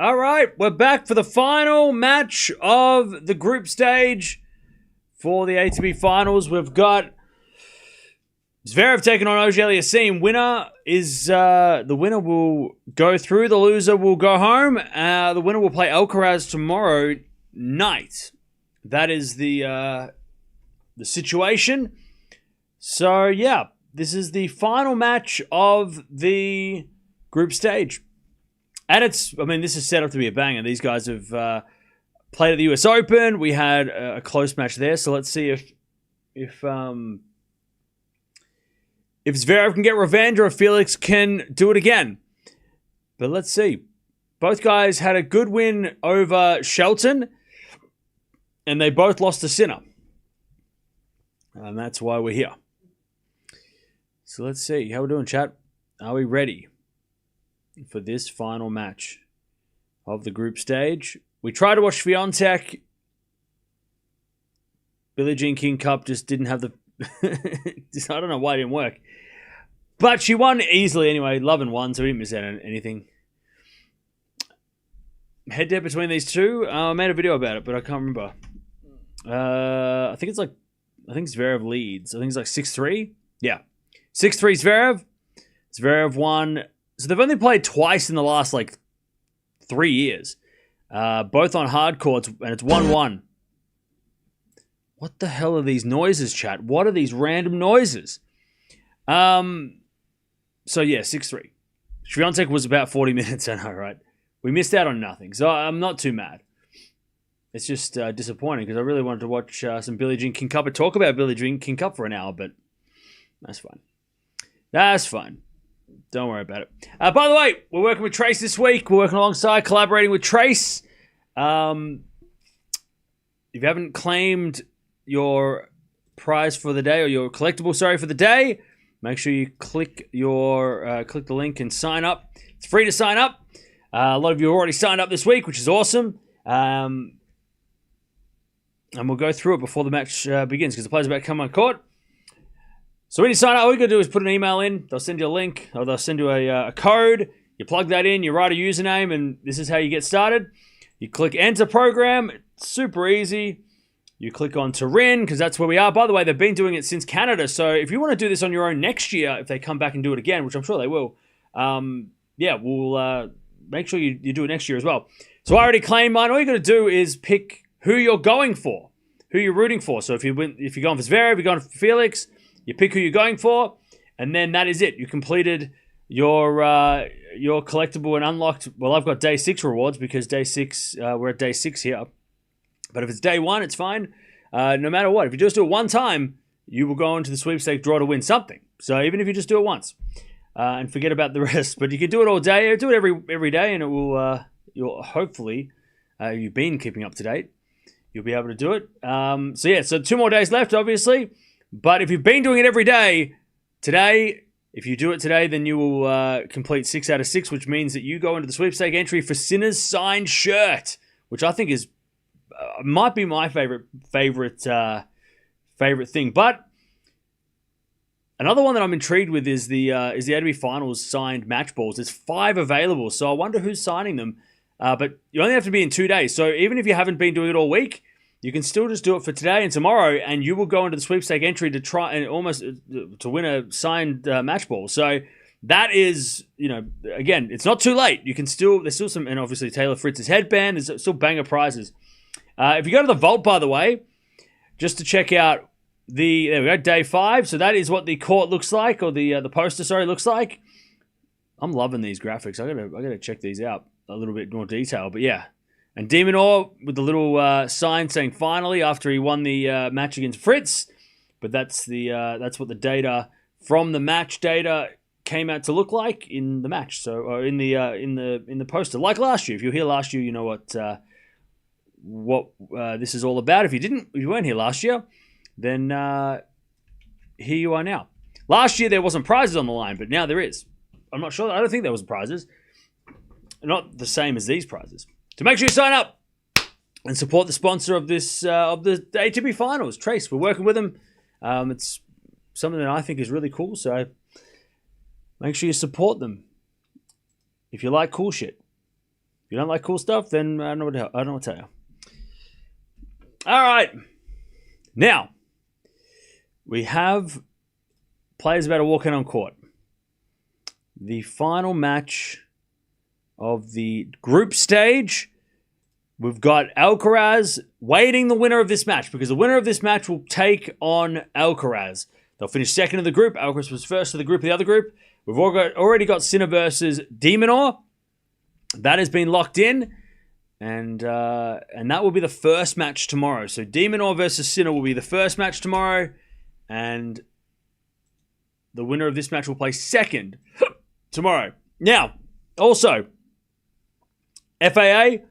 All right, we're back for the final match of the group stage for the ATP Finals. We've got Zverev taking on Auger-Aliassime. The winner will go through. The loser will go home. The winner will play Alcaraz tomorrow night. That is the situation. So yeah, this is the final match of the group stage. And this is set up to be a banger. These guys have played at the US Open. We had a close match there. So let's see if Zverev can get revenge or if Felix can do it again. But let's see. Both guys had a good win over Shelton. And they both lost to Sinner. And that's why we're here. So let's see. How we doing, chat? Are we ready for this final match of the group stage? We tried to watch Swiatek. Billie Jean King Cup just didn't have the... I don't know why it didn't work. But she won easily anyway. Love and won, so we didn't miss out on anything. Head-to-head between these two. I made a video about it, but I can't remember. I think Zverev leads. I think it's like 6-3. Yeah. 6-3 Zverev. Zverev won. So they've only played twice in the last, 3 years. Both on hard courts, and it's 1-1. What the hell are these noises, chat? What are these random noises? So, yeah, 6-3. Swiatek was about 40 minutes, I know, right? We missed out on nothing, so I'm not too mad. It's just disappointing, because I really wanted to watch some Billie Jean King Cup and talk about Billie Jean King Cup for an hour, but that's fine. That's fine. Don't worry about it. By the way, we're working with Trace this week. We're working alongside, collaborating with Trace. If you haven't claimed your prize for the day, or your collectible, for the day, make sure you click the link and sign up. It's free to sign up. A lot of you already signed up this week, which is awesome. And we'll go through it before the match begins, because the players are about to come on court. So when you sign up, all you got to do is put an email in. They'll send you a link, or they'll send you a code. You plug that in, you write a username, and this is how you get started. You click Enter Program. It's super easy. You click on Turin, because that's where we are. By the way, they've been doing it since Canada, so if you want to do this on your own next year, if they come back and do it again, which I'm sure they will, we'll make sure you do it next year as well. So I already claimed mine. All you got to do is pick who you're going for, who you're rooting for. So if you're going for Zverev, you're going for Felix, you pick who you're going for, and then that is it. You completed your collectible and unlocked. Well, I've got day 6 rewards, because day 6, we're at day 6 here. But if it's day 1, it's fine. No matter what. If you just do it one time, you will go into the sweepstake draw to win something. So even if you just do it once and forget about the rest. But you can do it all day. Do it every day, and it will. You'll hopefully, you've been keeping up to date. You'll be able to do it. So 2 more days left, obviously. But if you've been doing it every day, today, if you do it today, then you will complete 6 out of 6, which means that you go into the sweepstake entry for Sinner's signed shirt, which I think is might be my favorite thing. But another one that I'm intrigued with is the ATP Finals signed match balls. There's 5 available, so I wonder who's signing them. But you only have to be in 2 days. So even if you haven't been doing it all week, you can still just do it for today and tomorrow, and you will go into the sweepstake entry to try and almost to win a signed match ball. So that is, again, it's not too late. You can there's still some, and obviously Taylor Fritz's headband. There's still banger prizes. If you go to the vault, by the way, just to check out there we go, day 5. So that is what the court looks like, or the poster, looks like. I'm loving these graphics. I gotta check these out a little bit more detail, but yeah. And Demonor with the little sign saying finally after he won the match against Fritz. But that's what the data from the match data came out to look like in the match. So or in the poster, like last year. If you were here last year, you know what this is all about. If you weren't here last year, then here you are now. Last year there wasn't prizes on the line, but now there is. I'm not sure. I don't think there was prizes. Not the same as these prizes. So make sure you sign up and support the sponsor of this of the ATP Finals, Trace. We're working with them. It's something that I think is really cool. So make sure you support them if you like cool shit. If you don't like cool stuff, then I don't know what to tell you. All right. Now, we have players about to walk in on court. The final match of the group stage. We've got Alcaraz waiting the winner of this match, because the winner of this match will take on Alcaraz. They'll finish second of the group. Alcaraz was first of the group of the other group. We've already got Sinner versus de Minaur. That has been locked in. And that will be the first match tomorrow. So de Minaur versus Sinner will be the first match tomorrow. And the winner of this match will play second tomorrow. Now, also, FAA,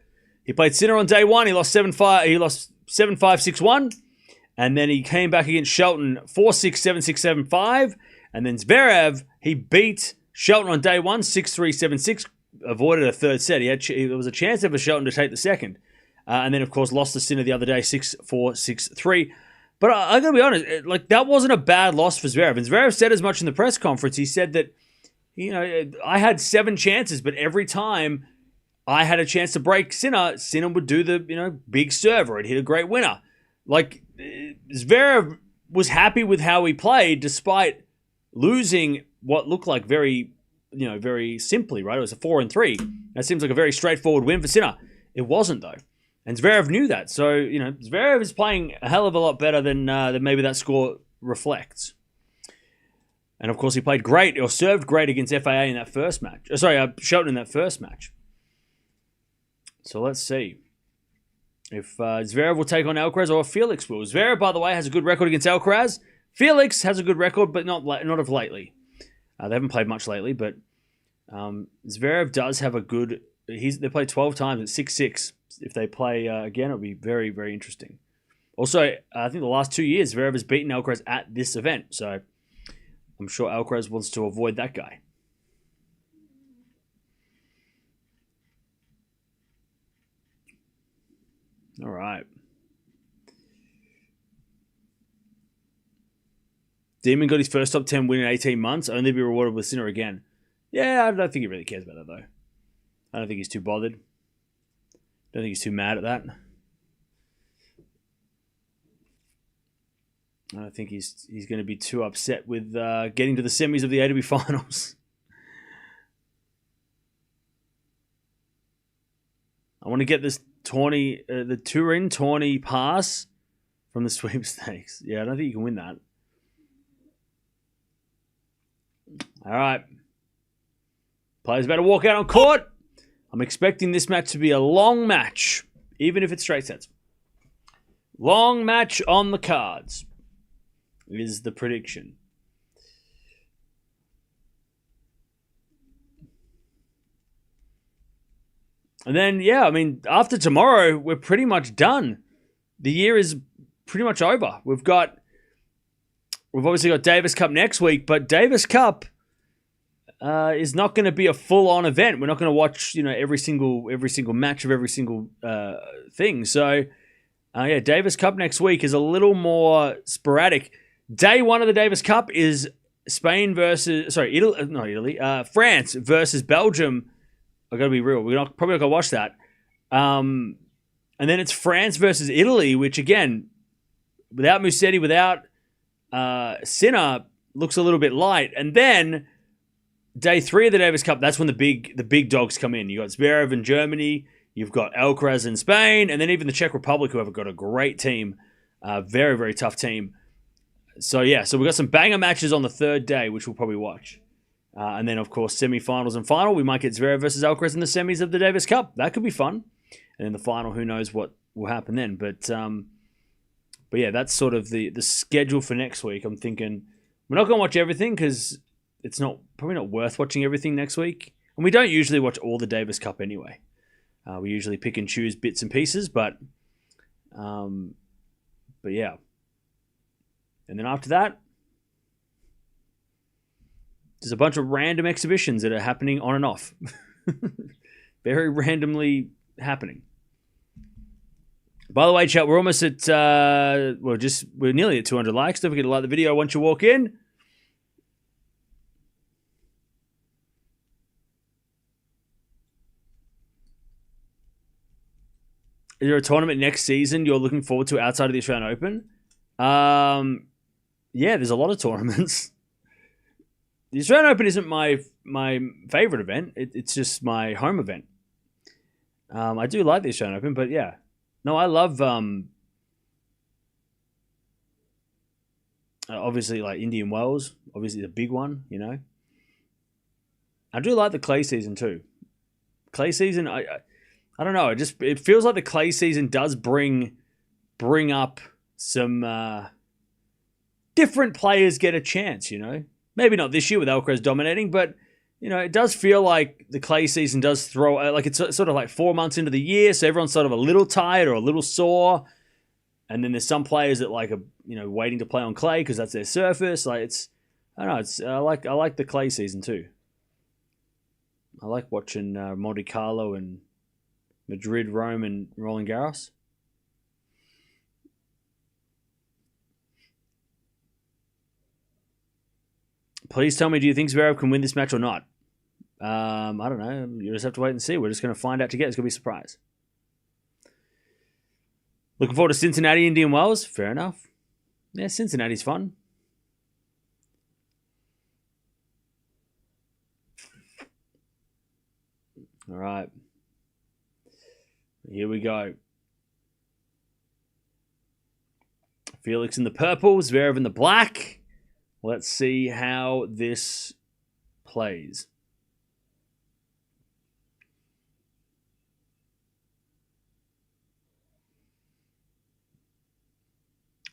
he played Sinner on day one. He lost 7-5. He lost 7-5, 6-1. And then he came back against Shelton 4-6, 7-6, 7-5. And then Zverev, he beat Shelton on day one 6-3, 7-6. Avoided a third set. There was a chance for Shelton to take the second. And then, of course, lost to Sinner the other day 6-4, 6-3. But I got to be honest, that wasn't a bad loss for Zverev. And Zverev said as much in the press conference. He said that, I had 7 chances, but every time I had a chance to break Sinner would do the, big serve, or he'd hit a great winner. Zverev was happy with how he played, despite losing what looked like very simply, right? It was a 4-3. That seems like a very straightforward win for Sinner. It wasn't, though. And Zverev knew that. So, Zverev is playing a hell of a lot better than maybe that score reflects. And, of course, he played great, or served great against FAA in that first match. Shelton in that first match. So let's see if Zverev will take on Alcaraz, or Felix will. Zverev, by the way, has a good record against Alcaraz. Felix has a good record, but not of lately. They haven't played much lately, but Zverev does have a good... They played 12 times at 6-6. If they play again, it'll be very, very interesting. Also, I think the last 2 years, Zverev has beaten Alcaraz at this event, so I'm sure Alcaraz wants to avoid that guy. All right. Demon got his first top 10 win in 18 months, only to be rewarded with Sinner again. Yeah, I don't think he really cares about that, though. I don't think he's too bothered. Don't think he's too mad at that. I don't think he's going to be too upset with getting to the semis of the ATP Finals. I want to get this the Turin tourney pass from the sweepstakes. Yeah, I don't think you can win that. All right. Players about to walk out on court. I'm expecting this match to be a long match, even if it's straight sets. Long match on the cards is the prediction. And then, after tomorrow, we're pretty much done. The year is pretty much over. We've obviously got Davis Cup next week, but Davis Cup is not going to be a full-on event. We're not going to watch, every single match of every single thing. So, Davis Cup next week is a little more sporadic. Day one of the Davis Cup is France versus Belgium. I got to be real. We're probably not going to watch that. And then it's France versus Italy, which again, without Musetti, without Sinner, looks a little bit light. And then day 3 of the Davis Cup, that's when the big dogs come in. You got Zverev in Germany, you've got Alcaraz in Spain, and then even the Czech Republic, who have got a great team, very, very tough team. So we've got some banger matches on the third day, which we'll probably watch. And then, of course, semi-finals and final. We might get Zverev versus Alcaraz in the semis of the Davis Cup. That could be fun. And then the final, who knows what will happen then. But that's sort of the schedule for next week. I'm thinking we're not going to watch everything because it's probably not worth watching everything next week. And we don't usually watch all the Davis Cup anyway. We usually pick and choose bits and pieces. But yeah. And then after that, there's a bunch of random exhibitions that are happening on and off. Very randomly happening. By the way, chat, we're almost at, we're nearly at 200 likes. Don't forget to like the video once you walk in. Is there a tournament next season you're looking forward to outside of the Australian Open? Yeah, there's a lot of tournaments. The Australian Open isn't my favorite event. It's just my home event. I do like the Australian Open, but yeah. No, I love obviously like Indian Wells, obviously the big one, you know. I do like the clay season too. Clay season, I don't know. It feels like the clay season does bring up some different players get a chance, you know. Maybe not this year with Alcaraz dominating, but you know, it does feel like the clay season does throw like it's sort of like 4 months into the year, so everyone's sort of a little tired or a little sore. And then there's some players that like are, you know, waiting to play on clay because that's their surface. Like I don't know. I like the clay season too. I like watching Monte Carlo and Madrid, Rome, and Roland Garros. Please tell me, do you think Zverev can win this match or not? I don't know. You just have to wait and see. We're just going to find out together. It's going to be a surprise. Looking forward to Cincinnati, Indian Wells. Fair enough. Yeah, Cincinnati's fun. All right. Here we go. Felix in the purple, Zverev in the black. Let's see how this plays.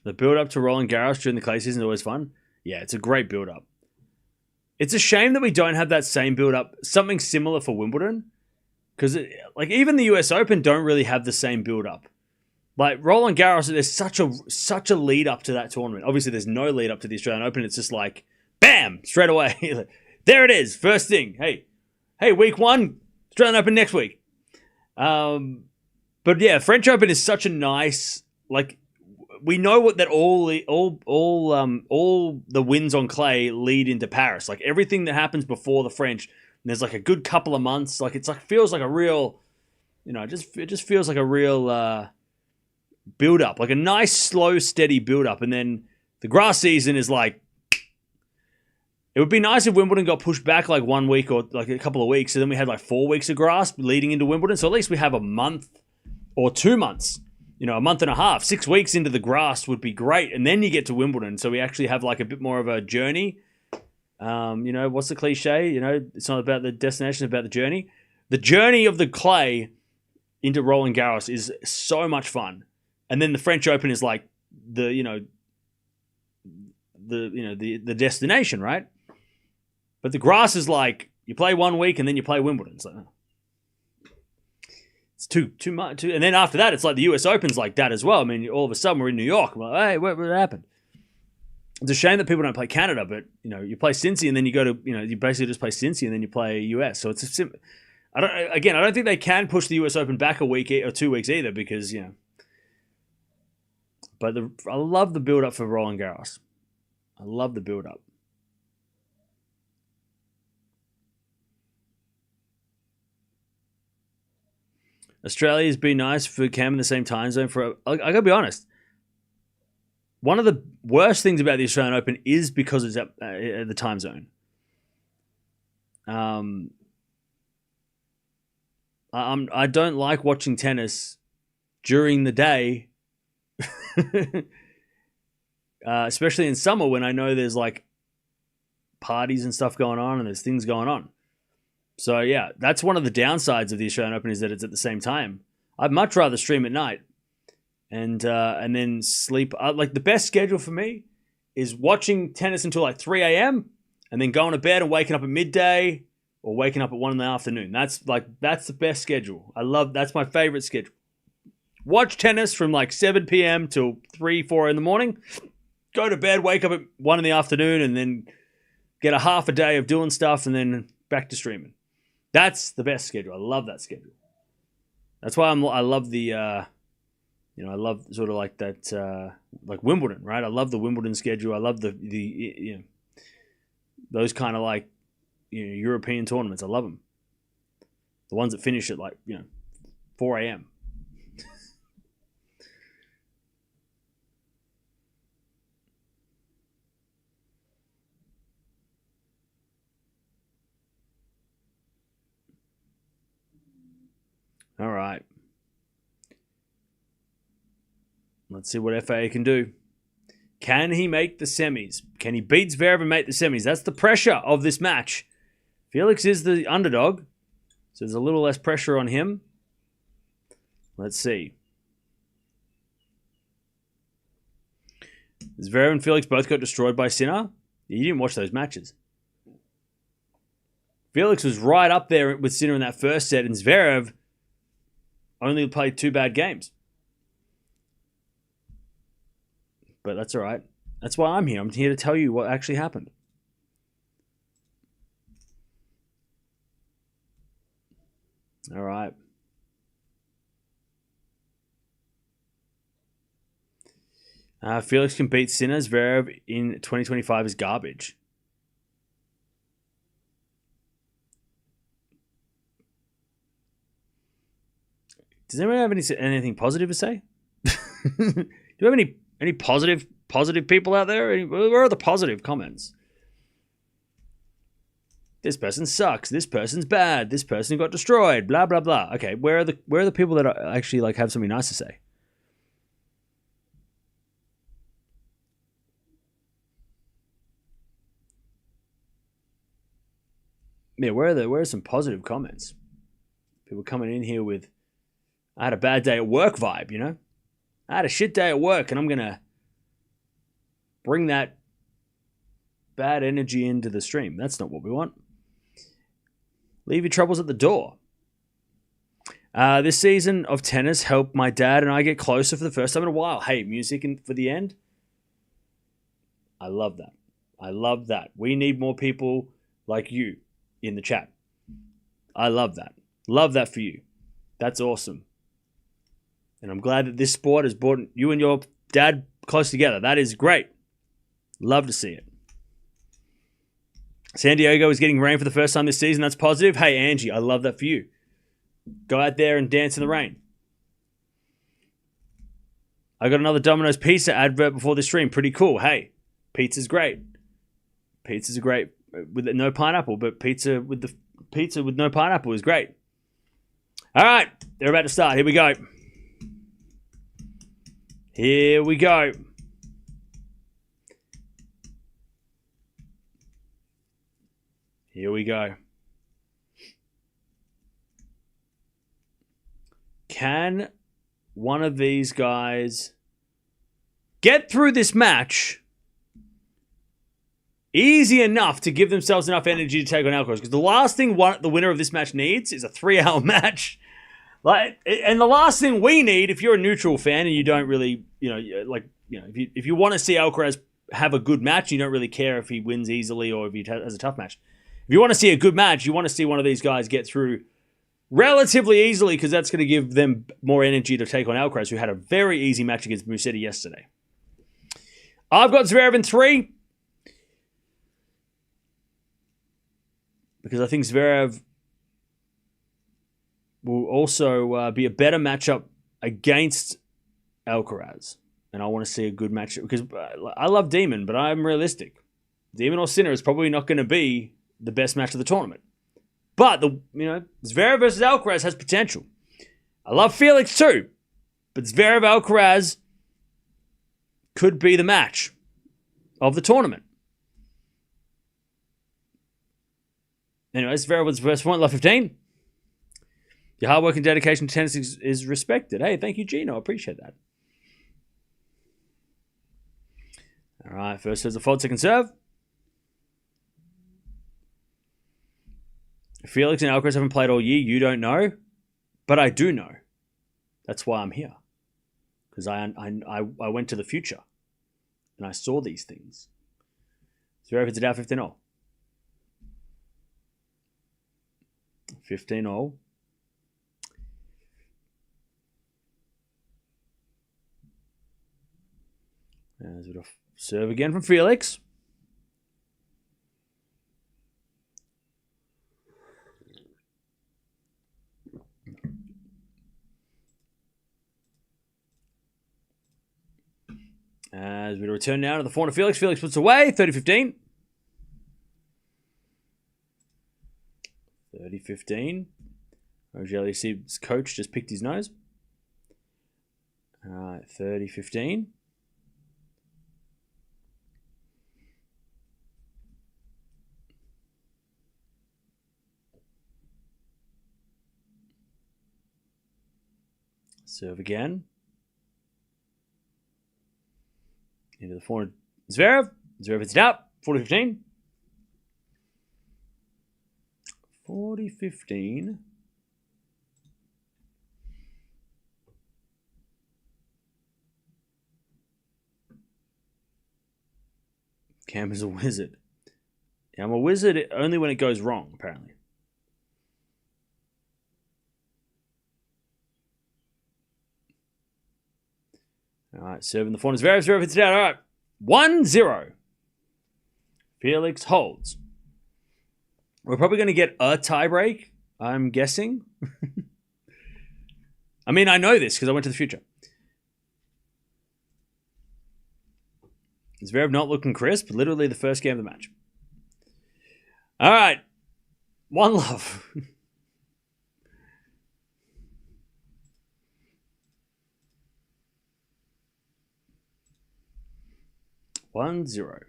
The build-up to Roland Garros during the clay season is always fun. Yeah, it's a great build-up. It's a shame that we don't have that same build-up, something similar for Wimbledon. Because like even the US Open don't really have the same build-up. Like Roland Garros, there's such a lead-up to that tournament. Obviously, there's no lead-up to the Australian Open. It's just like, bam, straight away. There it is, first thing. Hey, week 1, Australian Open next week. But yeah, French Open is such a nice, like, we know what that all the wins on clay lead into Paris. Like everything that happens before the French, there's like a good couple of months. Like it's like feels like a real, you know, it just feels like a real build up, like a nice slow steady build up, and then the grass season is like. It would be nice if Wimbledon got pushed back like 1 week or like a couple of weeks, so then we had like 4 weeks of grass leading into Wimbledon. So at least we have a month or 2 months. You know, a month and a half, 6 weeks into the grass would be great. And then you get to Wimbledon. So we actually have like a bit more of a journey. You know, what's the cliche? You know, it's not about the destination, it's about the journey. The journey of the clay into Roland Garros is so much fun. And then the French Open is like the destination, right? But the grass is like, you play 1 week and then you play Wimbledon. It's like, it's too much. And then after that, it's like the US Open's like that as well. I mean, all of a sudden we're in New York. We're like, hey, what happened? It's a shame that people don't play Canada, but you know, you play Cincy and then you go to, you know, you basically just play Cincy and then you play US. So it's a I don't think they can push the US Open back a week or 2 weeks either because, you know. But I love the build up for Roland Garros. I love the build up. Australia's been nice for Cam in the same time zone for. I gotta be honest. One of the worst things about the Australian Open is because it's at the time zone. I don't like watching tennis during the day, especially in summer when I know there's like parties and stuff going on and there's things going on. So yeah, that's one of the downsides of the Australian Open is that it's at the same time. I'd much rather stream at night and then sleep. Like the best schedule for me is watching tennis until like 3 a.m. and then going to bed and waking up at midday or waking up at 1 in the afternoon. That's the best schedule. That's my favorite schedule. Watch tennis from like 7 p.m. till 3, 4 in the morning. Go to bed, wake up at 1 in the afternoon, and then get a half a day of doing stuff and then back to streaming. That's the best schedule. I love that schedule. That's why I love the, I love sort of like that, like Wimbledon, right? I love the Wimbledon schedule. I love the you know, those kind of like, you know, European tournaments. I love them. The ones that finish at like, you know, 4 a.m. All right. Let's see what FAA can do. Can he make the semis? Can he beat Zverev and make the semis? That's the pressure of this match. Felix is the underdog, so there's a little less pressure on him. Let's see. Zverev and Felix both got destroyed by Sinner. You didn't watch those matches. Felix was right up there with Sinner in that first set, and Zverev only played 2 bad games. But that's all right. That's why I'm here. I'm here to tell you what actually happened. All right. Felix can beat Sinner. Zverev in 2025 is garbage. Does anyone have anything positive to say? Do you have any positive people out there? Where are the positive comments? This person sucks. This person's bad. This person got destroyed. Blah blah blah. Okay, where are the people that are actually like have something nice to say? Yeah, where are some positive comments? People coming in here with, I had a bad day at work vibe, you know? I had a shit day at work and I'm going to bring that bad energy into the stream. That's not what we want. Leave your troubles at the door. This season of tennis helped my dad and I get closer for the first time in a while. Hey, music for the end. I love that. I love that. We need more people like you in the chat. I love that. Love that for you. That's awesome. And I'm glad that this sport has brought you and your dad close together. That is great. Love to see it. San Diego is getting rain for the first time this season. That's positive. Hey, Angie, I love that for you. Go out there and dance in the rain. I got another Domino's Pizza advert before the stream. Pretty cool. Hey, pizza's great. Pizza's great with no pineapple, but pizza with no pineapple is great. All right, they're about to start. Here we go. Here we go. Here we go. Can one of these guys get through this match easy enough to give themselves enough energy to take on Alcaraz? Because the last thing the winner of this match needs is a 3-hour match. And the last thing we need, if you're a neutral fan and you don't really, if you want to see Alcaraz have a good match, you don't really care if he wins easily or if he has a tough match. If you want to see a good match, you want to see one of these guys get through relatively easily because that's going to give them more energy to take on Alcaraz, who had a very easy match against Musetti yesterday. I've got Zverev in 3 because I think Zverev will also be a better matchup against Alcaraz. And I want to see a good matchup because I love Demon, but I'm realistic. Demon or Sinner is probably not going to be the best match of the tournament. But, Zverev versus Alcaraz has potential. I love Felix too, but Zverev-Alcaraz could be the match of the tournament. Anyways, Zverev was first point, left 15. Your hard work and dedication to tennis is respected. Hey, thank you, Gino. I appreciate that. All right, first serve's a fault, second serve. Felix and Alcaraz haven't played all year. You don't know, but I do know. That's why I'm here, because I went to the future and I saw these things. Zverev hits it out 15-0. 15-0. There's a bit of serve again from Felix. As we return now to the forehand of Felix. Felix puts away 30-15. 30-15. Auger-Aliassime's coach just picked his nose. 30-15. Serve again. Into the forehand. Zverev. Zverev hits it out. 40-15. 40-15. Cam is a wizard. Yeah, I'm a wizard only when it goes wrong, apparently. All right, serving the forehand. Zverev. Zverev hits it out. All right. 1-0. Felix holds. We're probably going to get a tiebreak, I'm guessing. I mean, I know this because I went to the future. Zverev not looking crisp. Literally the first game of the match. All right. 1-love. 1-0.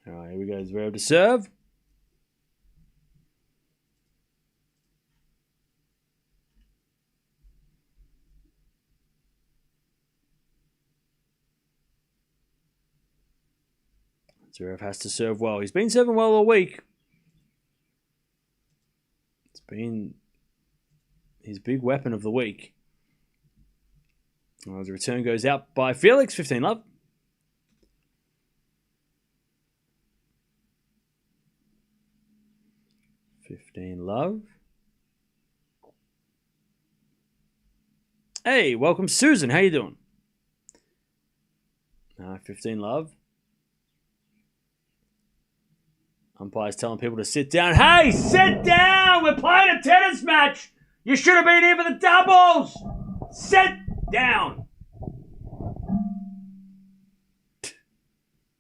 All right, here we go. Zverev to serve. Zverev has to serve well. He's been serving well all week. It's been his big weapon of the week. The return goes out by Felix. 15-love. Hey, welcome Susan. How you doing? 15-love. Umpire's telling people to sit down. Hey, sit down! We're playing a tennis match! You should have been here for the doubles! Sit down!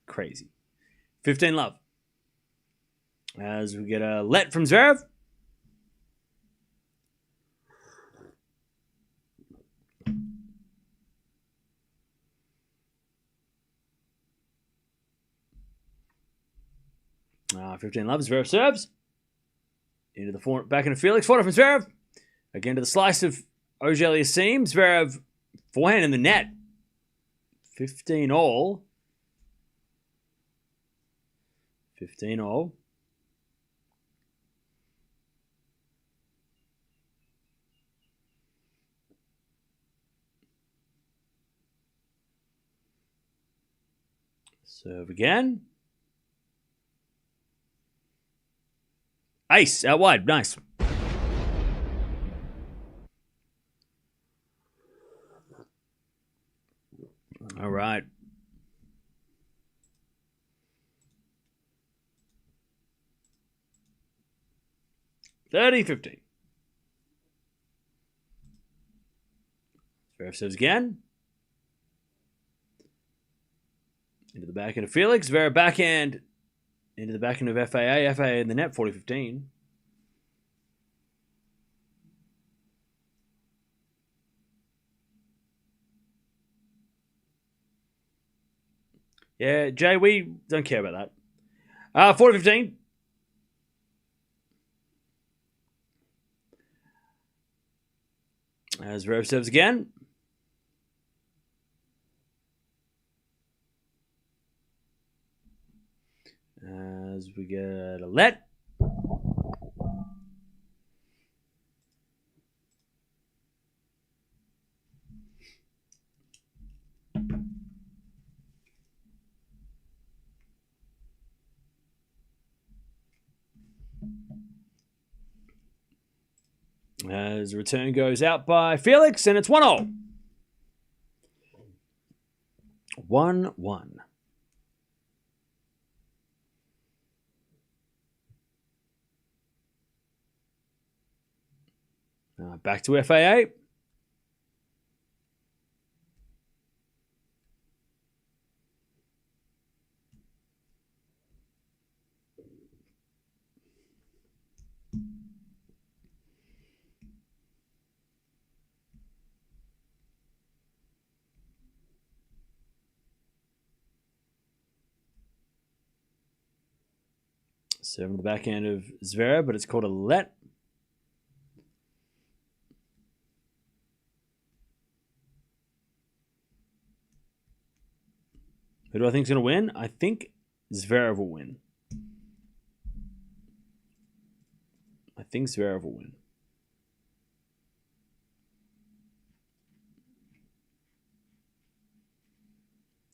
Crazy. 15-love. As we get a let from Zverev. Ah, 15-love. Zverev serves. Into the forehand, back into Felix. Forehand from Zverev. Again to the slice of Auger-Aliassime. Zverev forehand in the net. 15 all. 15 all. Serve again. Ace out wide. Nice. All right. $30-15. Zverev serves again. Into the backhand of Felix. Zverev backhand. Into the backhand of FAA. FAA in the net. 40-15. Yeah, Jay, we don't care about that. 40-15. As Zverev serves again. As we get a let. As the return goes out by Felix, and it's 1-0. 1-1. Back to FAA. Serve on the backhand of Zverev, but it's called a let. Who do I think is going to win? I think Zverev will win. I think Zverev will win.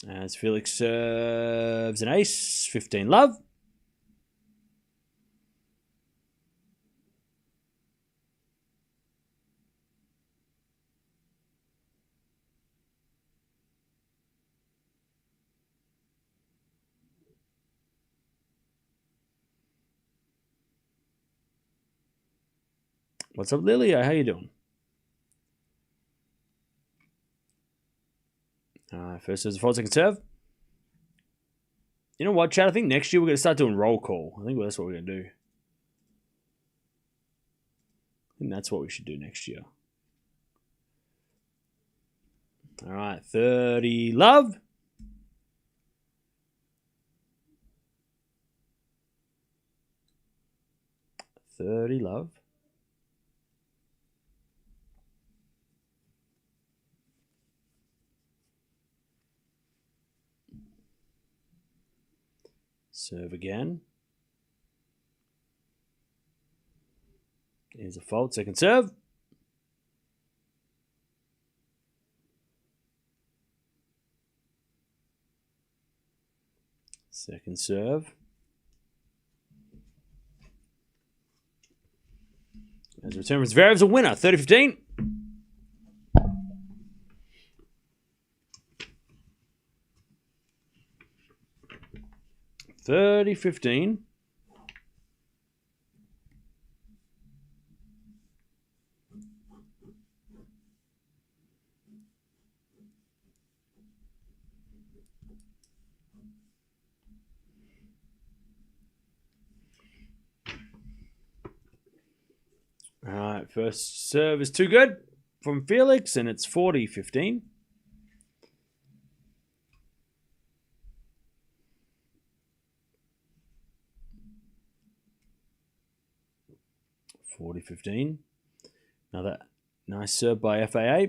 As Felix serves an ace, 15 love. What's up, Lilia? How you doing? First serves a fault, second serve. You know what, Chad? I think next year we're going to start doing roll call. I think that's what we're going to do. I think that's what we should do next year. All right, 30 love. $30 love. Serve again. Here's a fault, second serve. Second serve. As a return, Zverev's a winner, 30-15. $30-15. All right, first serve is too good from Felix, and it's 40-15. Another nice serve by FAA.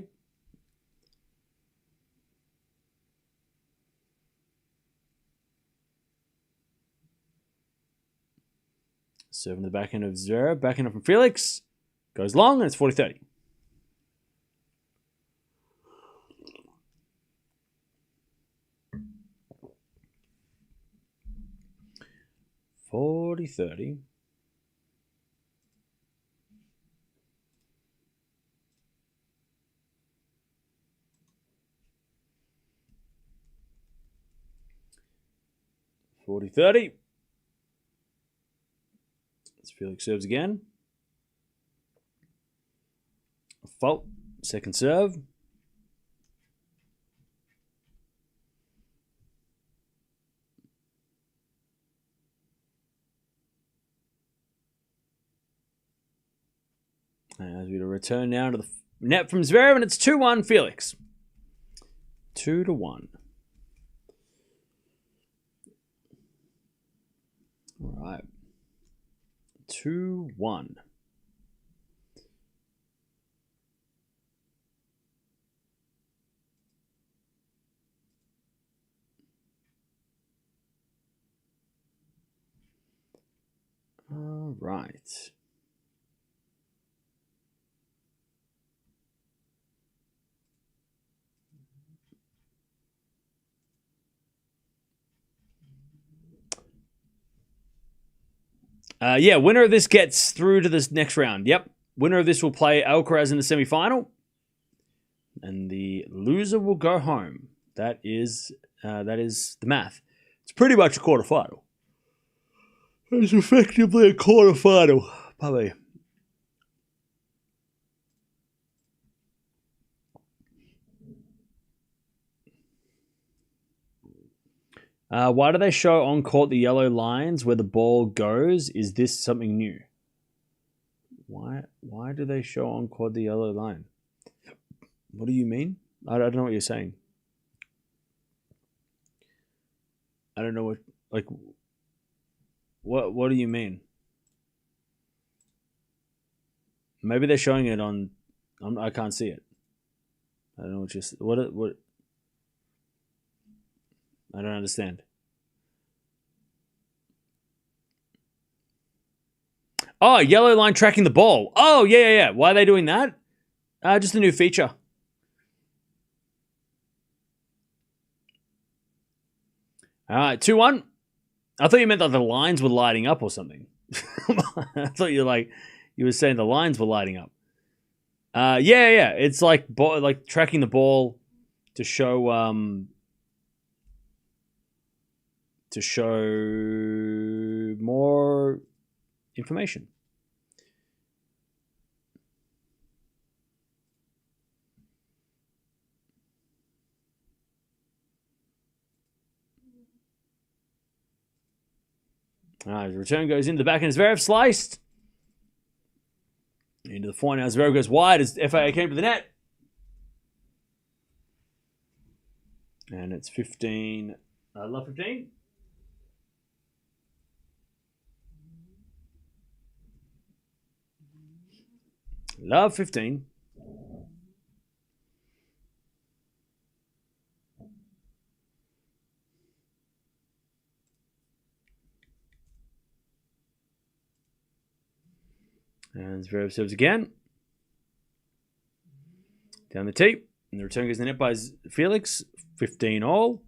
Serving the backhand of Zverev. Backhand from Felix. Goes long, and it's 40-30. $40-30. $40-30. As Felix serves again. A fault. Second serve. As we return now to the net from Zverev, and it's 2-1 Felix. 2-1. All right. 2-1. All right. Yeah, winner of this gets through to this next round. Yep. Winner of this will play Alcaraz in the semifinal. And the loser will go home. That is the math. It's pretty much a quarterfinal. It's effectively a quarterfinal. Probably. Why do they show on court the yellow lines where the ball goes? Is this something new? Why do they show on court the yellow line? What do you mean? I don't know what you're saying. I don't know what, like, What do you mean? Maybe they're showing it on. I can't see it. I don't know what. I don't understand. Oh, yellow line tracking the ball. Oh, yeah. Why are they doing that? Just a new feature. All right, 2-1. I thought you meant that the lines were lighting up or something. I thought you were saying the lines were lighting up. Yeah. It's like tracking the ball to show more information. All right, the return goes into the backhand. Zverev sliced. Into the forehand. Now Zverev goes wide as FAA came to the net. And it's 15. Love 15. Love 15. And Zverev serves again. Down the tee. And the return goes in the net by Felix. 15 all.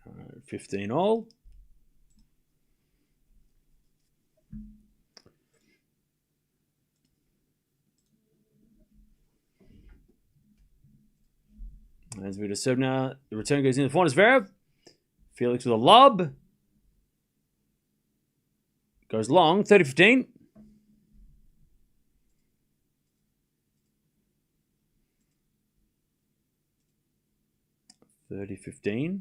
All right, 15 all. As we just said now, the return goes in the forehand. Zverev. Felix with a lob. Goes long. 30-15. $30-15.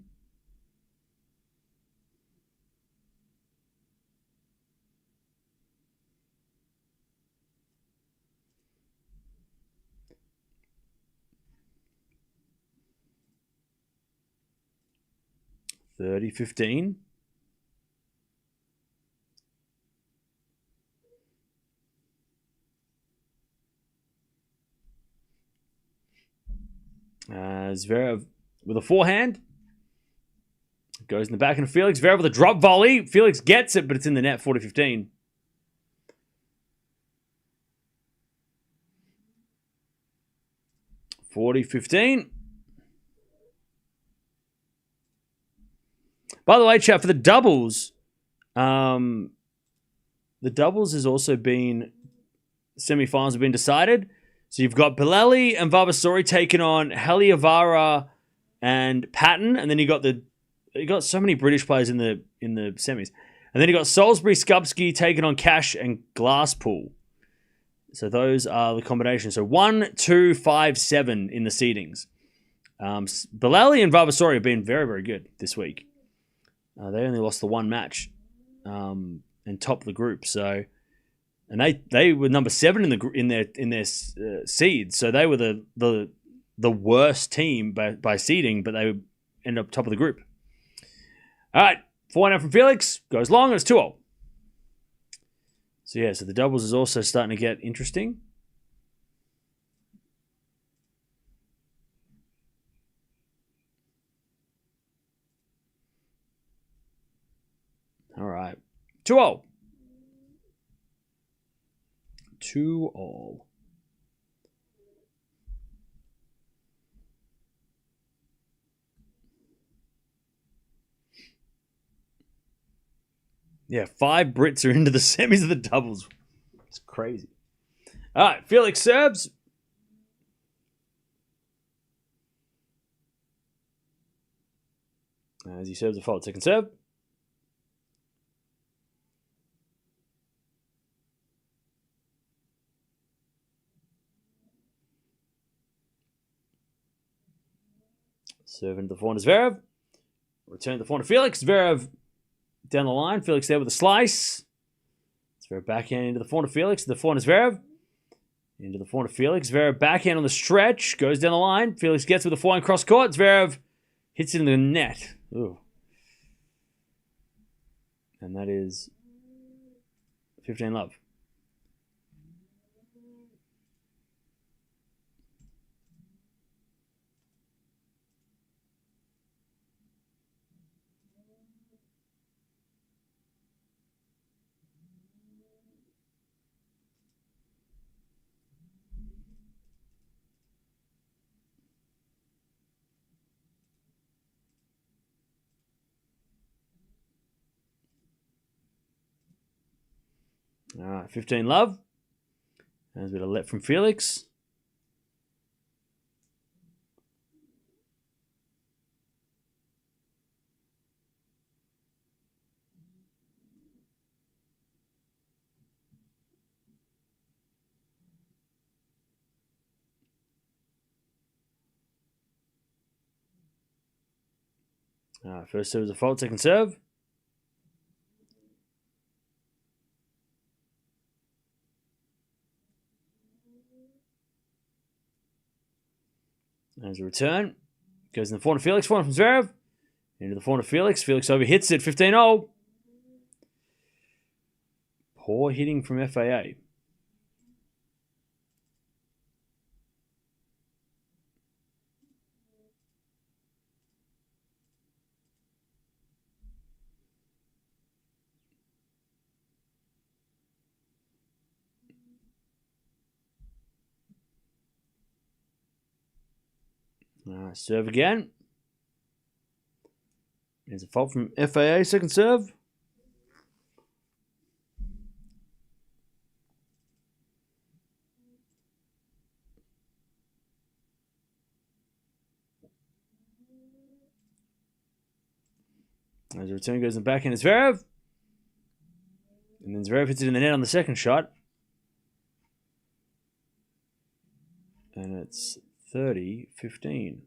$30-15. Zverev with a forehand. Goes in the back of Felix. Zverev with a drop volley. Felix gets it, but it's in the net. 40-15. By the way, chat, for the doubles, the doubles has also been, semi-finals have been decided. So you've got Bilali and Vavasori taking on Heliavara and Patton, and then you got so many British players in the semis, and then you got Salisbury, Skupski taking on Cash and Glasspool. So those are the combinations. So 1, 2, 5, 7 in the seedings. Bilali and Vavasori have been very, very good this week. They only lost the one match and top the group. So, and they were number 7 in their seeds. So they were the worst team by seeding, but they ended up top of the group. All right, 4-1 from Felix goes long. And it's 2-0. So yeah, so the doubles is also starting to get interesting. All right. 2-0. 2-0. Yeah, 5 Brits are into the semis of the doubles. It's crazy. All right, Felix serves. As he serves a fault, second serve. Serving to the forehand to Zverev. Return to the forehand to Felix. Zverev down the line. Felix there with a slice. Zverev backhand into the forehand to Felix. The forehand to Zverev. Into the forehand of Felix. Zverev backhand on the stretch. Goes down the line. Felix gets with the forehand cross court. Zverev hits it in the net. Ooh. And that is 15-love. All right, 15-love. There's a bit of let from Felix. All right, first serve is a fault, second serve. There's a return. Goes in the forehand of Felix. Forehand from Zverev. Into the forehand of Felix. Felix overhits it. 15-0. Poor hitting from FAA. All right, serve again. There's a fault from FAA, second serve. As a return goes in the backhand of Zverev. And then Zverev hits it in the net on the second shot. And it's 30-15.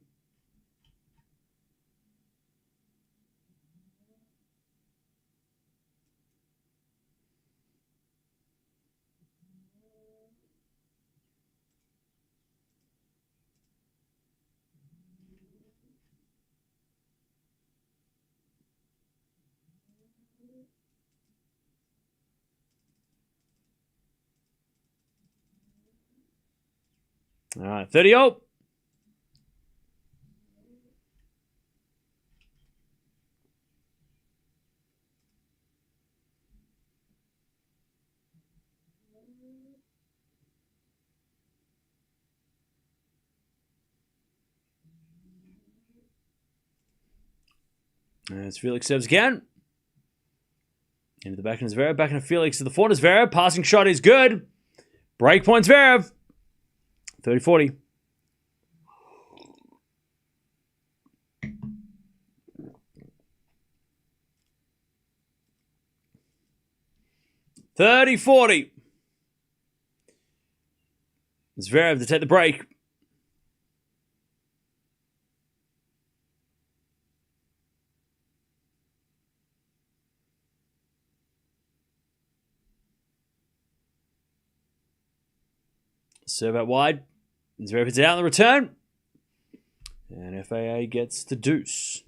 All right, 30-0. As Felix serves again. Into the backhand of Zverev. Backhand of Felix to the forehand of Zverev. Passing shot is good. Break point Zverev. 30-40. Zverev to take the break. Serve out wide. Zverev hits it out in the return. And FAA gets the deuce.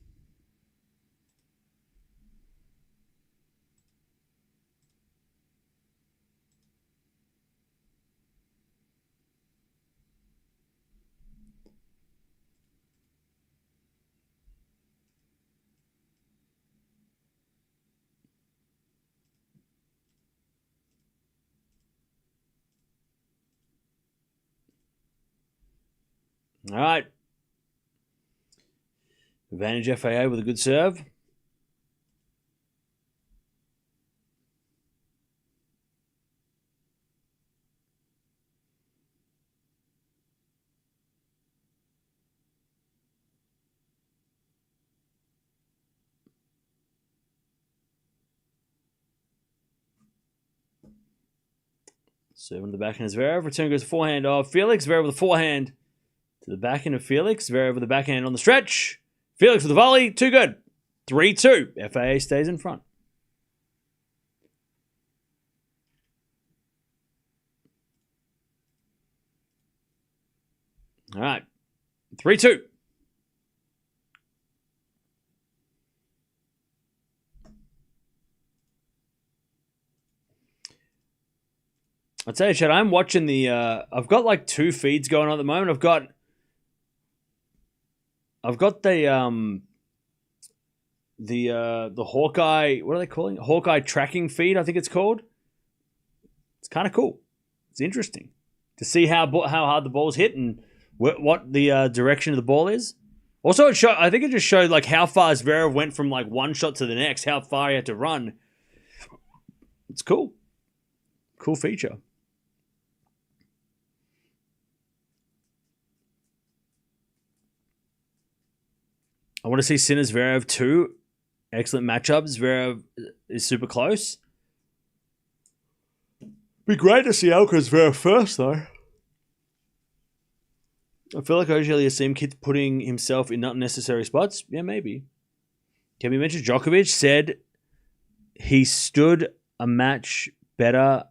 All right. Advantage FAA with a good serve. Serve on the backhand of Zverev. Return goes forehand of Felix. Zverev with a forehand to the backhand of Felix. Zverev with the backhand on the stretch. Felix with the volley. Too good. 3-2. FAA stays in front. All right. 3-2. I'll tell you, Chad, I'm watching the I've got like 2 feeds going on at the moment. I've got the Hawkeye, what are they calling it? Hawkeye tracking feed, I think it's called. It's kind of cool. It's interesting to see how hard the ball's hit and what the direction of the ball is. Also, I think it just showed like how far Zverev went from like one shot to the next, how far he had to run. It's cool. Cool feature. I want to see Sinner Zverev too. Excellent matchup. Zverev is super close. Be great to see Alcaraz Zverev first, though. I feel like Auger-Aliassime keeps putting himself in unnecessary spots. Yeah, maybe. Can we mention Djokovic said he stood a match better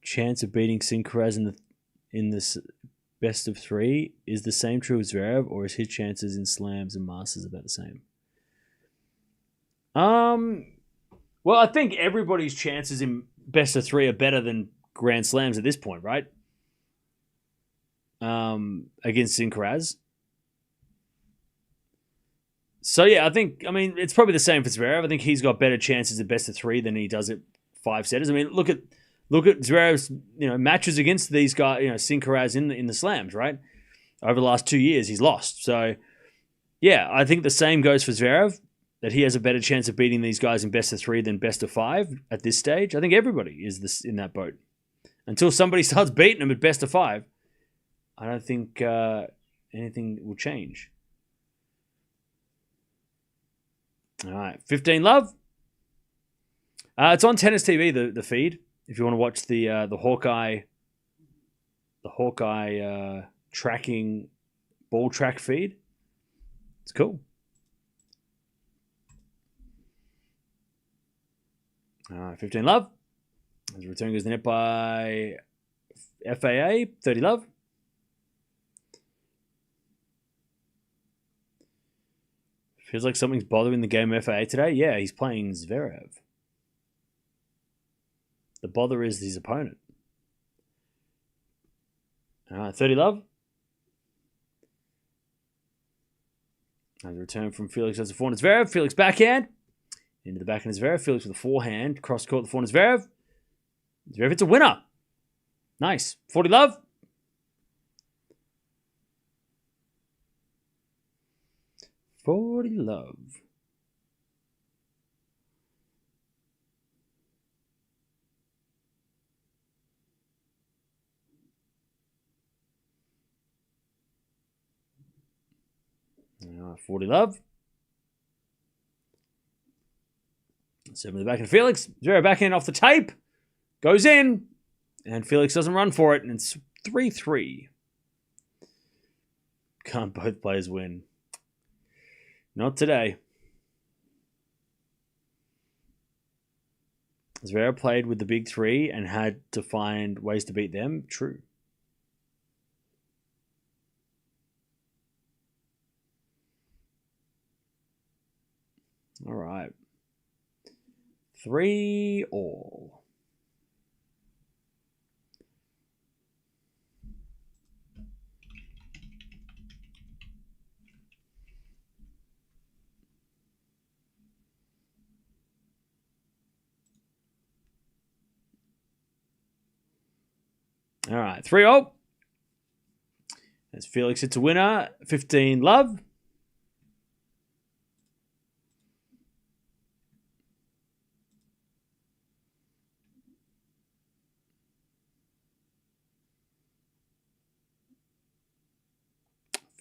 chance of beating Sinner in this best of 3. Is the same true as Zverev, or is his chances in slams and masters about the same? Well, I think everybody's chances in best of 3 are better than Grand Slams at this point, right? Against Sinner. So yeah, I mean, it's probably the same for Zverev. I think he's got better chances at best of 3 than he does at 5 setters. I mean, look at Zverev's matches against these guys, Sinner in the slams, right? Over the last 2 years, he's lost. So yeah, I think the same goes for Zverev, that he has a better chance of beating these guys in best of 3 than best of 5 at this stage. I think everybody is in that boat. Until somebody starts beating them at best of 5, I don't think anything will change. All right, 15 love. It's on Tennis TV, the feed. If you want to watch the Hawkeye tracking ball track feed, it's cool. All right, 15 love. As return goes the net by FAA, 30 love. Feels like something's bothering the game of FAA today. Yeah, he's playing Zverev. The bother is his opponent. All right, 30 love. As a return from Felix as a forehand Zverev. Felix backhand. Into the backhand Zverev. Felix with a forehand. Cross court the forehand Zverev. Zverev, it's a winner. Nice. 40 love. $40 love. $40 love. 7 in the back of Felix. Zverev backhand off the tape. Goes in. And Felix doesn't run for it. And it's 3-3. Can't both players win? Not today. Zverev played with the big 3 and had to find ways to beat them. True. All right. 3-all. All right, 3-all. As Felix hits a winner, 15 love.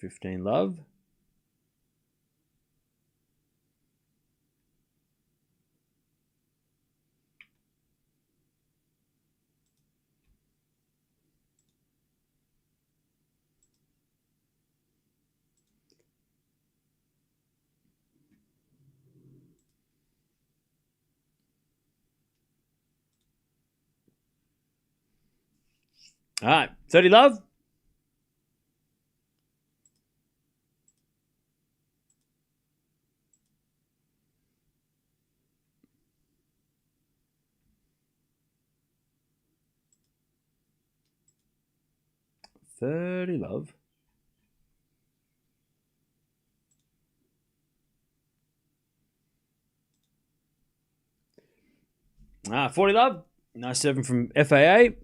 $15 love. All right, 30 love. 30 love. Ah, 40 love. Nice serving from FAA.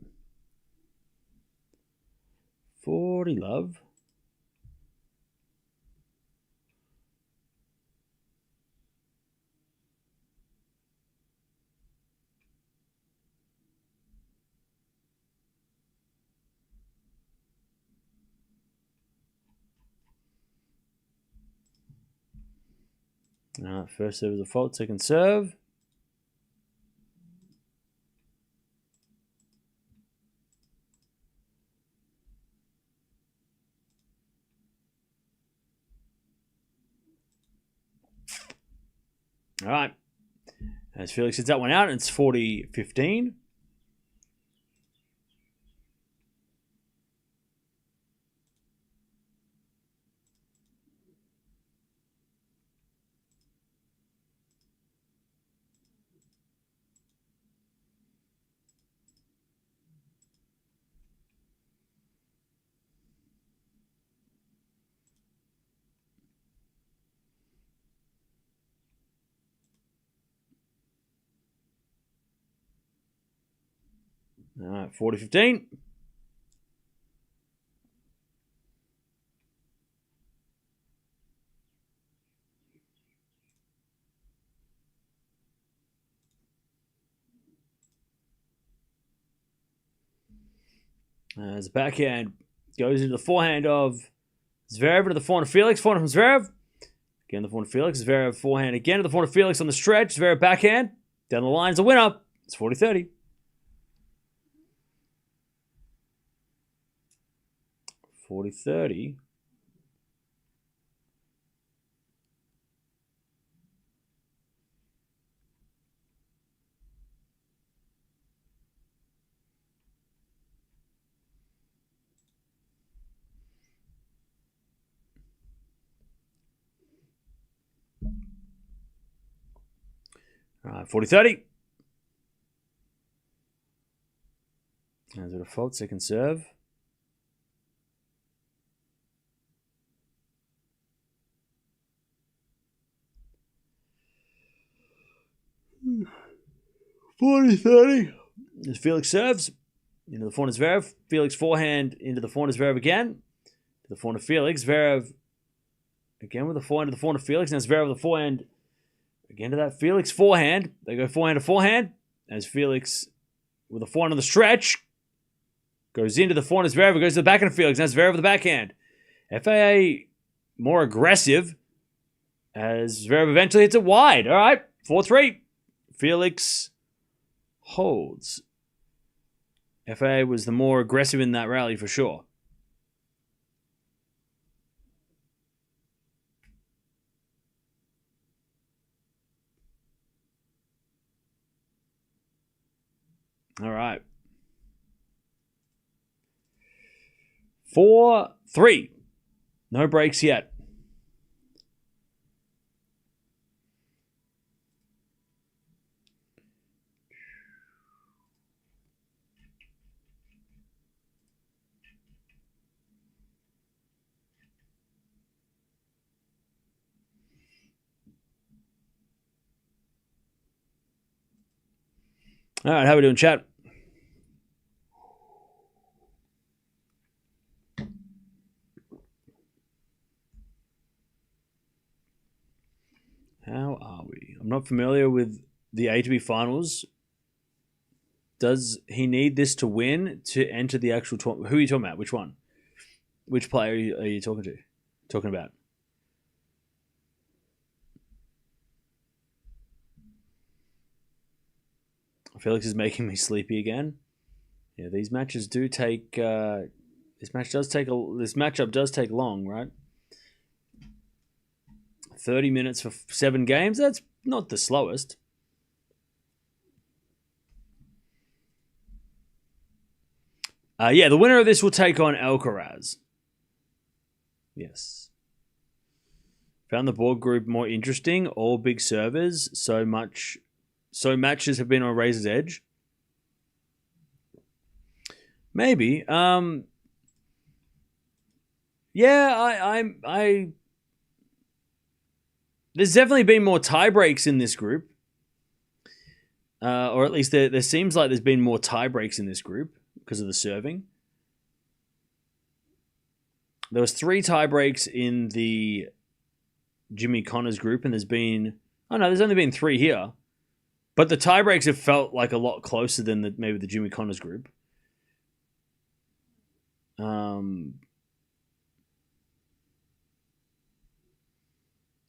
40 love. First serve is a fault, second serve. All right. As Felix hits that one out, it's 40-15. All right, 40-15. As the backhand goes into the forehand of Zverev, into the forehand of Felix. Forehand from Zverev. Again, the forehand of Felix. Zverev forehand again to the forehand of Felix on the stretch. Zverev backhand. Down the line is the winner. It's 40-30. 40-30. All right, 40-30. As a default, second serve. Hmm. 40-30. As Felix serves into the forehand of Zverev. Felix forehand into the forehand of Zverev again. To the forehand of Felix. Zverev again with the forehand to the forehand of Felix. Now Zverev with the forehand again to that Felix forehand. They go forehand to forehand. As Felix with the forehand on the stretch goes into the forehand of Zverev. Goes to the backhand of Felix. Now Zverev with the backhand. FAA more aggressive as Zverev eventually hits it wide. All right, 4-3. Felix holds. FAA was the more aggressive in that rally for sure. All right. 4-3. No breaks yet. All right, how are we doing, chat? How are we? I'm not familiar with the ATP Finals. Does he need this to win to enter the actual tournament? Who are you talking about? Which one? Which player are you talking about? Felix is making me sleepy again. Yeah, these matches do take. This matchup does take long, right? 30 minutes for 7 games. That's not the slowest. Yeah, the winner of this will take on Alcaraz. Yes. Found the board group more interesting. All big servers. So matches have been on razor's edge. Maybe. Yeah, there's definitely been more tie breaks in this group. Or at least there seems like there's been more tie breaks in this group because of the serving. There was 3 tie breaks in the Jimmy Connors group, and there's only been 3 here. But the tie breaks have felt like a lot closer than maybe the Jimmy Connors group.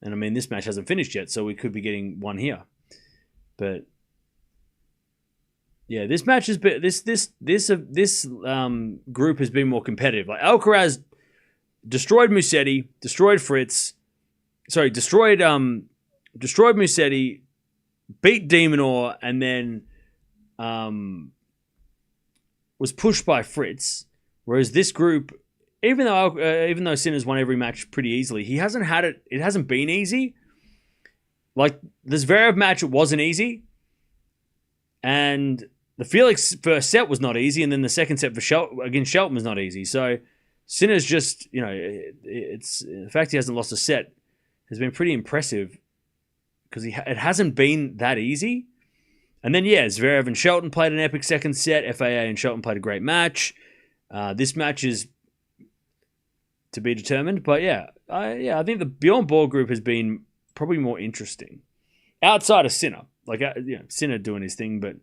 And I mean, this match hasn't finished yet, so we could be getting one here. But yeah, this match has been this group has been more competitive. Like Alcaraz destroyed Musetti, destroyed Fritz. Sorry, destroyed Musetti, beat de Minaur, and then was pushed by Fritz. Whereas this group, even though Sinner's won every match pretty easily, he hasn't had it. It hasn't been easy. Like the Zverev match, it wasn't easy, and the Felix first set was not easy, and then the second set against Shelton was not easy. So Sinner's just, it's the fact he hasn't lost a set has been pretty impressive because it hasn't been that easy. And then Zverev and Shelton played an epic second set. FAA and Shelton played a great match. This match is to be determined, but I think the Bjorn Borg group has been probably more interesting outside of Sinner. Like Sinner doing his thing, but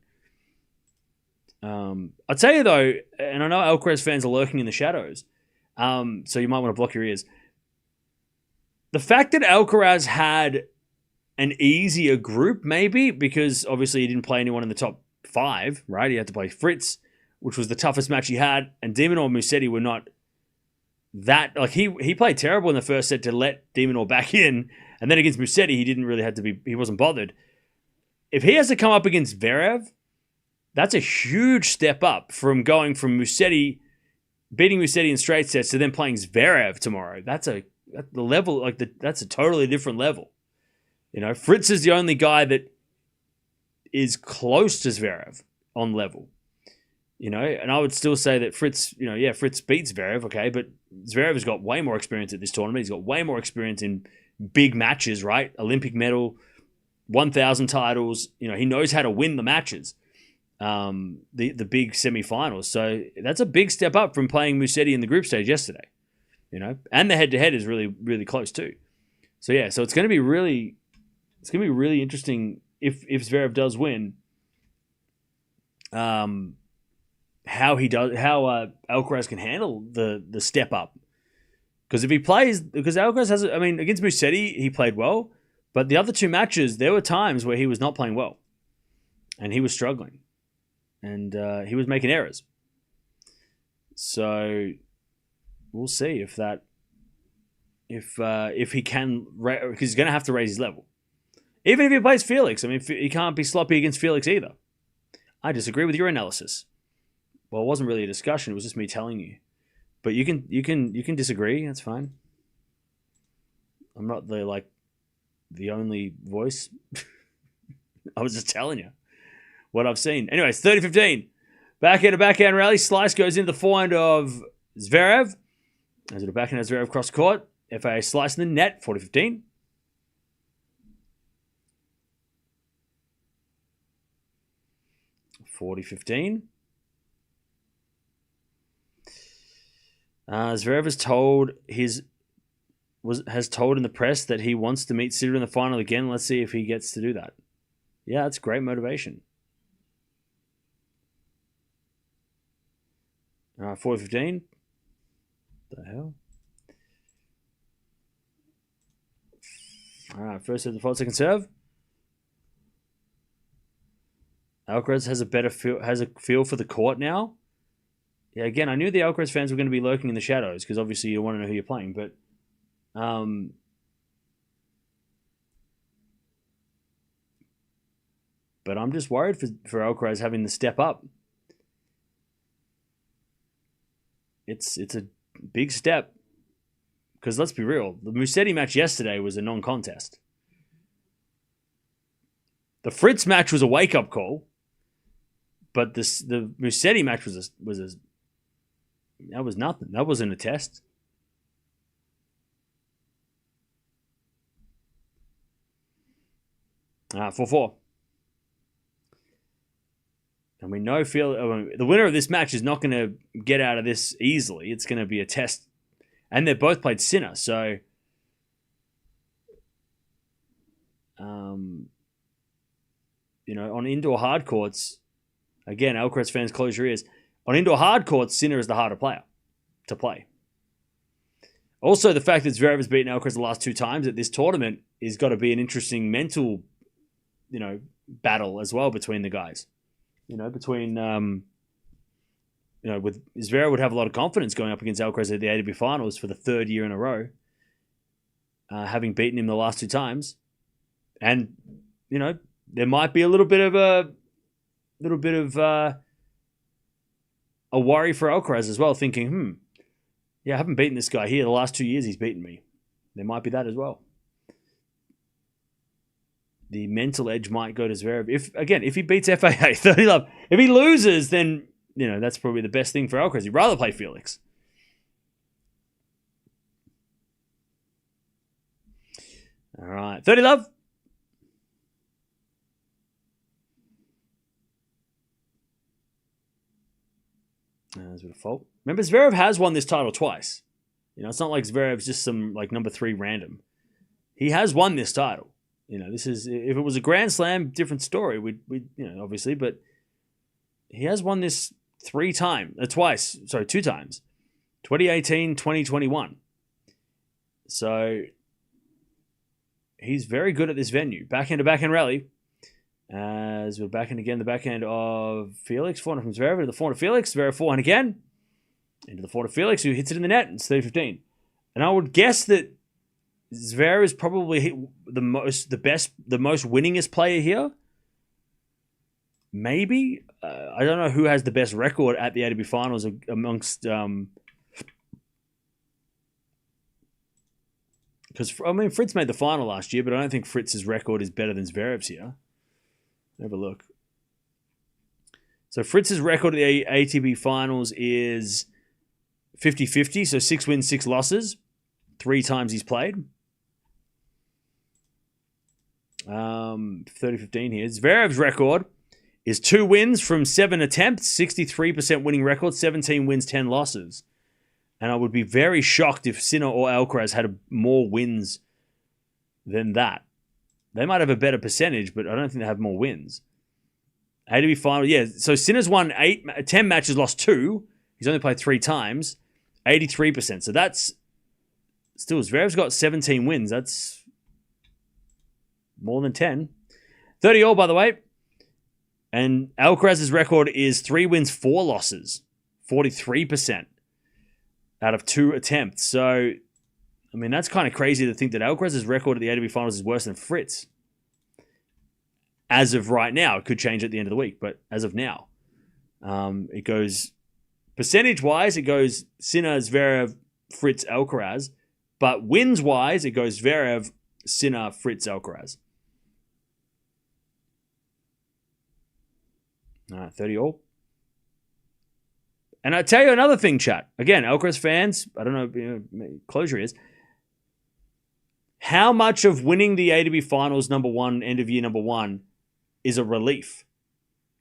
I'll tell you though, and I know Alcaraz fans are lurking in the shadows, so you might want to block your ears. The fact that Alcaraz had an easier group, maybe because obviously he didn't play anyone in the top 5, right? He had to play Fritz, which was the toughest match he had, and de Minaur and Musetti were not that. Like he played terrible in the first set to let de Minaur back in, and then against Musetti he didn't really have to be. He wasn't bothered. If he has to come up against Zverev, that's a huge step up from going from Musetti, beating Musetti in straight sets to then playing Zverev tomorrow. That's a totally different level. Fritz is the only guy that is close to Zverev on level. And I would still say that Fritz, Fritz beats Zverev, okay, but Zverev has got way more experience at this tournament. He's got way more experience in big matches, right? Olympic medal, 1,000 titles. He knows how to win the matches, the big semifinals. So that's a big step up from playing Musetti in the group stage yesterday. And the head-to-head is really, really close too. So it's going to be really interesting if Zverev does win. How Alcaraz can handle the step up, because if he plays, because Alcaraz has, against Musetti he played well, but the other 2 matches there were times where he was not playing well, and he was struggling, and he was making errors. So we'll see if he can, because he's going to have to raise his level. Even if he plays Felix, he can't be sloppy against Felix either. I disagree with your analysis. Well, it wasn't really a discussion; it was just me telling you. But you can disagree. That's fine. I'm not the only voice. I was just telling you what I've seen. Anyways, 30-15. Backhand rally. Slice goes into the forehand of Zverev. As it a backhand as Zverev cross court. FAA slice in the net. 40-15. Zverev has told in the press that he wants to meet Sinner in the final again. Let's see if he gets to do that. Yeah, that's great motivation. All right, 40-15. The hell? All right, first serve the fault, second serve. Alcaraz has a feel for the court now. Yeah, again, I knew the Alcaraz fans were going to be lurking in the shadows because obviously you want to know who you're playing, but I'm just worried for Alcaraz having the step up. It's a big step because let's be real, the Musetti match yesterday was a non-contest. The Fritz match was a wake-up call, but the Musetti match that was nothing. That wasn't a test. 4-4. And we know the winner of this match is not going to get out of this easily. It's going to be a test. And they've both played Sinner, so... on indoor hard courts, again, Alcaraz fans, close your ears. On indoor hard courts, Sinner is the harder player to play. Also, the fact that Zverev has beaten Alcaraz the last 2 times at this tournament is got to be an interesting mental, battle as well between the guys. With Zverev would have a lot of confidence going up against Alcaraz at the ATP Finals for the 3rd year in a row, having beaten him the last 2 times. And, there might be a little bit of a worry for Alcaraz as well, thinking, I haven't beaten this guy here. The last 2 years he's beaten me. There might be that as well. The mental edge might go to Zverev. If he beats FAA 30 love, if he loses, then that's probably the best thing for Alcaraz. He'd rather play Felix. All right, 30 love. There's a bit of fault. Remember, Zverev has won this title twice. It's not like Zverev's just some number 3 random. He has won this title. This is, if it was a Grand Slam, different story. We'd obviously, but he has won this 2 times. 2018, 2021. So he's very good at this venue. Backhand to backhand rally. As we're backhand again, the backhand of Felix. Forehand from Zverev to the forehand of Felix. Zverev forehand again. Into the forehand of Felix, who hits it in the net. It's 30-15. And I would guess that Zverev is probably the most winningest player here. Maybe. I don't know who has the best record at the ATP Finals amongst... Because, Fritz made the final last year, but I don't think Fritz's record is better than Zverev's here. Have a look. So Fritz's record at the ATP Finals is 50-50, so 6 wins, 6 losses. 3 times he's played. 30-15 here. Zverev's record is 2 wins from 7 attempts, 63% winning record, 17 wins, 10 losses. And I would be very shocked if Sinner or Alcaraz had more wins than that. They might have a better percentage, but I don't think they have more wins. ATP Final, so Sinner's won 10 matches, lost 2. He's only played 3 times. 83%. So that's still, Zverev's got 17 wins. That's more than 10. 30 all, by the way. And Alcaraz's record is 3 wins, 4 losses. 43% out of 2 attempts. So, that's kind of crazy to think that Alcaraz's record at the ATP Finals is worse than Fritz. As of right now. It could change at the end of the week, but as of now. It goes, percentage-wise, it goes Sinner, Zverev, Fritz, Alcaraz. But wins-wise, it goes Zverev, Sinner, Fritz, Alcaraz. All right, 30 all. And I tell you another thing, chat. Again, Alcaraz fans, I don't know, close your ears. How much of winning the ATP Finals number 1, end of year number 1, is a relief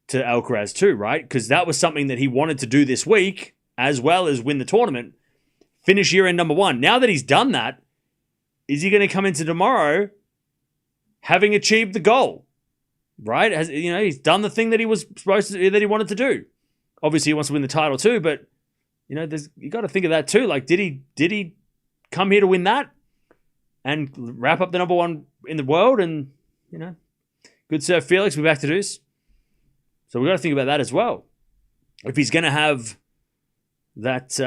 to Alcaraz too, right? Because that was something that he wanted to do this week, as well as win the tournament, finish year end number 1. Now that he's done that, is he going to come into tomorrow having achieved the goal, right? He's done the thing that he was supposed to, that he wanted to do. Obviously, he wants to win the title too, but you got to think of that too. Like, did he come here to win that and wrap up the number 1 in the world? And good serve, Felix. We're back to deuce. So we got to think about that as well. If he's going to have that,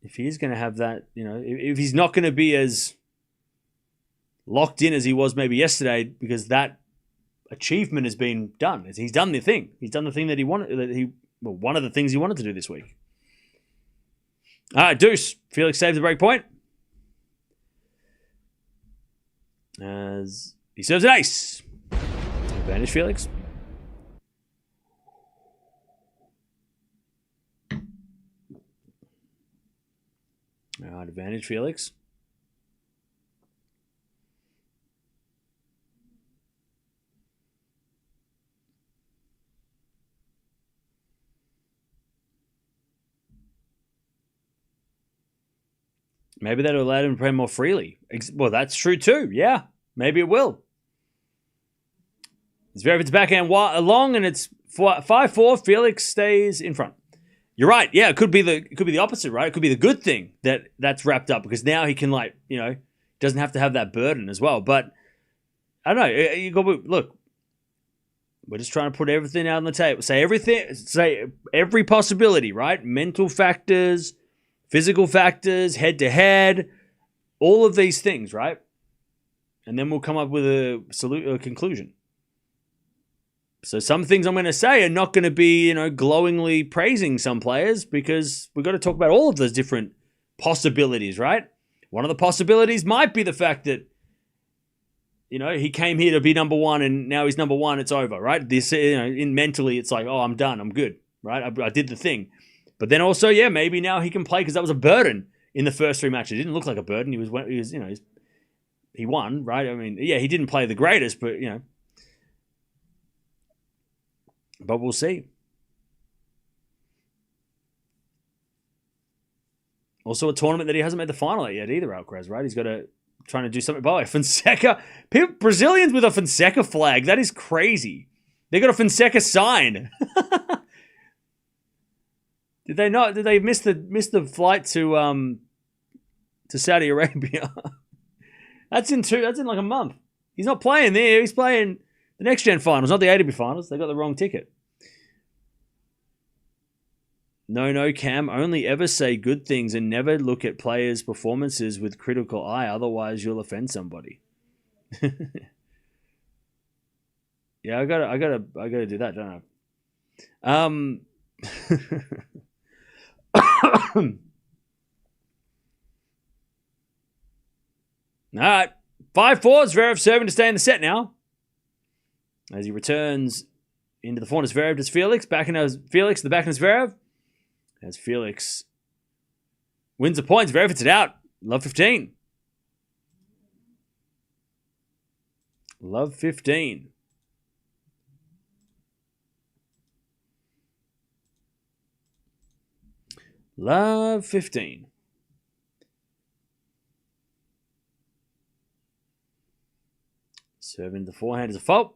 if he's not going to be as locked in as he was maybe yesterday, because that achievement has been done. He's done the thing. He's done the thing that he wanted. One of the things he wanted to do this week. All right, deuce. Felix saves the break point. As he serves an ace. Advantage, Felix. All right, advantage, Felix. Maybe that'll allow him to play more freely. Well, that's true too. Yeah, maybe it will. Zverev's backhand long, and it's 5-4. Felix stays in front. You're right. Yeah, it could be the opposite, right? It could be the good thing that's wrapped up because now he can doesn't have to have that burden as well. But I don't know. You got look. We're just trying to put everything out on the table. Say every possibility, right? Mental factors, physical factors, head to head, all of these things, right? And then we'll come up with a conclusion. So some things I'm going to say are not going to be, glowingly praising some players because we've got to talk about all of those different possibilities, right? One of the possibilities might be the fact that, he came here to be number one and now he's number one, it's over, right? This, mentally it's like, oh, I'm done, I'm good, right? I did the thing. But then also, yeah, maybe now he can play because that was a burden in the first 3 matches. It didn't look like a burden. He won, right? I mean, yeah, he didn't play the greatest, but, But we'll see. Also, a tournament that he hasn't made the final at yet either, Alcaraz, right? He's got to trying to do something. By the way, Fonseca, Brazilians with a Fonseca flag. That is crazy. They got a Fonseca sign. Did they not? Did they miss the flight to Saudi Arabia? That's in like a month. He's not playing there. He's playing the next gen finals, not the ATP finals. They got the wrong ticket. No, Cam. Only ever say good things and never look at players' performances with critical eye. Otherwise, you'll offend somebody. Yeah, I gotta do that, don't I? All right, 5-4. Zverev serving to stay in the set now. As he returns into the forehand, Zverev does Felix. Felix, the backhand Zverev. As Felix wins the points, Zverev hits it out. Love 15. Love 15. Love 15. Serving the forehand is a fault.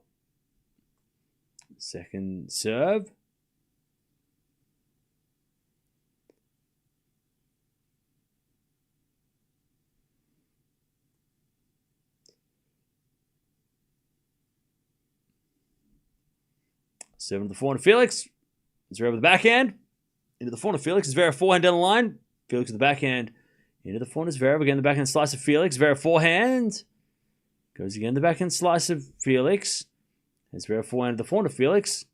Second serve. Serving the forehand to Felix. Zverev with the backhand. Into the forehand of Felix. Zverev forehand down the line. Felix with the backhand. Into the forehand of Zverev. Again, the backhand slice of Felix. Zverev forehand. Goes again, the backhand slice of Felix. As Zverev forehand to the forehand of Felix.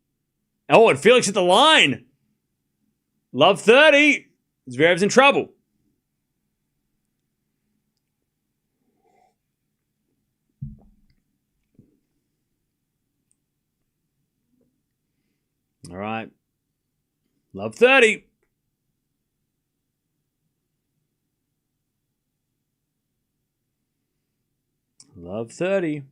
Oh, and Felix hit the line. Love 30. Zverev's in trouble. All right. Love 30. Love 30.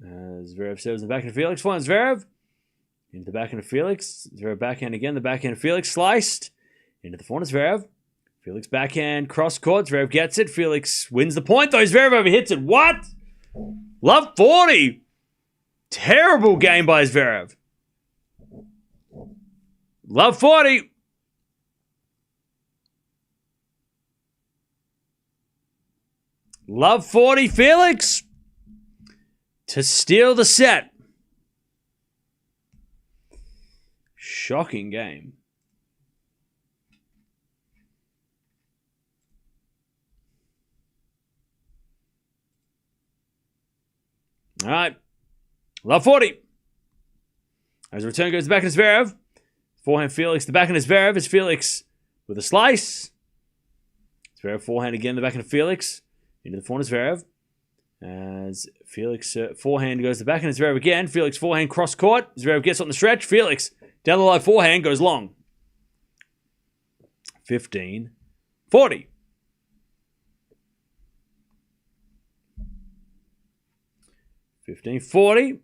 Zverev serves in the backhand of Felix. Forehand Zverev. Into the backhand of Felix. Zverev backhand again. The backhand of Felix sliced. Into the forehand of Zverev. Felix backhand cross court. Zverev gets it. Felix wins the point though. Zverev overhits it. What? Love 40. Terrible game by Zverev. Love 40. Love 40, Felix. To steal the set. Shocking game. All right. Love 40. As the return goes back in Zverev. Forehand Felix. The backhand is Zverev. It's Felix with a slice. Zverev forehand again. The backhand of Felix. Into the forehand Zverev. As Felix forehand goes the backhand of Zverev again. Felix forehand cross court. Zverev gets on the stretch. Felix down the line forehand goes long. 15. 40. $15.40.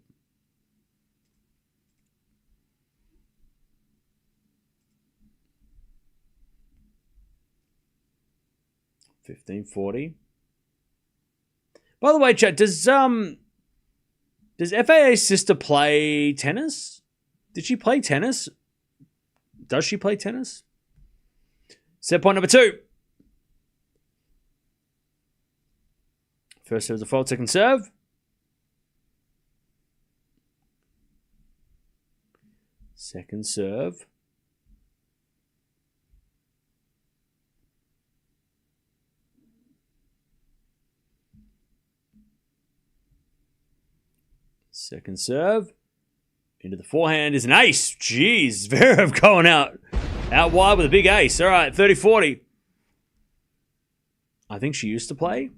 1540. By the way, chat, does FAA's sister play tennis? Did she play tennis? Does she play tennis? Set point number 2. First serve is a fault, second serve. Second serve. Second serve. Into the forehand is an ace. Jeez, Zverev going out wide with a big ace. All right, 30-40. I think she used to play.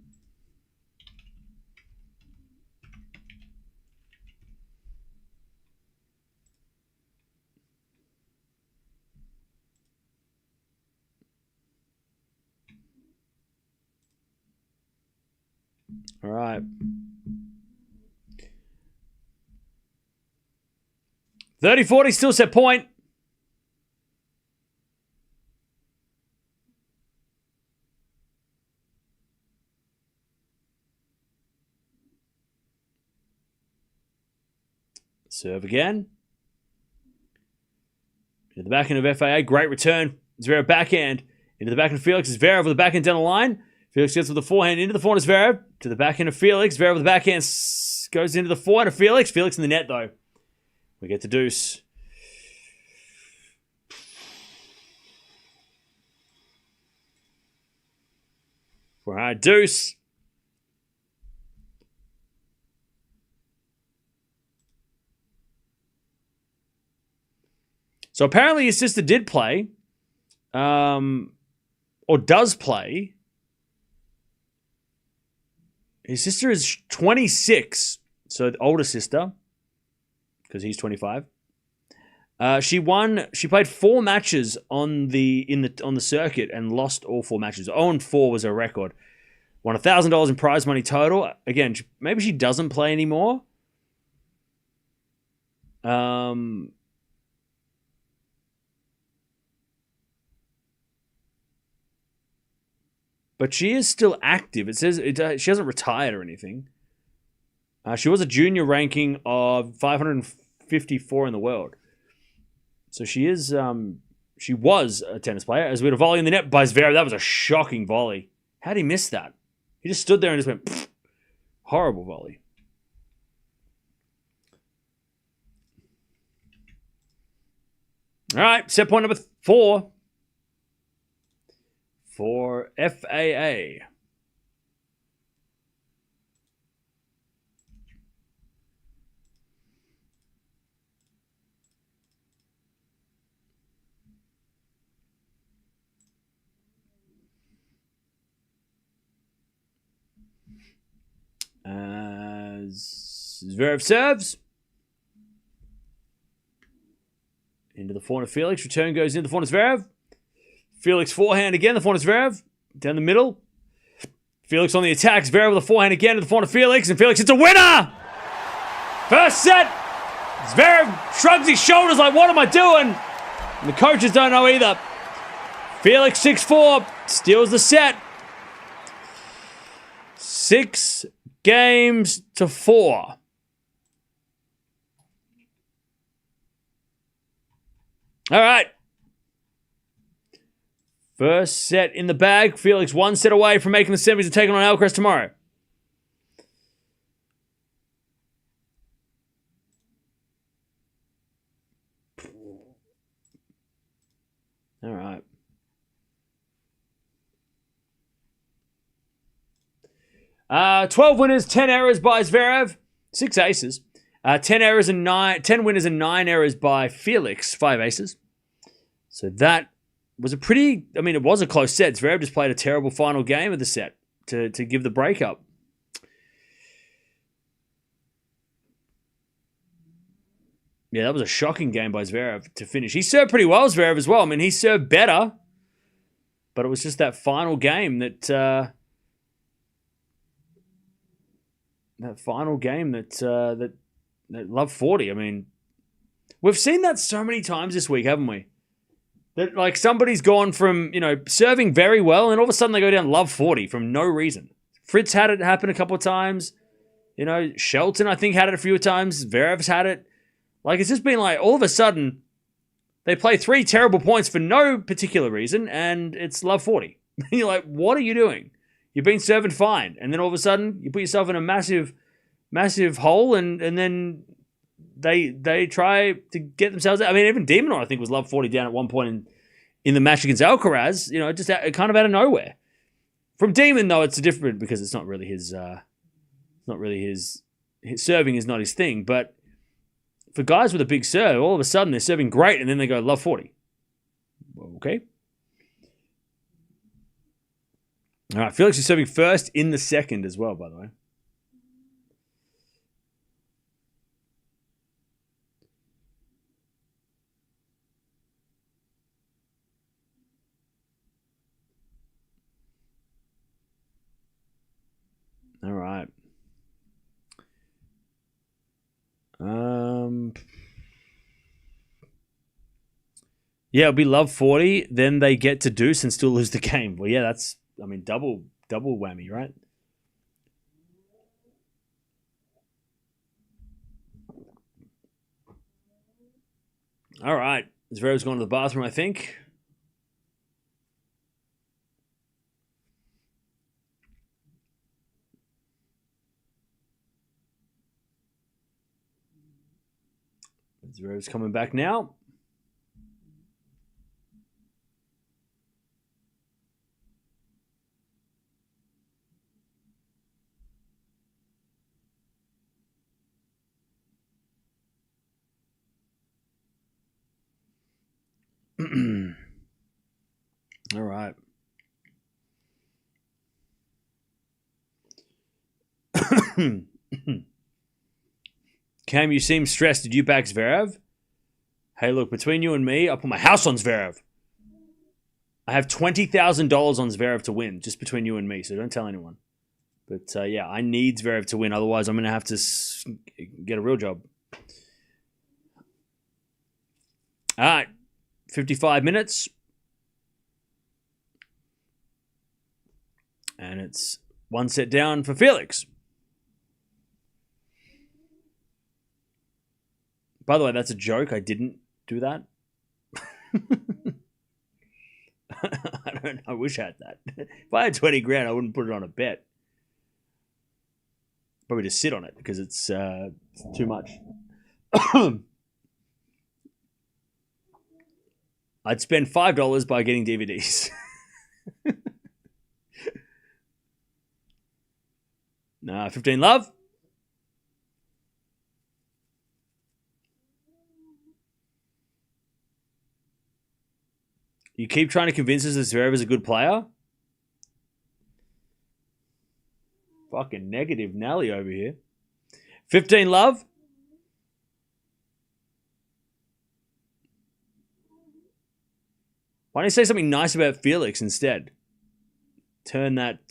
All right. 30-40, still set point. Serve again. Into the backhand of FAA. Great return. Zverev backhand. Into the backhand of Felix. Zverev with the backhand down the line. Felix gets with the forehand into the forehand of Zverev. To the backhand of Felix. Zverev with the backhand goes into the forehand of Felix. Felix in the net, though. We get to deuce. All right, deuce. So apparently his sister did play, or does play. His sister is 26, so the older sister, because he's 25. She played 4 matches on the circuit and lost all 4 matches. 0-4 was her record. Won $1,000 in prize money total. Again, maybe she doesn't play anymore. But she is still active. It says she hasn't retired or anything. She was a junior ranking of 554 in the world. So she is. She was a tennis player. As we had a volley in the net by Zverev. That was a shocking volley. How did he miss that? He just stood there and just went, pfft. Horrible volley. All right, set point number 4 for FAA. Zverev serves. Into the forehand of Felix. Return goes into the forehand of Zverev. Felix forehand again. The forehand of Zverev. Down the middle. Felix on the attack. Zverev with the forehand again to the forehand of Felix. And Felix hits a winner! First set. Zverev shrugs his shoulders like, what am I doing? And the coaches don't know either. Felix 6-4. Steals the set. 6 games to 4. All right. First set in the bag. Felix 1 set away from making the semis and taking on Alcaraz tomorrow. All right. Uh, 12 winners, 10 errors by Zverev, 6 aces. 10 winners and 9 errors by Felix, 5 aces. So that was it was a close set. Zverev just played a terrible final game of the set to give the breakup. Yeah, that was a shocking game by Zverev to finish. He served pretty well, Zverev, as well. I mean, he served better, but it was just that final game that love 40. I mean, we've seen that so many times this week, haven't we? That like somebody's gone from, serving very well and all of a sudden they go down love 40 from no reason. Fritz had it happen a couple of times. Shelton, I think, had it a few times. Zverev's had it. Like, it's just been like, all of a sudden, they play 3 terrible points for no particular reason, and it's love 40. You're like, what are you doing? You've been serving fine. And then all of a sudden, you put yourself in a massive, massive hole, and then they try to get themselves out. I mean, even Demonor, I think, was love 40 down at one point in the match against Alcaraz, just kind of out of nowhere. From Demon, though, it's different because it's not really his serving is not his thing. But for guys with a big serve, all of a sudden they're serving great and then they go love 40. Okay. All right, Felix is serving first in the second as well, by the way. All right. Yeah, it'll be love 40. Then they get to deuce and still lose the game. Well, yeah, that's, double whammy, right? All right. Zverev's going to the bathroom, I think. Zverev's coming back now. All right. Cam, you seem stressed. Did you back Zverev? Hey, look, between you and me, I'll put my house on Zverev. I have $20,000 on Zverev to win, just between you and me, so don't tell anyone. But, yeah, I need Zverev to win. Otherwise, I'm going to have to get a real job. All right. 55 minutes. And it's one set down for Felix. By the way, that's a joke. I didn't do that. I wish I had that. If I had 20 grand, I wouldn't put it on a bet. Probably just sit on it because it's too much. I'd spend $5 by getting DVDs. Nah, 15 love. You keep trying to convince us that Zverev is a good player? Fucking negative Nelly over here. 15 love. Why don't you say something nice about Felix instead? Turn that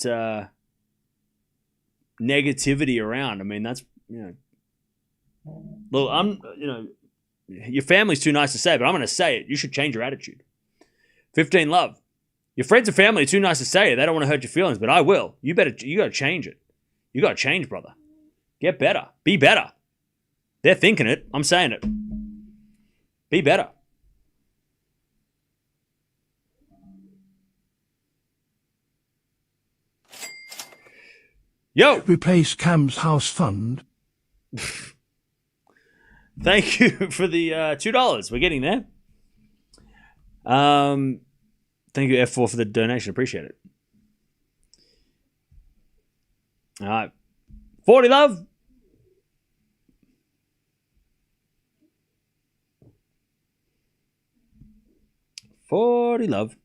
negativity around. I mean, that's, Look, your family's too nice to say, but I'm going to say it. You should change your attitude. 15 love. Your friends and family are too nice to say it. They don't want to hurt your feelings, but I will. You got to change it. You got to change, brother. Get better. Be better. They're thinking it. I'm saying it. Be better. Yo! Replace Cam's house fund. Thank you for the $2. We're getting there. Thank you, F4, for the donation. Appreciate it. All right. 40 love. $40 love.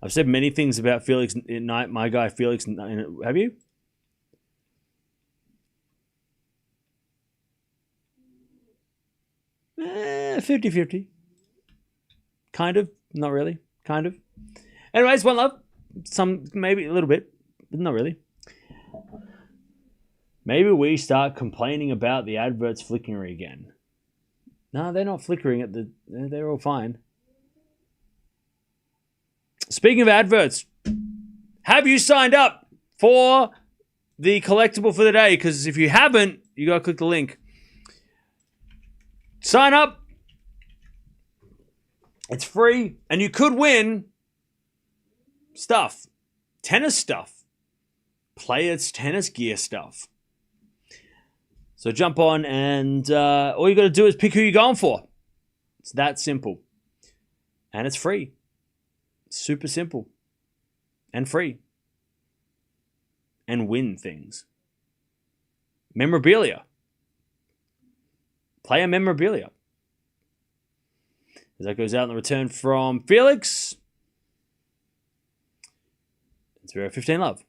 I've said many things about Felix Knight, my guy Felix. Have you? Eh, 50-50. Kind of. Not really. Kind of. Anyways, one love. Some, maybe a little bit, but not really. Maybe we start complaining about the adverts flickering again. No, they're not flickering at the... They're all fine. Speaking of adverts, have you signed up for the collectible for the day? Because if you haven't, you got to click the link. Sign up. It's free. And you could win stuff. Tennis stuff. Players' tennis gear stuff. So jump on and all you got to do is pick who you're going for. It's that simple. And it's free. Super simple. And free. And win things. Memorabilia. Player memorabilia. As that goes out in the return from Felix. It's Zverev 15 love.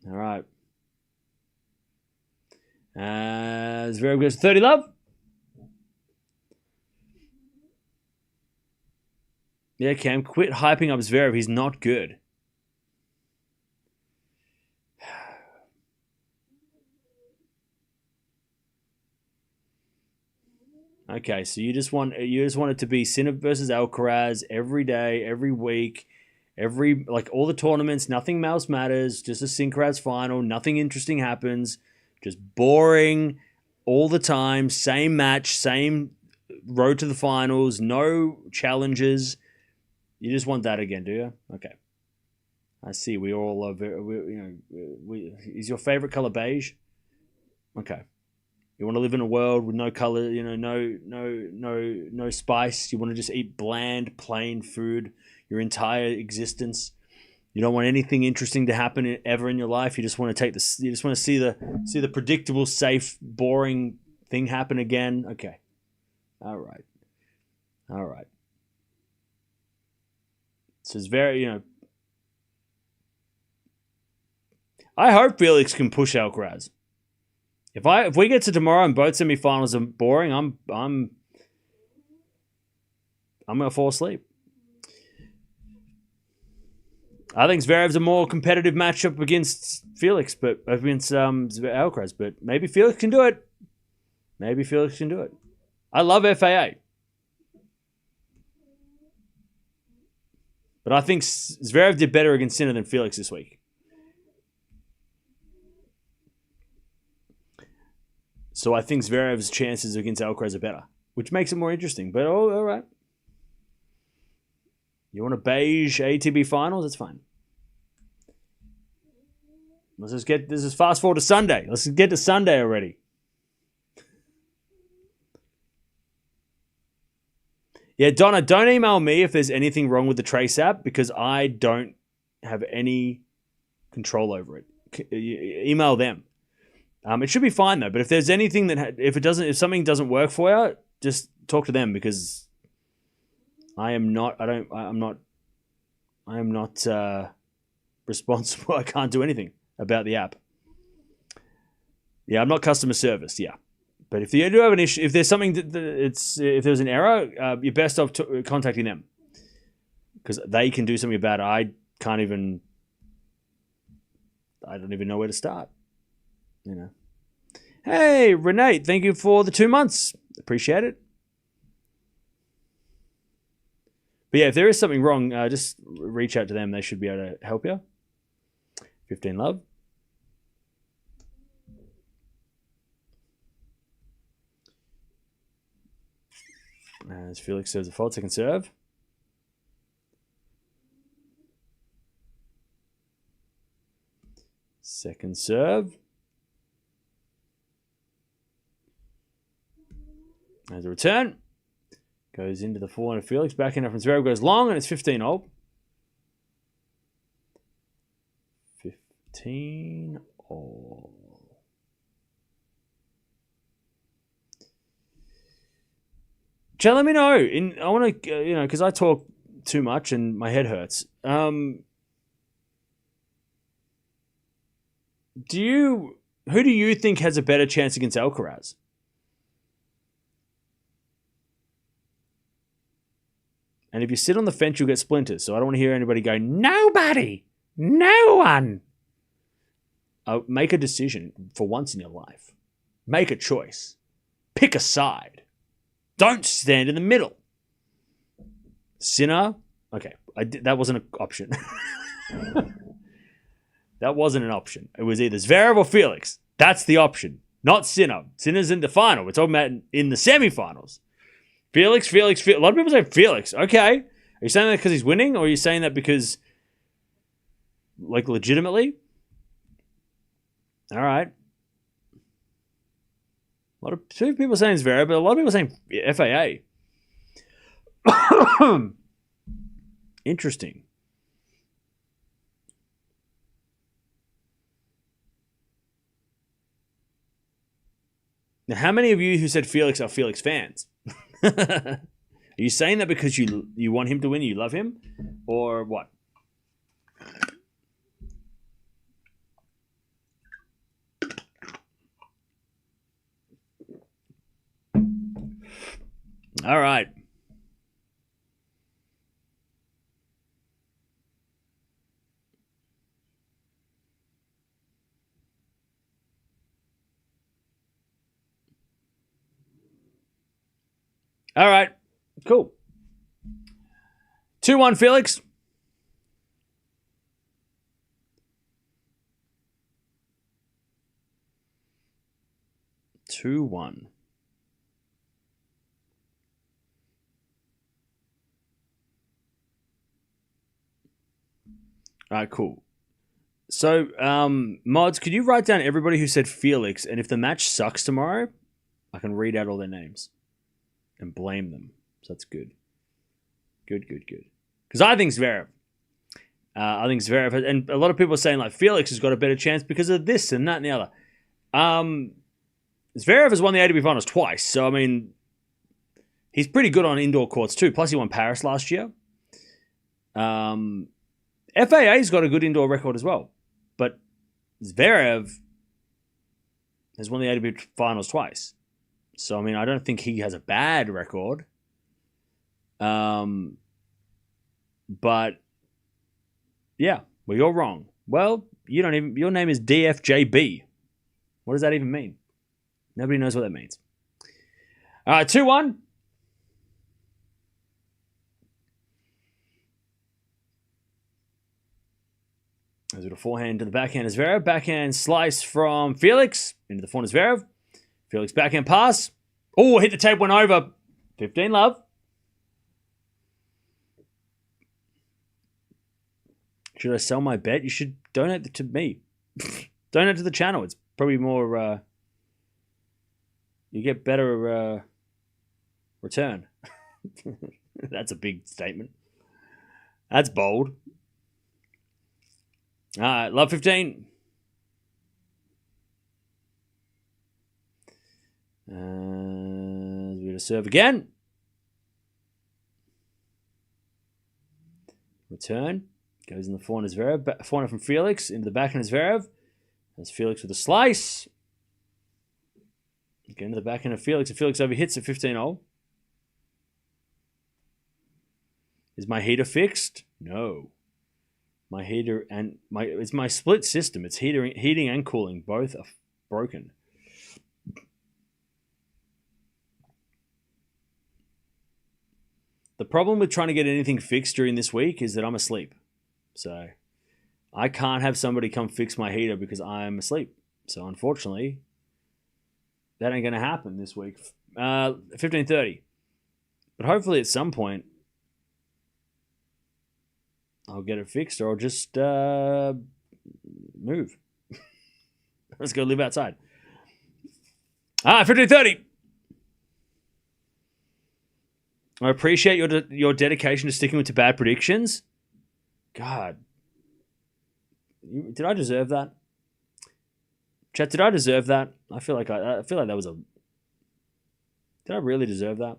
All right. Zverev goes to 30 love. Yeah, Cam, quit hyping up Zverev. He's not good. Okay, so you just want it to be Sinner versus Alcaraz every day, every week, all the tournaments. Nothing else matters. Just a Synchraz final. Nothing interesting happens. Just boring all the time. Same match. Same road to the finals. No challenges. You just want that again, do you? Okay. I see. We all are. Is your favorite color beige? Okay. You want to live in a world with no color, no spice. You want to just eat bland, plain food your entire existence. You don't want anything interesting to happen ever in your life. You just want to you just want to see the predictable, safe, boring thing happen again. Okay. All right. So it's very, I hope Felix can push Alcaraz. If we get to tomorrow and both semifinals are boring, I'm gonna fall asleep. I think Zverev's a more competitive matchup against Felix, but against Alcaraz. But maybe Felix can do it. I love FAA, but I think Zverev did better against Sinner than Felix this week. So I think Zverev's chances against Alcaraz are better, which makes it more interesting. But all right. You want a beige ATP Finals? That's fine. Let's just this is fast forward to Sunday. Let's get to Sunday already. Yeah, Donna, don't email me if there's anything wrong with the Trace app because I don't have any control over it. Email them. It should be fine though. But if there's anything if something doesn't work for you, just talk to them because I am not responsible. I can't do anything about the app. Yeah, I'm not customer service. Yeah, but if you do have an issue, if there's something if there's an error, you're best off contacting them because they can do something about it. I don't even know where to start. Hey, Renee, thank you for the 2 months. Appreciate it. But yeah, if there is something wrong, just reach out to them. They should be able to help you. 15 love. As Felix serves a fault, second serve. Second serve. As a return. Goes into the forehand of Felix. Backhand from Zverev goes long, and it's 15-all. 15-all. Chat, let me know. I want to, because I talk too much and my head hurts. Do you Who do you think has a better chance against Alcaraz? And if you sit on the fence, you'll get splinters. So I don't want to hear anybody go, nobody, no one. Make a decision for once in your life. Make a choice. Pick a side. Don't stand in the middle. Sinner. Okay, that wasn't an option. That wasn't an option. It was either Zverev or Felix. That's the option. Not Sinner. Sinner's in the final. We're talking about in the semifinals. Felix. A lot of people say Felix. Okay. Are you saying that because he's winning, or are you saying that because, like, legitimately? All right. A lot of people saying Zverev, but a lot of people saying FAA. Interesting. Now, how many of you who said Felix are Felix fans? Are you saying that because you want him to win, you love him, or what? All right. All right. Cool. 2-1 Felix. All right, cool. So, mods, could you write down everybody who said Felix, and if the match sucks tomorrow, I can read out all their names and blame them. So that's good. Good. Because I think Zverev. And a lot of people are saying, like, Felix has got a better chance because of this and that and the other. Zverev has won the ATP Finals twice. So, I mean, he's pretty good on indoor courts too. Plus, he won Paris last year. FAA's got a good indoor record as well. But Zverev has won the ATP Finals twice. So, I mean, I don't think he has a bad record. But, yeah, well, you're wrong. Well, your name is DFJB. What does that even mean? Nobody knows what that means. All right, 2-1. There's a forehand to the backhand of Zverev. Backhand slice from Felix into the forehand of Zverev. Felix backhand pass. Oh, hit the tape, went over. 15 love. Should I sell my bet? You should donate to me. Donate to the channel. It's probably more... you get better return. That's a big statement. That's bold. All right, love 15. We're going to serve again. Return. Goes in the forehand of Zverev. Forehand from Felix into the backhand of Zverev. That's Felix with a slice. Again to the backhand of Felix. And Felix overhits at 15-0. Is my heater fixed? No. My heater and it's my split system. It's heating and cooling. Both are broken. The problem with trying to get anything fixed during this week is that I'm asleep. So I can't have somebody come fix my heater because I'm asleep. So unfortunately, that ain't going to happen this week. 15:30. But hopefully at some point, I'll get it fixed, or I'll just move. Let's go live outside. 15:30. I appreciate your dedication to sticking with bad predictions. God, did I deserve that? Chat, did I deserve that? I feel like that was a. Did I really deserve that?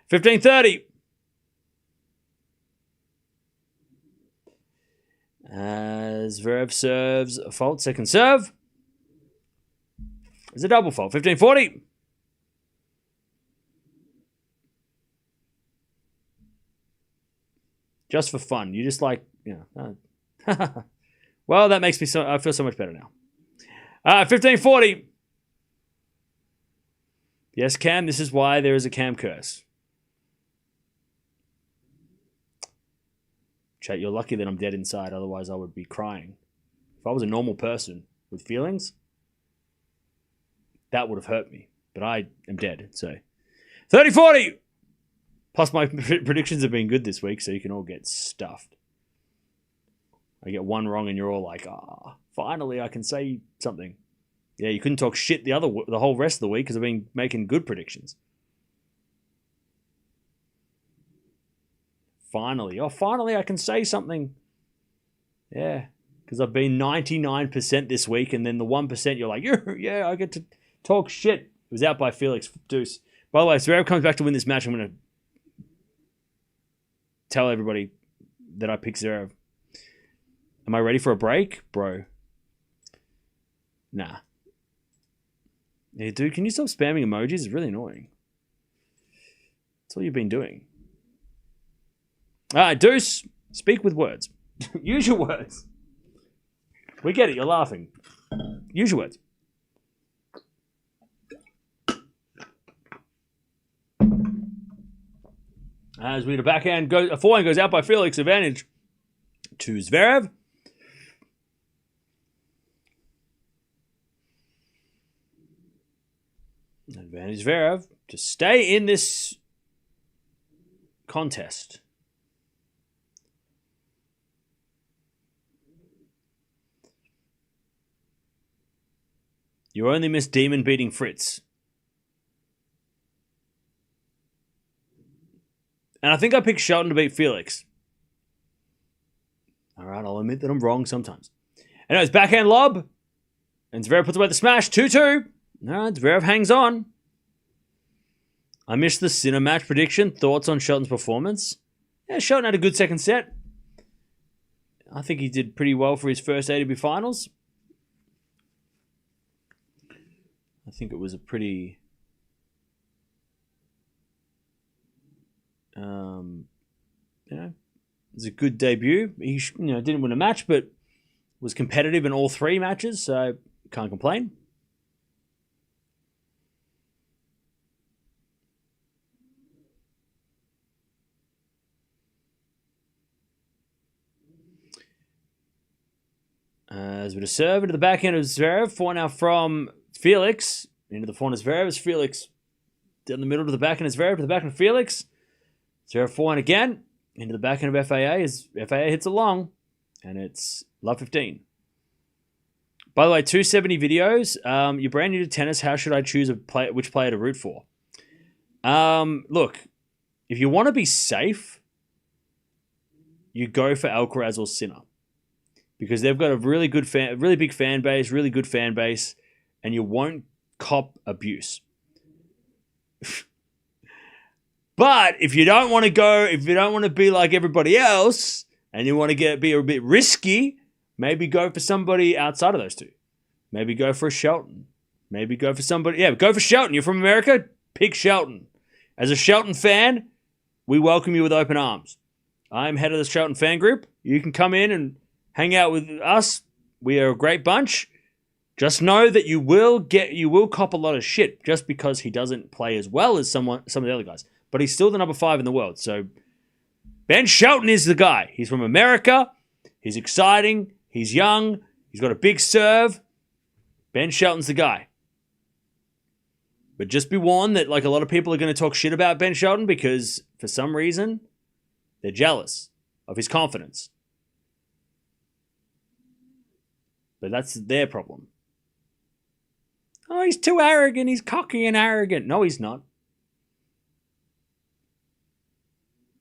15:30. Zverev serves a fault, second serve. It's a double fault. 15-40. Just for fun. You just like, well, that makes me I feel so much better now. 15-40. Yes, Cam, this is why there is a Cam curse. Chat, you're lucky that I'm dead inside. Otherwise, I would be crying. If I was a normal person with feelings, that would have hurt me. But I am dead, so. 30-40. Plus, my predictions have been good this week, so you can all get stuffed. I get one wrong, and you're all like, finally, I can say something. Yeah, you couldn't talk shit the whole rest of the week because I've been making good predictions. Finally. Finally, I can say something. Yeah, because I've been 99% this week, and then the 1% you're like, yeah, I get to talk shit. It was out by Felix Deuce. By the way, if Zverev comes back to win this match, I'm going to tell everybody that I picked Zverev. Am I ready for a break? Bro. Nah. Yeah, dude, can you stop spamming emojis? It's really annoying. That's all you've been doing. All right, Deuce, speak with words. Use your words. We get it. You're laughing. Use your words. As we the backhand goes, a forehand goes out by Felix. Advantage to Zverev. Advantage Zverev to stay in this contest. You only miss Demon beating Fritz. And I think I picked Shelton to beat Felix. All right, I'll admit that I'm wrong sometimes. Anyways, backhand lob. And Zverev puts away the smash. 2-2. All right, Zverev hangs on. I missed the Sinner match prediction. Thoughts on Shelton's performance? Yeah, Shelton had a good second set. I think he did pretty well for his first ATP Finals. I think it was a pretty... it was a good debut. He didn't win a match, but was competitive in all three matches, so can't complain. As with a serve into the backhand of Zverev. Four now from Felix. Into the forehand of Zverev. As Felix down the middle to the backhand of Zverev. To the backhand of Felix. Zverev forehand again. Into the backhand of FAA. As FAA hits along. And it's love 15. By the way, 270 videos. You're brand new to tennis. How should I choose which player to root for? Look, if you want to be safe, you go for Alcaraz or Sinner. Because they've got a really big fan base, really good fan base, and you won't cop abuse. But if you don't want to be like everybody else, and you want to be a bit risky, maybe go for somebody outside of those two. Maybe go for a Shelton. Maybe go for somebody. Yeah, go for Shelton. You're from America? Pick Shelton. As a Shelton fan, we welcome you with open arms. I'm head of the Shelton fan group. You can come in and hang out with us. We are a great bunch. Just know that you will cop a lot of shit just because he doesn't play as well as some of the other guys. But he's still the number 5 in the world. So Ben Shelton is the guy. He's from America. He's exciting. He's young. He's got a big serve. Ben Shelton's the guy. But just be warned that a lot of people are going to talk shit about Ben Shelton because for some reason they're jealous of his confidence. But that's their problem. Oh, he's too arrogant. He's cocky and arrogant. No, he's not.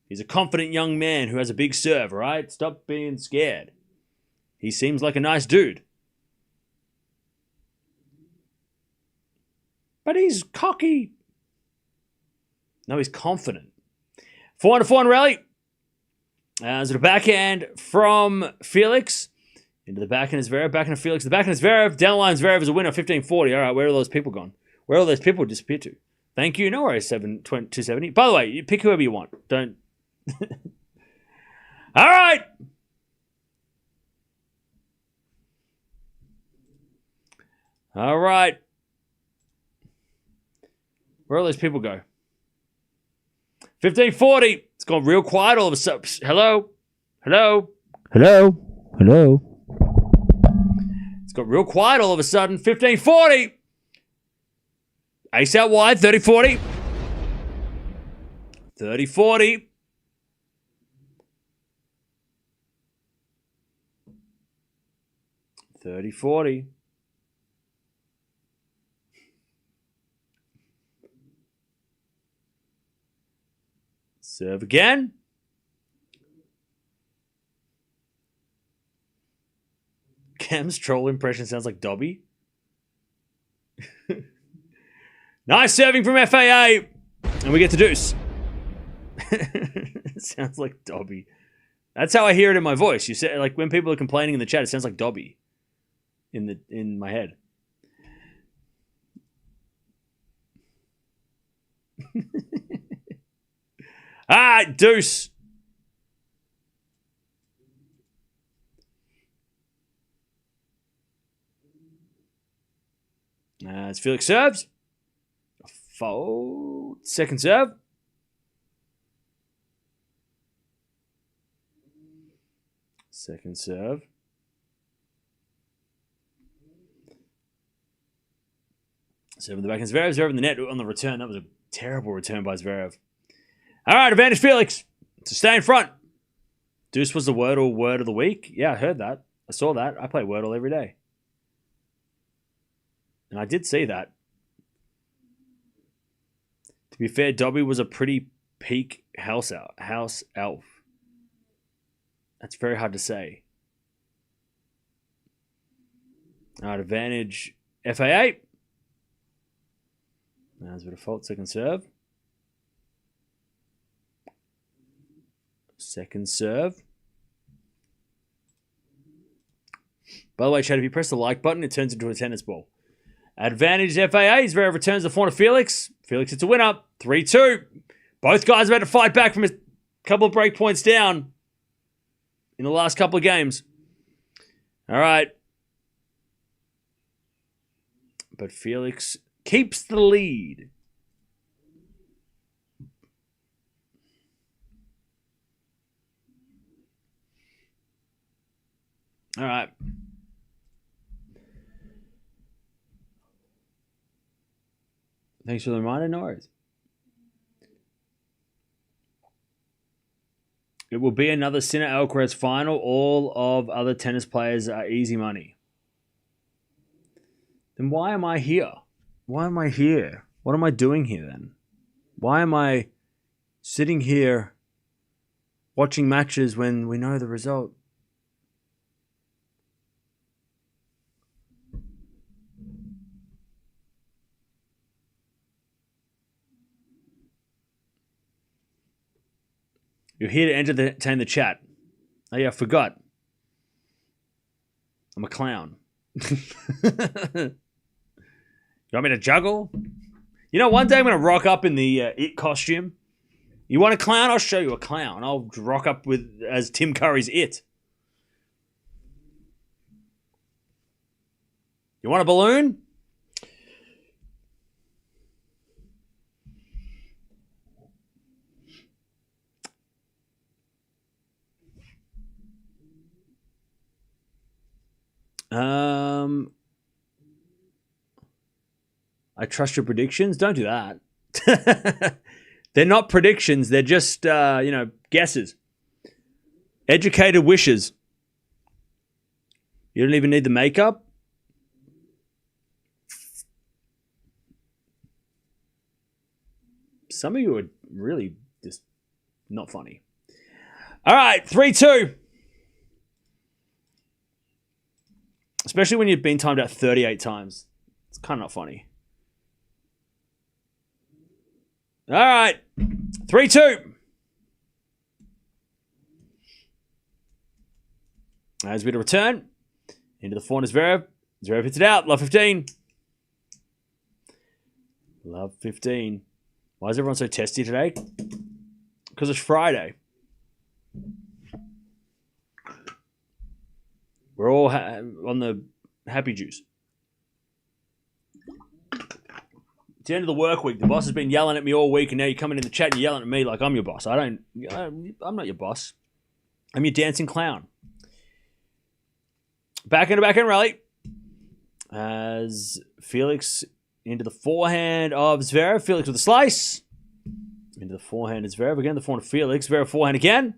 He's a confident young man who has a big serve, all right? Stop being scared. He seems like a nice dude. But he's cocky. No, he's confident. 4-4 rally. As a backhand from Felix. Into the backhand is Zverev. Backhand of Felix. The backhand is Zverev. Down the line, Zverev is a winner. 15-40. All right, where are those people gone? Where all those people disappear to? Thank you. No worries, 270. By the way, you pick whoever you want. Don't. All right. All right. Where all those people go? 15-40. It's gone real quiet all of a sudden. Hello? Hello? Hello? Hello? It's got real quiet all of a sudden. 15-40. Ace out wide. 30-40. 30-40. 30-40. Serve again. Cam's troll impression sounds like Dobby. Nice serving from FAA. And we get to deuce. It sounds like Dobby. That's how I hear it in my voice. You say, like, when people are complaining in the chat, it sounds like Dobby in my head. All right, deuce. As Felix serves. Fold. Second serve. Second serve. Serve in the backhand. Zverev. Zverev in the net on the return. That was a terrible return by Zverev. All right, advantage Felix to stay in front. Deuce was the Wordle word of the week. Yeah, I heard that. I saw that. I play Wordle every day. And I did see that. To be fair, Dobby was a pretty peak house elf. That's very hard to say. All right, advantage FA8. There's a bit of fault. Second serve. Second serve. By the way, chat, if you press the like button, it turns into a tennis ball. Advantage FAA. Zverev returns the form to Felix. Felix hits a winner. 3-2. Both guys about to fight back from a couple of break points down in the last couple of games. All right. But Felix keeps the lead. All right. Thanks for the reminder, no worries. It will be another Sinner Alcaraz final. All of other tennis players are easy money. Then why am I here? Why am I here? What am I doing here then? Why am I sitting here watching matches when we know the result? You're here to entertain the chat. Oh yeah, I forgot. I'm a clown. You want me to juggle? You know, one day I'm going to rock up in the It costume. You want a clown? I'll show you a clown. I'll rock up as Tim Curry's It. You want a balloon? I trust your predictions. Don't do that. They're not predictions. They're just, guesses. Educated wishes. You don't even need the makeup. Some of you are really just not funny. All right, 3-2. Especially when you've been timed out 38 times. It's kind of not funny. All right. 3-2. As we return. Into the forehand is Zverev. Zverev hits it out. Love 15. Love 15. Why is everyone so testy today? Because it's Friday. We're all on the happy juice. It's the end of the work week. The boss has been yelling at me all week, and now you're coming in the chat and you're yelling at me like I'm your boss. I'm not your boss. I'm your dancing clown. Backhand rally. As Felix into the forehand of Zverev. Felix with a slice. Into the forehand is Zverev. Again, the forehand of Felix. Zverev forehand again.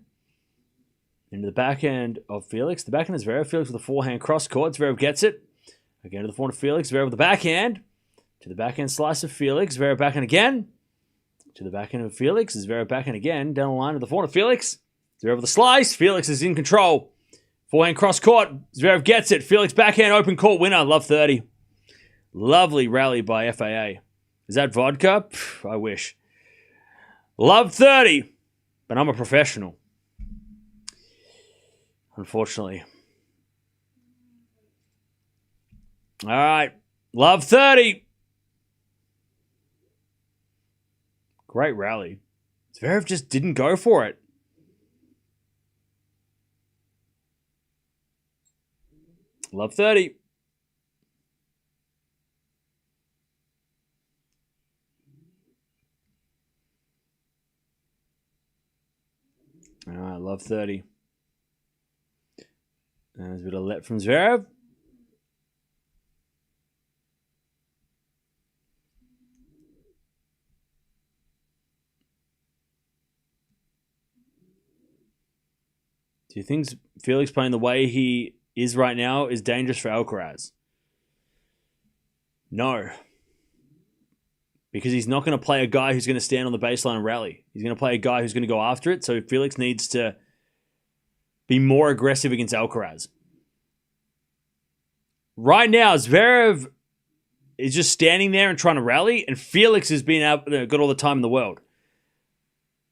Into the backhand of Felix. The backhand is Zverev. Felix with a forehand cross court. Zverev gets it. Again to the forehand of Felix. Zverev with the backhand. To the backhand slice of Felix. Zverev backhand again. To the backhand of Felix. Zverev backhand again. Down the line to the forehand of Felix. Zverev with the slice. Felix is in control. Forehand cross court. Zverev gets it. Felix backhand open court winner. Love 30. Lovely rally by FAA. Is that vodka? Pff, I wish. Love 30. But I'm a professional. Unfortunately. All right. Love 30. Great rally. Zverev just didn't go for it. Love 30. All right, love 30. There's a bit of let from Zverev. Do you think Felix playing the way he is right now is dangerous for Alcaraz? No. Because he's not going to play a guy who's going to stand on the baseline and rally. He's going to play a guy who's going to go after it. So Felix needs to be more aggressive against Alcaraz. Right now, Zverev is just standing there and trying to rally, and Felix has got all the time in the world.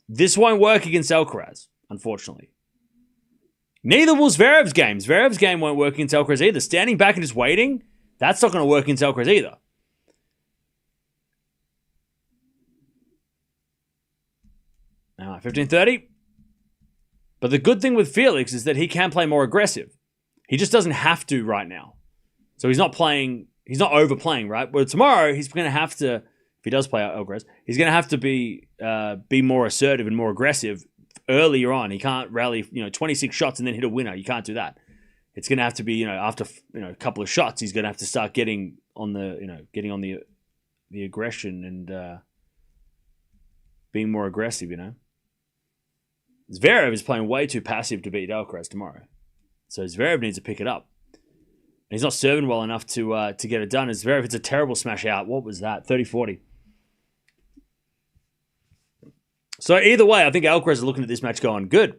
This won't work against Alcaraz, unfortunately. Neither will Zverev's game. Zverev's game won't work against Alcaraz either. Standing back and just waiting, that's not going to work against Alcaraz either. All right, 15-30. But the good thing with Felix is that he can play more aggressive. He just doesn't have to right now. So he's not overplaying, right? But tomorrow, he's going to have to, if he does play Alcaraz, he's going to have to be more assertive and more aggressive earlier on. He can't rally, 26 shots and then hit a winner. You can't do that. It's going to have to be, after, a couple of shots, he's going to have to start getting on the aggression and being more aggressive, Zverev is playing way too passive to beat Alcaraz tomorrow. So Zverev needs to pick it up. And he's not serving well enough to get it done. Zverev hits a terrible smash out. What was that? 30-40. So either way, I think Alcaraz is looking at this match going, good.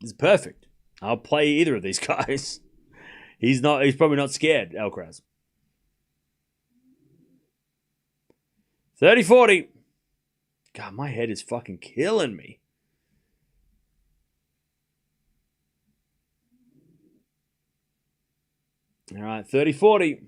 This is perfect. I'll play either of these guys. He's probably not scared, Alcaraz. 30-40. God, my head is fucking killing me. All right, 30-40.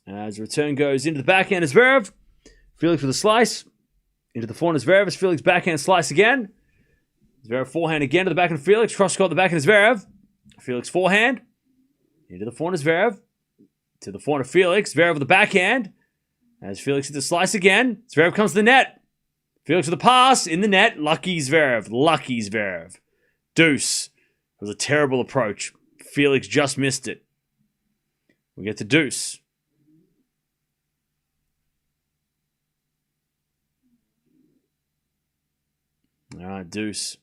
As return goes into the backhand is Zverev. Felix with a slice. Into the forehand is Zverev. Felix backhand slice again. Zverev forehand again to the backhand of Felix. Cross court the backhand is Zverev. Felix forehand. Into the forehand is Zverev. To the forehand of Felix. Zverev with the backhand. As Felix hits the slice again. Zverev comes to the net. Felix with a pass in the net. Lucky Zverev. Lucky Zverev. Deuce. It was a terrible approach. Felix just missed it. We get to deuce. All right, deuce.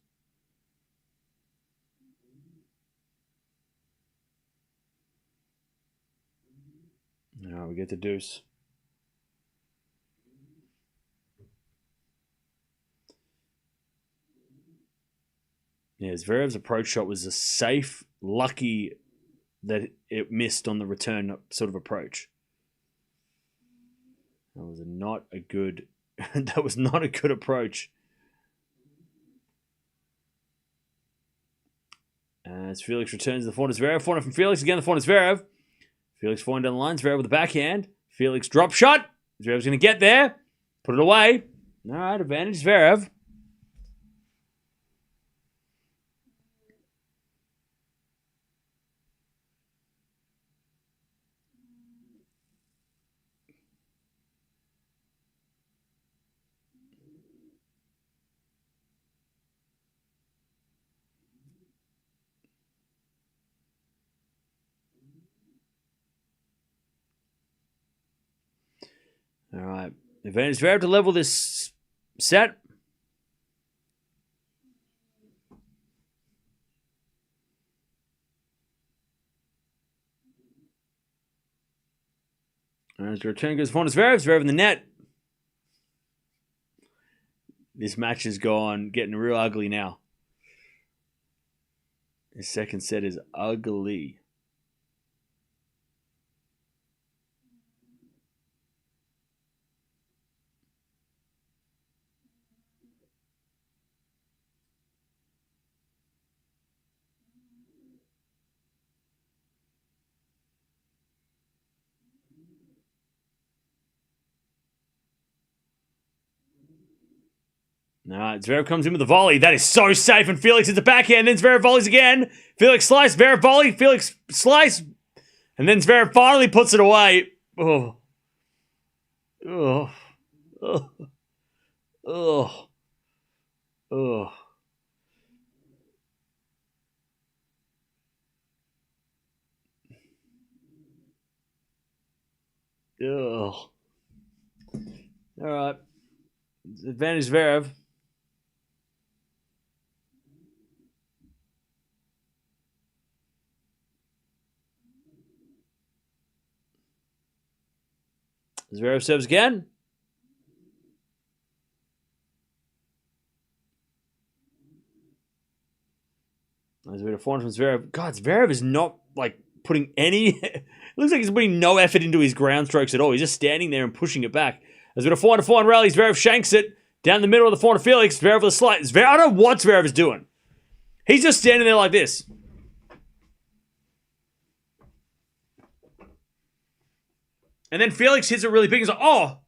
All right, we get the deuce. Yeah, Zverev's approach shot was a safe, lucky that it missed on the return sort of approach. That was not a good That was not a good approach. As Felix returns to the forehand to Zverev. Forehand from Felix. Again, the forehand to Zverev. Felix forehand down the line. Zverev with the backhand. Felix drop shot. Zverev's going to get there. Put it away. All right, advantage Zverev. All right. Advantage Zverev to level this set. As the return goes for Zverev. Zverev in the net. This match is getting real ugly now. The second set is ugly. All right, Zverev comes in with the volley. That is so safe, and Felix hits the backhand. Then Zverev volleys again. Felix slice, Zverev volley, Felix slice. And then Zverev finally puts it away. Oh. Oh. Oh. Oh. Oh. Oh. All right. Advantage Zverev. Zverev serves again. There's a bit of forehand from Zverev. God, Zverev is not like putting any. It looks like he's putting no effort into his ground strokes at all. He's just standing there and pushing it back. There's a bit of forehand rally. Zverev shanks it down the middle of the forehand to Felix. Zverev with a slight. I don't know what Zverev is doing. He's just standing there like this. And then Felix hits it really big. He's like, oh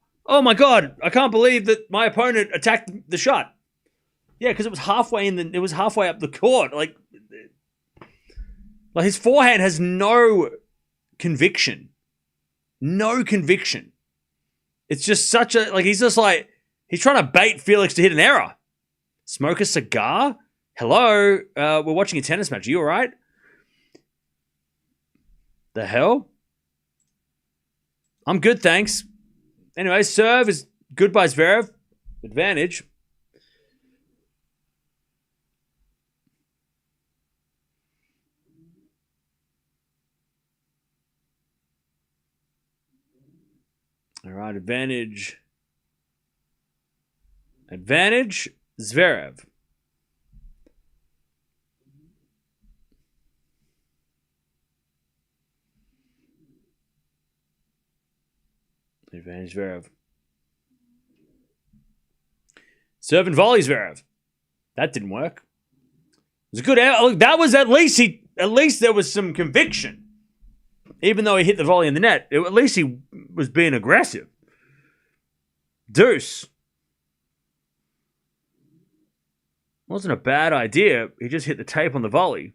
my God, I can't believe that my opponent attacked the shot. Yeah, because it was halfway up the court. Like his forehand has no conviction. No conviction. It's just he's trying to bait Felix to hit an error. Smoke a cigar? Hello? We're watching a tennis match. Are you all right? The hell? I'm good, thanks. Anyway, serve is good by Zverev. Advantage. All right, advantage. Advantage, Zverev. Advantage, Zverev. Serve and volley, Zverev. That didn't work. It was a good. Look, that was at least there was some conviction. Even though he hit the volley in the net, at least he was being aggressive. Deuce. Wasn't a bad idea. He just hit the tape on the volley.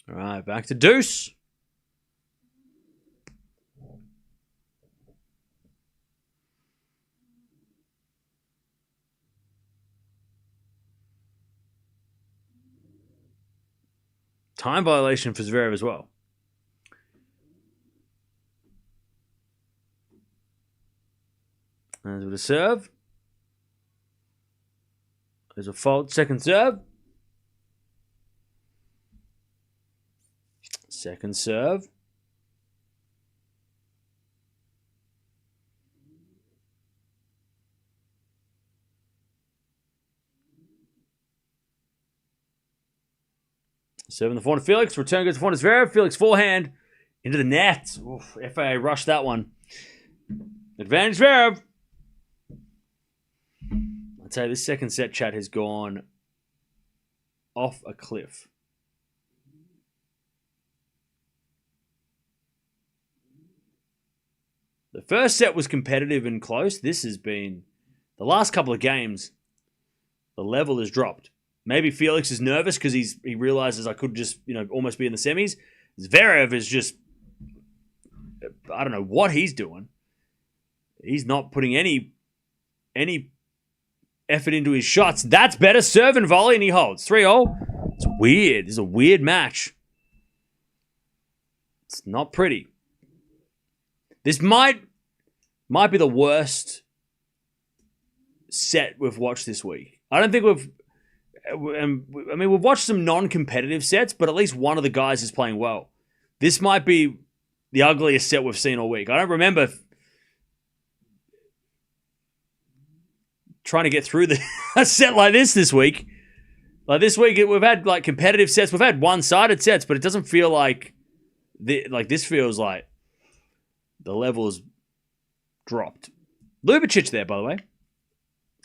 All right, back to deuce. Time violation for Zverev as well. There's a serve. There's a fault. Second serve. Second serve. Serving the forehand to Felix. Return goes to forehand to Zverev. Felix forehand into the net. Oof, FAA rushed that one. Advantage Zverev. I'd say this second set, chat, has gone off a cliff. The first set was competitive and close. This has been the last couple of games. The level has dropped. Maybe Felix is nervous because he realizes I could just almost be in the semis. Zverev is just, I don't know what he's doing. He's not putting any effort into his shots. That's better. Serve and volley, and he holds 3-0. It's weird. This is a weird match. It's not pretty. This might be the worst set we've watched this week. I don't think we've watched some non-competitive sets, but at least one of the guys is playing well. This might be the ugliest set we've seen all week. I don't remember trying to get through a set like this week. Like this week, we've had like competitive sets. We've had one-sided sets, but it doesn't feel like this feels like the level has dropped. Ljubicic there, by the way.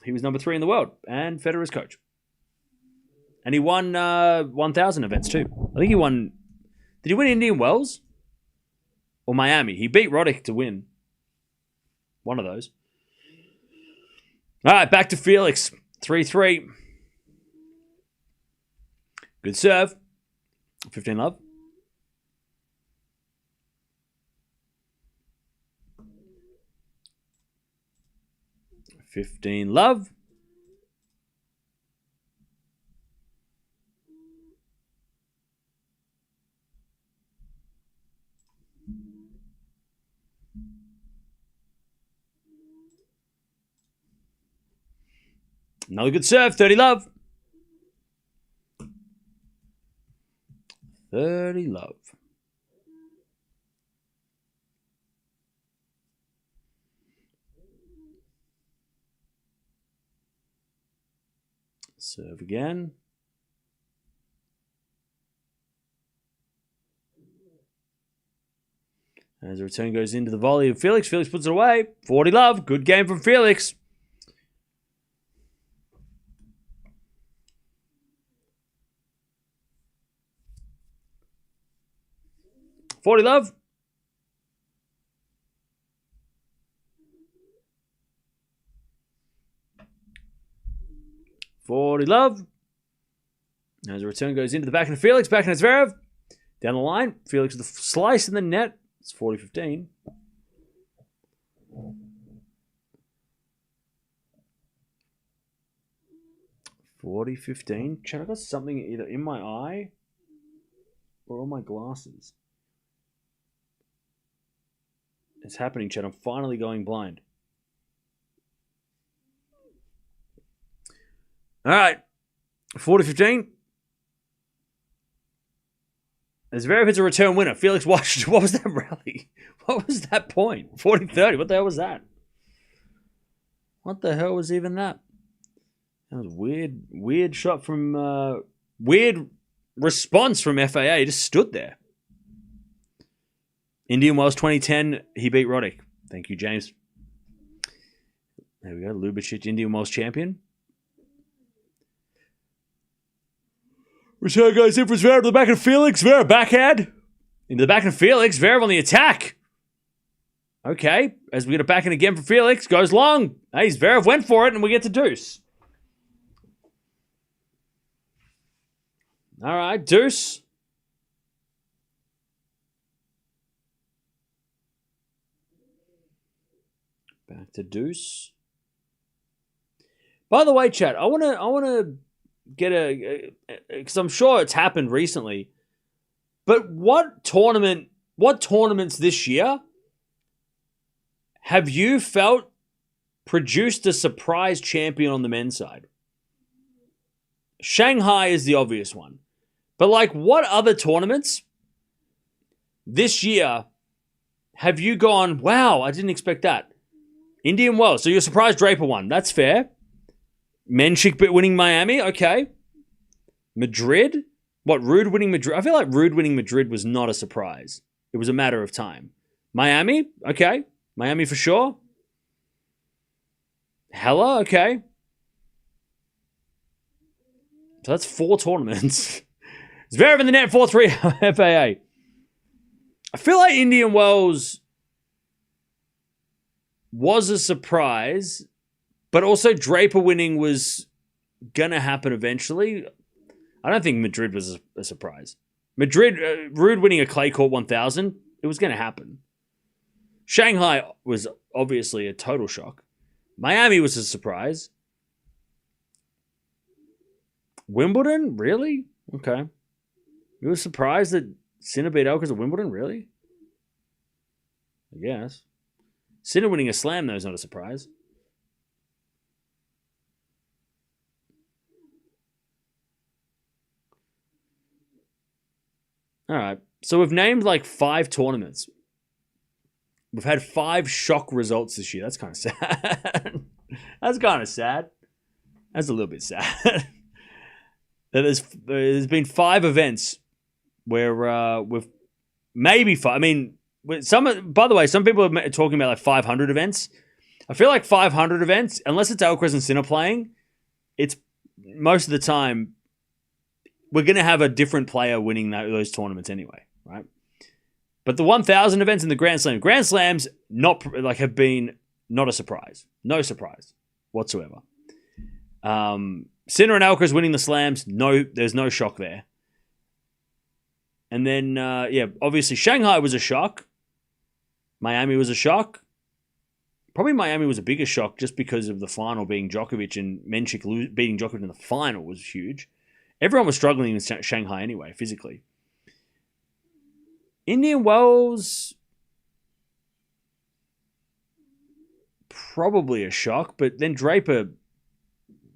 He was number 3 in the world and Federer's coach. And he won 1,000 events too. I think he won... Did he win Indian Wells? Or Miami? He beat Roddick to win. One of those. All right, back to Felix. 3-3. Good serve. 15 love. $15 love. Another good serve. 30 love. 30 love. Serve again. As the return goes into the volley of Felix. Felix puts it away. 40 love. Good game from Felix. $40 love. $40 love. As the return goes into the backhand of Felix. Backhand of Zverev. Down the line. Felix with a slice in the net. It's 40-15. $40-15. Chat, I got something either in my eye or on my glasses. It's happening, chat. I'm finally going blind. All right. 40-15. As Zverev hits a return winner. Felix watched. What was that rally? What was that point? 40-30. What the hell was that? What the hell was even that? That was weird. Weird shot from... weird response from FAA. He just stood there. Indian Wells 2010. He beat Roddick. Thank you, James. There we go. Ljubicic, Indian Wells champion. Return goes in for Zverev to the back of Felix. Zverev backhand. Into the back of Felix. Zverev on the attack. Okay. As we get a backhand again for Felix. Goes long. Hey, Zverev went for it and we get to deuce. All right. Deuce. Back to deuce. By the way, chat, I want to get because I'm sure it's happened recently. But what tournaments this year have you felt produced a surprise champion on the men's side? Shanghai is the obvious one. But like, what other tournaments this year have you gone, wow, I didn't expect that? Indian Wells. So you're surprised Draper won. That's fair. Menchik winning Miami. Okay. Madrid. What, Rude winning Madrid? I feel like Rude winning Madrid was not a surprise. It was a matter of time. Miami? Okay. Miami for sure. Hella? Okay. So that's 4 tournaments. Zverev in the net, 4-3 FAA. I feel like Indian Wells was a surprise, but also Draper winning was going to happen eventually. I don't think Madrid was a surprise. Madrid, Rude winning a clay court 1000, it was going to happen. Shanghai was obviously a total shock. Miami was a surprise. Wimbledon? Really? Okay. You were surprised that Sinner beat Alcaraz at Wimbledon? Really? I guess. Sinner winning a slam, though, is not a surprise. All right. So we've named like 5 tournaments. We've had 5 shock results this year. That's kind of sad. That's kind of sad. That's a little bit sad. There's been 5 events where we've maybe 5. I mean, by the way, some people are talking about like 500 events. I feel like 500 events, unless it's Alcaraz and Sinner playing, it's most of the time we're going to have a different player winning those tournaments anyway, right? But the 1,000 events in the Grand Slams have been not a surprise. No surprise whatsoever. Sinner and Alcaraz winning the slams, no, there's no shock there. And then, obviously Shanghai was a shock. Miami was a shock. Probably Miami was a bigger shock just because of the final being Djokovic and Menchik beating Djokovic in the final was huge. Everyone was struggling in Shanghai anyway, physically. Indian Wells, probably a shock, but then Draper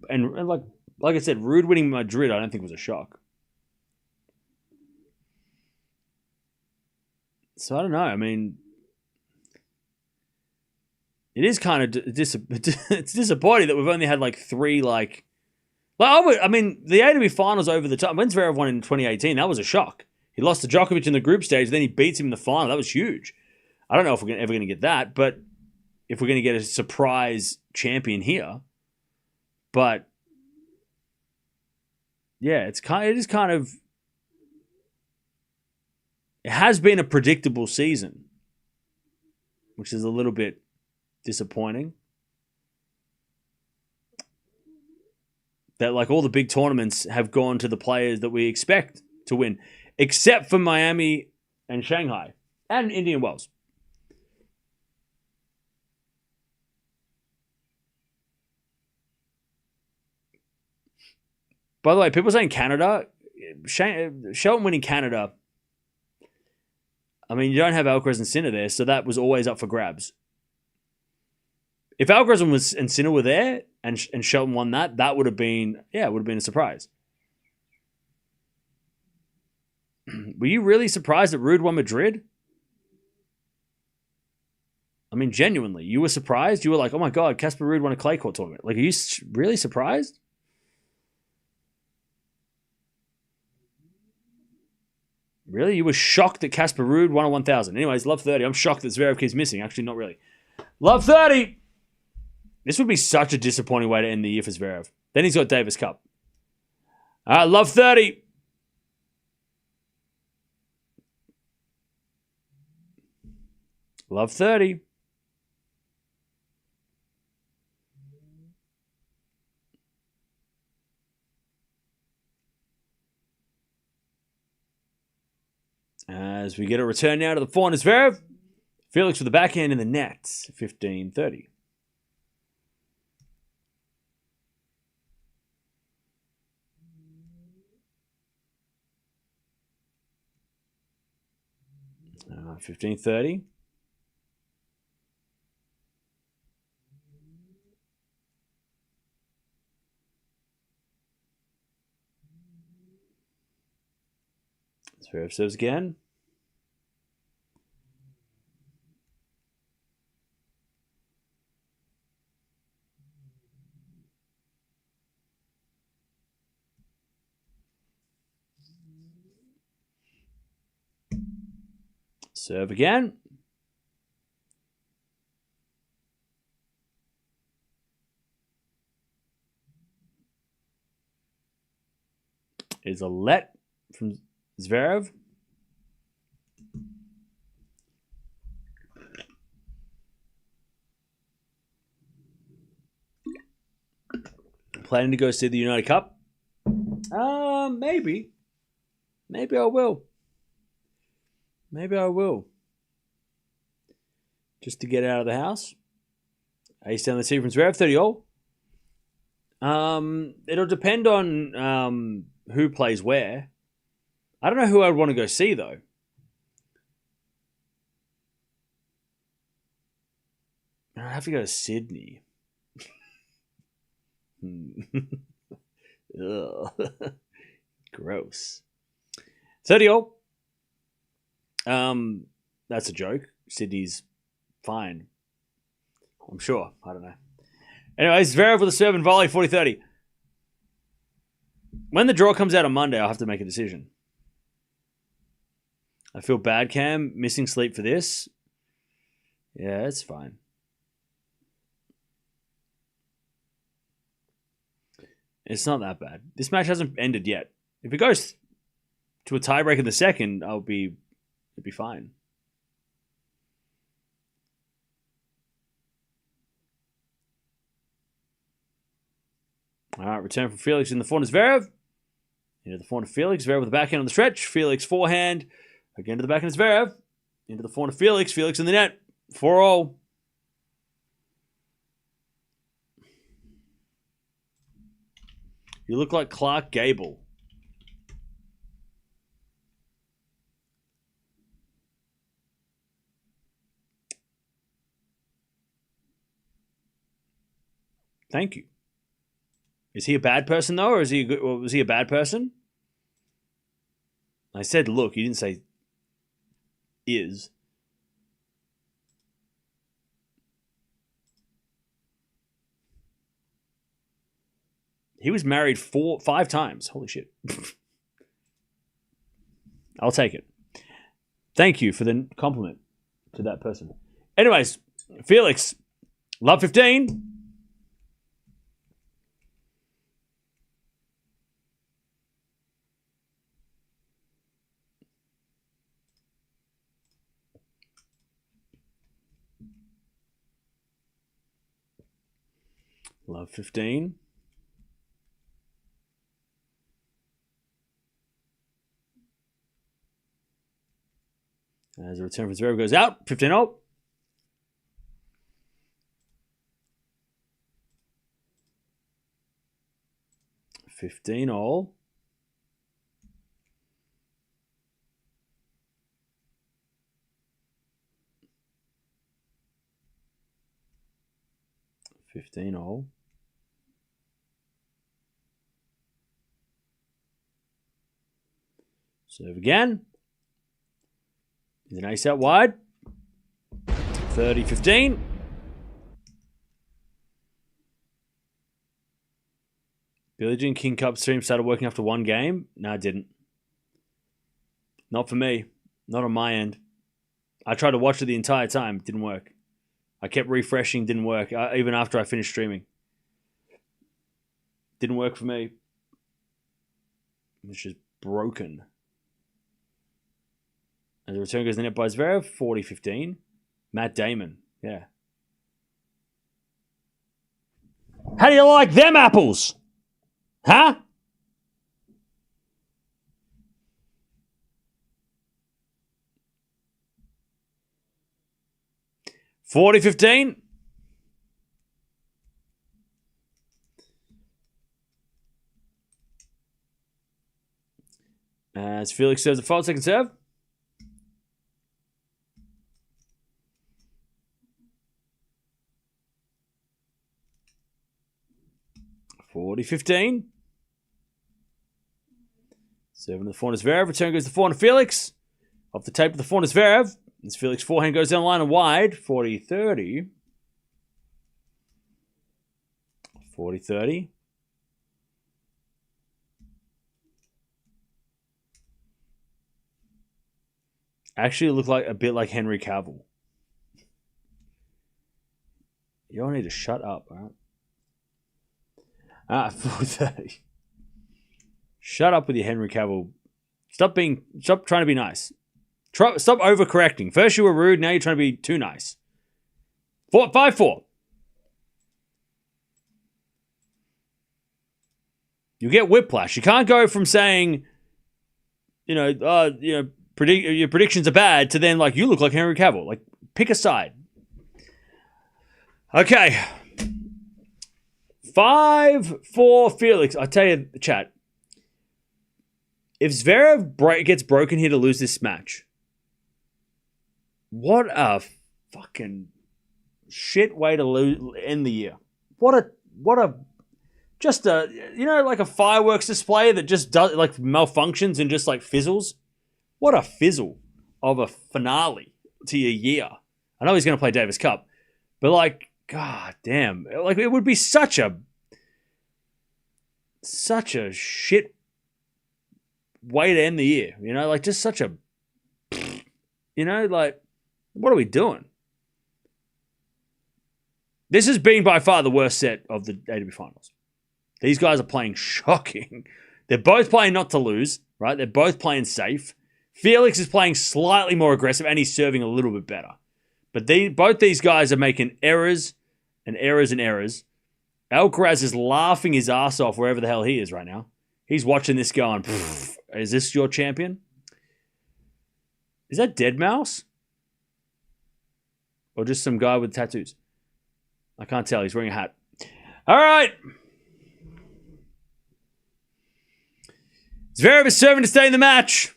and like I said, Rude winning Madrid, I don't think was a shock. So I don't know. I mean, it is kind of it's disappointing that we've only had like 3 the ATP Finals over the top. When Zverev won in 2018, that was a shock. He lost to Djokovic in the group stage, then he beats him in the final. That was huge. I don't know if we're ever going to get that, but if we're going to get a surprise champion here, but yeah, it has been a predictable season, which is a little bit disappointing. That like all the big tournaments have gone to the players that we expect to win, except for Miami and Shanghai and Indian Wells. By the way, people saying Canada, Shelton winning Canada. I mean, you don't have Alcaraz and Sinner there, so that was always up for grabs. If Alcaraz and Sinner were there and Shelton won that would have been a surprise. Were you really surprised that Rude won Madrid? I mean, genuinely, you were surprised? You were like, oh my God, Casper Ruud won a clay court tournament. Like, are you really surprised? Really? You were shocked that Casper Ruud won a 1,000. Anyways, love 30. I'm shocked that Zverev keeps missing. Actually, not really. Love 30! This would be such a disappointing way to end the year for Zverev. Then he's got Davis Cup. All right, love 30. Love 30. As we get a return now to the forehand, Zverev. Felix with the backhand in the net. 15-30. Uh, 15-30. Zverev serves again. Serve again. Is a let from Zverev. Planning to go see the United Cup? Maybe. Maybe I will. Maybe I will. Just to get out of the house. Ace down the tee from Zverev, 30 all. It'll depend on who plays where. I don't know who I'd want to go see, though. I'd have to go to Sydney. Ugh. Gross. 30 all. That's a joke. Sydney's fine. I'm sure. I don't know. Anyways, Zverev with a serve and volley, 40-30. When the draw comes out on Monday, I'll have to make a decision. I feel bad, Cam. Missing sleep for this. Yeah, it's fine. It's not that bad. This match hasn't ended yet. If it goes to a tiebreak in the second, it'd be fine. All right, return from Felix in the forehand to Zverev. Into the forehand to Felix. Zverev with the backhand on the stretch. Felix forehand. Again to the backhand to Zverev. Into the forehand to Felix. Felix in the net. 4-all. You look like Clark Gable. Thank you. Is he a bad person, though, or is he a good, or was he a bad person? I said look. You didn't say is. He was married 5 times. Holy shit. I'll take it. Thank you for the compliment to that person. Anyways, Felix, love 15. Love 15. As a return from Zverev goes out, 15-0. $15-all. $15-all. Serve again. Is an ace out wide. 30-15. Billie Jean King Cup stream started working after one game. No, it didn't. Not for me. Not on my end. I tried to watch it the entire time. It didn't work. I kept refreshing. Didn't work. Even after I finished streaming. Didn't work for me. Which is broken. And the return goes in the net by Zverev, 40-15. Matt Damon, yeah. How do you like them apples? Huh? $40-15. As Felix serves a fault, second serve. $40-15. Serving the forehand to Zverev. Return goes to the forehand to Felix. Off the tape to the forehand to Zverev. As Felix forehand goes down the line and wide. 40-30. 40-30. Actually look like a bit like Henry Cavill. You all need to shut up, all right? 4:30. Shut up with your Henry Cavill. Stop trying to be nice. Stop overcorrecting. First you were rude, now you're trying to be too nice. 5-4. You get whiplash. You can't go from saying, your predictions are bad to then like you look like Henry Cavill. Like pick a side. Okay. 5-4 Felix. I tell you, chat. If Zverev gets broken here to lose this match, what a fucking shit way to end the year. What a just a like a fireworks display that just does like malfunctions and just like fizzles. What a fizzle of a finale to your year. I know he's going to play Davis Cup, but like, god damn, like it would be such a shit way to end the year. Like just such a, like what are we doing? This has been by far the worst set of the ATP Finals. These guys are playing shocking. They're both playing not to lose, right? They're both playing safe. Felix is playing slightly more aggressive and he's serving a little bit better. But both these guys are making errors and errors and errors. Alcaraz is laughing his ass off wherever the hell he is right now. He's watching this going, is this your champion? Is that Dead Mouse? Or just some guy with tattoos? I can't tell. He's wearing a hat. All right. Zverev is serving to stay in the match.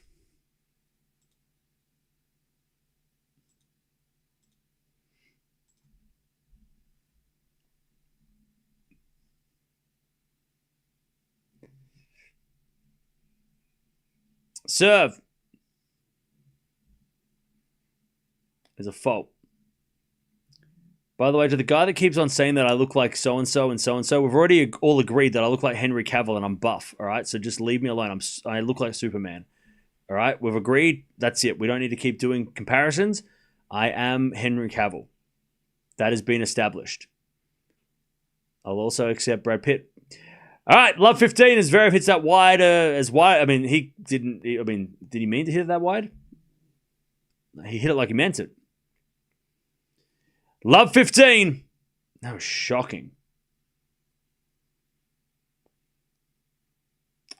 Serve. There's a fault. By the way, to the guy that keeps on saying that I look like so-and-so and so-and-so, we've already all agreed that I look like Henry Cavill and I'm buff, all right? So just leave me alone. I look like Superman, all right? We've agreed. That's it. We don't need to keep doing comparisons. I am Henry Cavill. That has been established. I'll also accept Brad Pitt. All right, love 15 as Zverev hits that wide. I mean, he didn't. I mean, did he mean to hit it that wide? He hit it like he meant it. Love 15. That was shocking.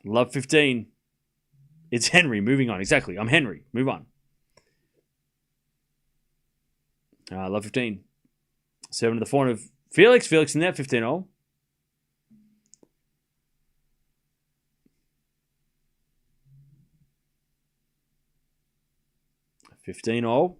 Love 15. It's Henry. Moving on. Exactly. I'm Henry. Move on. Love 15. 7 to the forehand of Felix. Felix in there. 15-0. $15-all.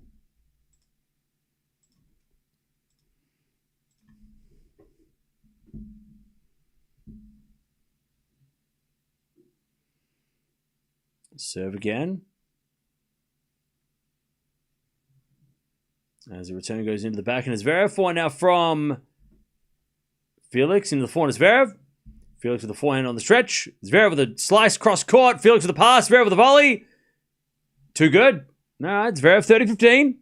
Serve again. As the return goes into the back, and it's Zverev. Forehand now from Felix into the forehand. Zverev. Felix with the forehand on the stretch. Zverev with a slice cross court. Felix with the pass. Zverev with the volley. Too good. No, it's Zverev 30-15.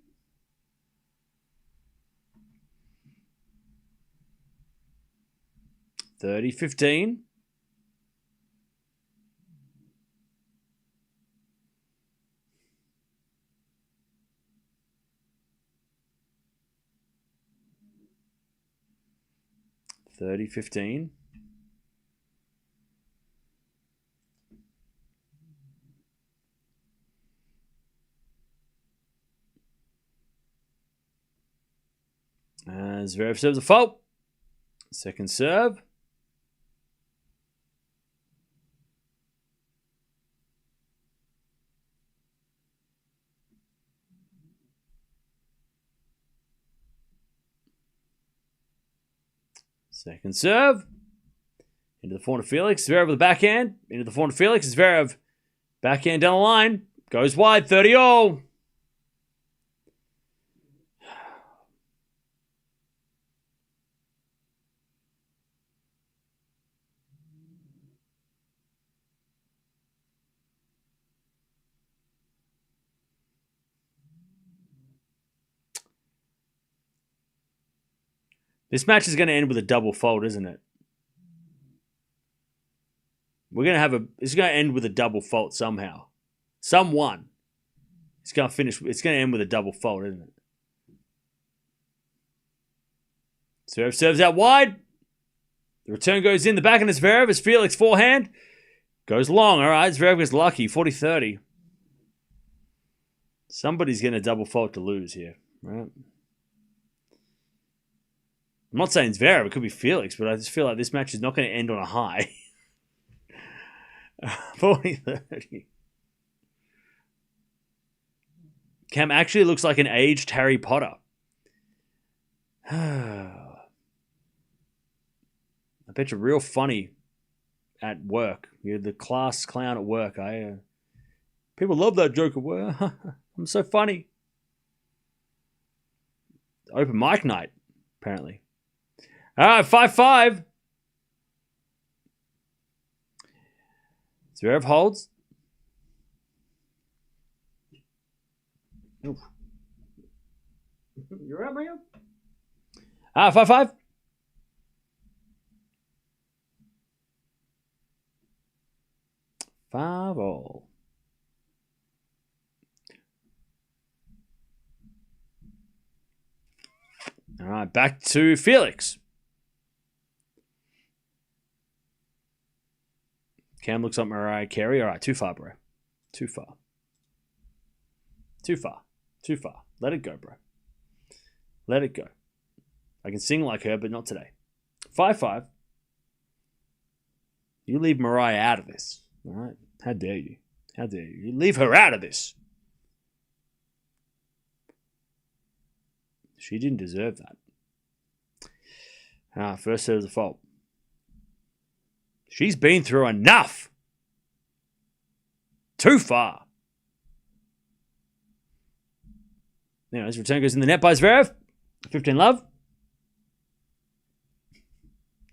$30-15. $30-15. Zverev serves a fault. Second serve. Second serve. Into the forehand of Felix. Zverev with the backhand. Into the forehand of Felix. Zverev backhand down the line. Goes wide. 30-all. This match is going to end with a double fault, isn't it? We're going to have it's going to end with a double fault somehow. Someone. It's going to end with a double fault, isn't it? Zverev serves out wide. The return goes in. The backhand of Zverev as Felix forehand. Goes long. All right, Zverev gets lucky. 40-30. Somebody's going to double fault to lose here, right? I'm not saying Zverev. It could be Felix, but I just feel like this match is not going to end on a high. 40-30. Cam actually looks like an aged Harry Potter. I bet you're real funny at work. You're the class clown at work. People love that joke at work. I'm so funny. Open mic night, apparently. All right, 5-5. Zverev holds. Oof. You're out, Mario? 5-5. Five all. All right, back to Felix. Cam looks up Mariah Carey. All right, too far, bro. Too far. Too far. Too far. Let it go, bro. Let it go. I can sing like her, but not today. 5-5. You leave Mariah out of this. All right? How dare you? How dare you? You leave her out of this. She didn't deserve that. First set of the fault. She's been through enough. Too far. Now his return goes in the net by Zverev. 15 love.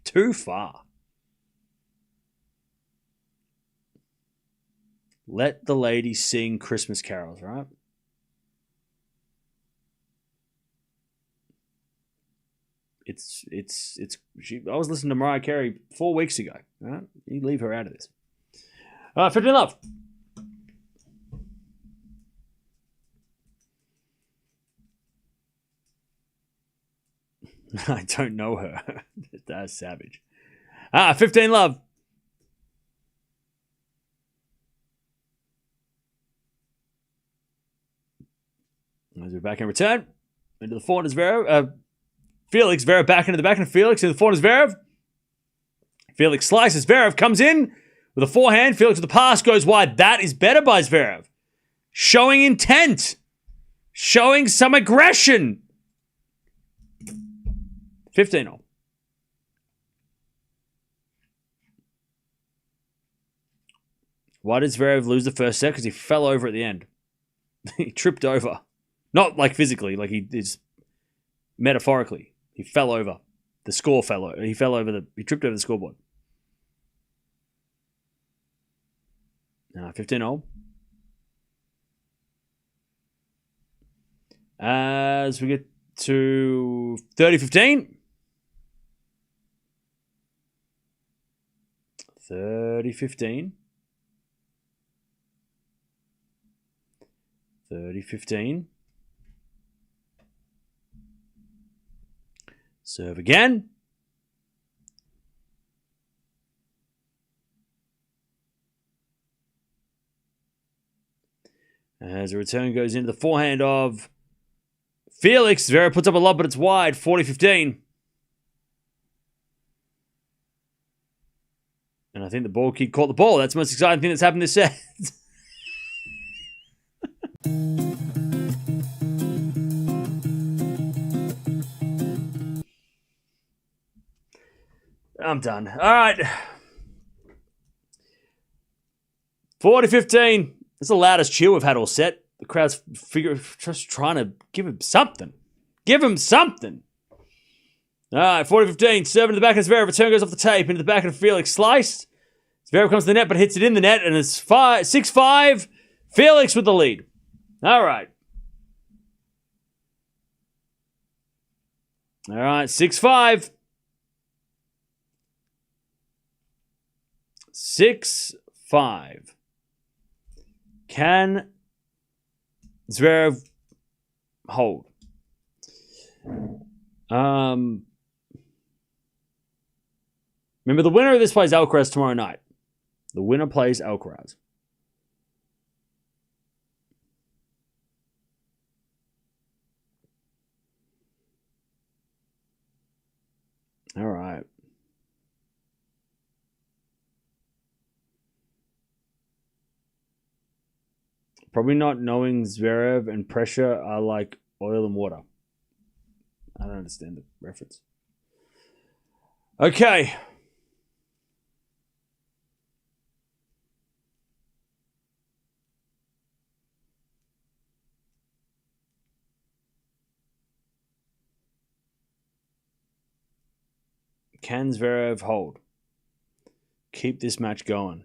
Too far. Let the lady sing Christmas carols, right? I was listening to Mariah Carey 4 weeks ago. Right? You leave her out of this. 15 love. I don't know her. That's savage. 15 love. As we're back in return. Into the forehand is Zverev. Felix, Zverev back into the backhand of Felix. Into the forehand is Zverev. Felix slices. Zverev comes in with a forehand. Felix with the pass goes wide. That is better by Zverev. Showing intent. Showing some aggression. 15-0. Why did Zverev lose the first set? Because he fell over at the end. He tripped over. Not like physically, like he is metaphorically. He fell over. The score fell over. He tripped over the scoreboard. 15-0. As we get to 30-15. 30-15. 30-15. Serve again. As the return goes into the forehand of Felix. Zverev puts up a lob, but it's wide. 40-15. And I think the ball kid caught the ball. That's the most exciting thing that's happened this set. I'm done. All right. 40-15. It's the loudest cheer we've had all set. The crowd's just trying to give him something. Give him something. All right, 40-15. Serving to the back of Zverev. Return goes off the tape into the back of Felix. Sliced. Zverev comes to the net, but hits it in the net, and it's 6-5. Felix with the lead. All right. All right, 6-5. 6-5. Can Zverev hold? Remember, the winner of this plays Alcaraz tomorrow night. The winner plays Alcaraz. All right. Probably not knowing Zverev and pressure are like oil and water. I don't understand the reference. Okay. Can Zverev hold? Keep this match going.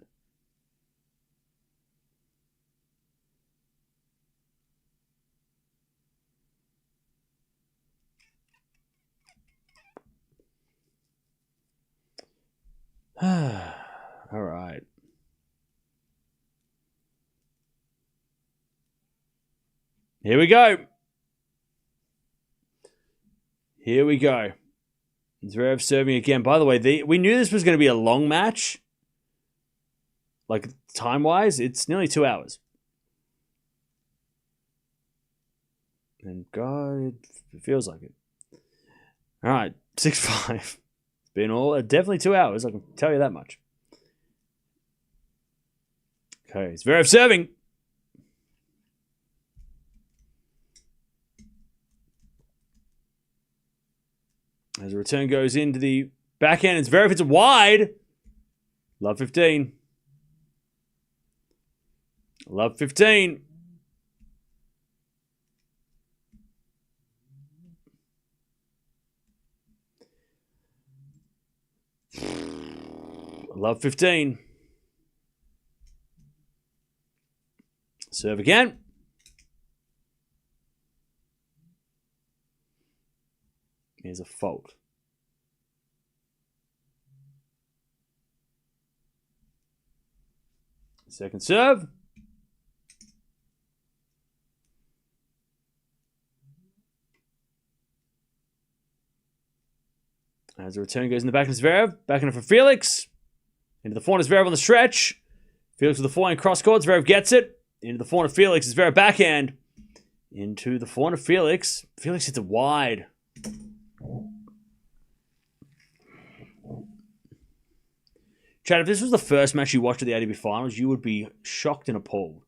All right. Here we go. Here we go. Zverev serving again. By the way, we knew this was going to be a long match. Like, time-wise, it's nearly 2 hours. And God, it feels like it. All right, 6-5. It's been definitely 2 hours, I can tell you that much. Okay, Zverev serving. As a return goes into the backhand, it's Zverev hits it wide. Love 15. Love 15. Love 15. Serve again. Here's a fault. Second serve. As the return goes in the back of Zverev. Back in it for Felix. Into the forehand of Zverev on the stretch. Felix with the forehand cross court. Zverev gets it. Into the forehand of Felix. Zverev backhand. Into the forehand of Felix. Felix hits it wide. Chad, if this was the first match you watched at the ATP Finals, you would be shocked and appalled.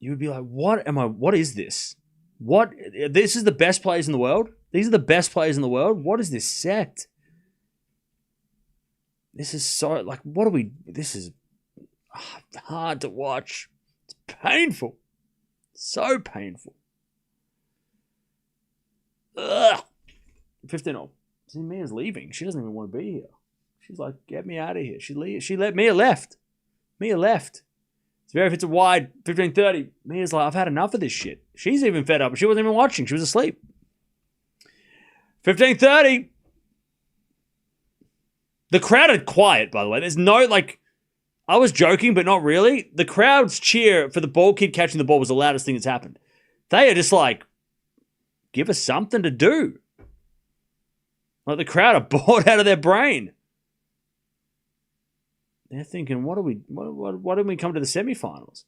You would be like, what is this? This is the best players in the world? These are the best players in the world? What is this set? This is so, like, this is hard to watch. It's painful. So painful. Ugh. 15-0. See, Mia's leaving. She doesn't even want to be here. She's like, get me out of here. She let Mia left. Mia left. Zverev hits it wide. 15-30. Mia's like, I've had enough of this shit. She's even fed up. She wasn't even watching. She was asleep. 15-30. The crowd are quiet, by the way. There's no, like, I was joking, but not really. The crowd's cheer for the ball kid catching the ball was the loudest thing that's happened. They are just like, give us something to do. Like, the crowd are bored out of their brain. They're thinking, why didn't we come to the semifinals?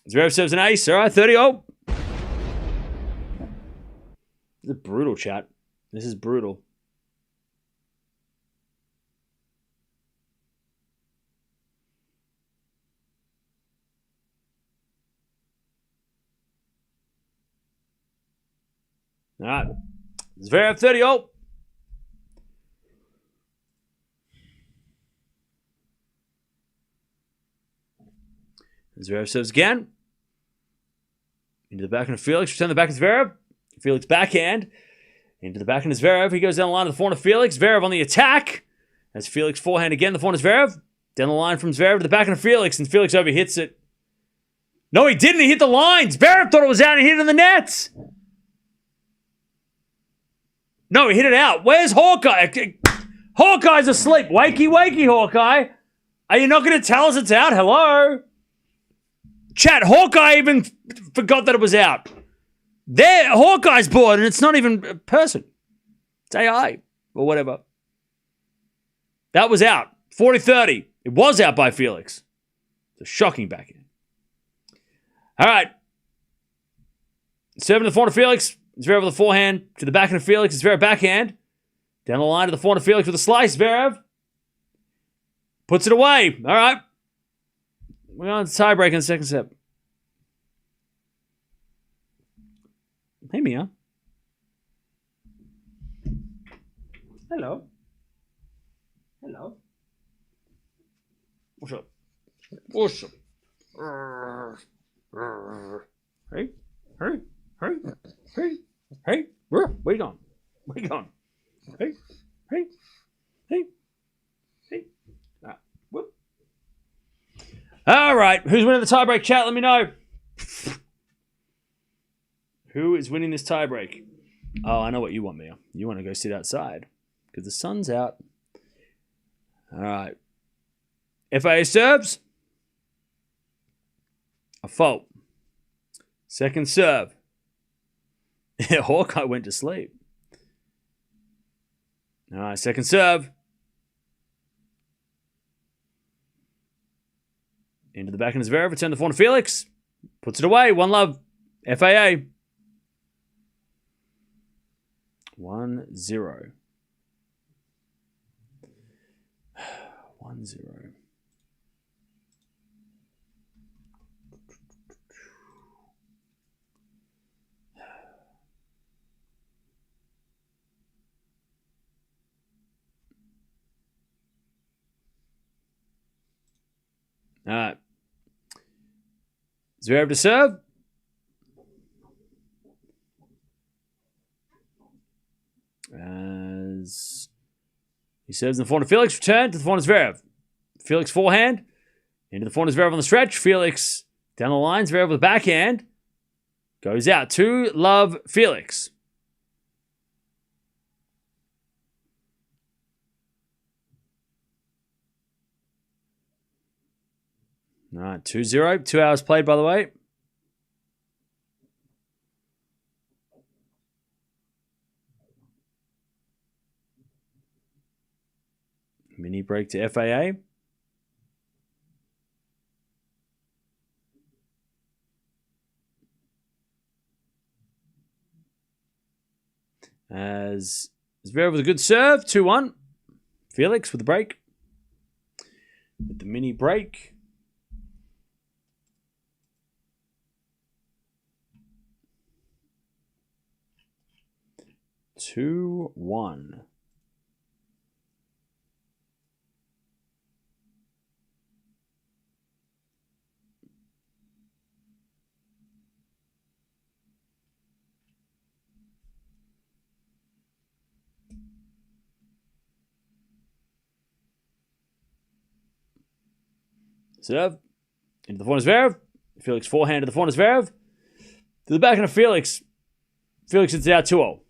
Zverev serves an ace. All right, 30-0. This is brutal, chat. This is brutal. All right. Zverev 30-0. Zverev serves again. Into the backhand of Felix. Return the back of Zverev. Felix backhand. Into the backhand of Zverev. He goes down the line to the forehand of Felix. Zverev on the attack. As Felix forehand again. The forehand of Zverev. Down the line from Zverev to the backhand of Felix. And Felix overhits it. No, he didn't. He hit the line. Zverev thought it was out and he hit it in the nets. No, he hit it out. Where's Hawkeye? Hawkeye's asleep. Wakey, wakey, Hawkeye. Are you not going to tell us it's out? Hello? Chat, Hawkeye even forgot that it was out. Hawkeye's bored, and it's not even a person. It's AI or whatever. That was out. 40-30. It was out by Felix. It's a shocking backhand. All right. Serving the forehand to Felix. Zverev with the forehand to the backhand of Felix. Zverev backhand. Down the line to the forehand of Felix with a slice. Zverev puts it away. All right. We're on tiebreak in the second set. Hey, Mia. Hello. Hello. What's up? What's up? Hey. Hey. Hey. Hey. Hey. Where you going? Where you going? Hey. Hey. Hey. Hey. Whoop. All right. Who's winning the tiebreak? Chat, let me know. Who is winning this tiebreak? Oh, I know what you want, Mia. You want to go sit outside because the sun's out. All right. FA serves. A fault. Second serve. Hawkeye went to sleep. All right, second serve. Into the back of Zverev. Return the forehand to Felix. Puts it away. 1-love. FAA. 1-0. 1-0. All right. Zverev to serve. As he serves in the forehand of Felix. Return to the forehand of Zverev. Felix forehand. Into the forehand of Zverev on the stretch. Felix down the line. Zverev with the backhand. Goes out. 2-love Felix. All right, 2-0. 2 hours played, by the way. Mini break to FAA. As Zverev with a good serve. 2-1. Felix with the break. With the mini break. 2-1. Serve. Into the forehand of Zverev. Felix forehand to the forehand of Zverev. To the backhand of Felix. Felix hits it out 2-0.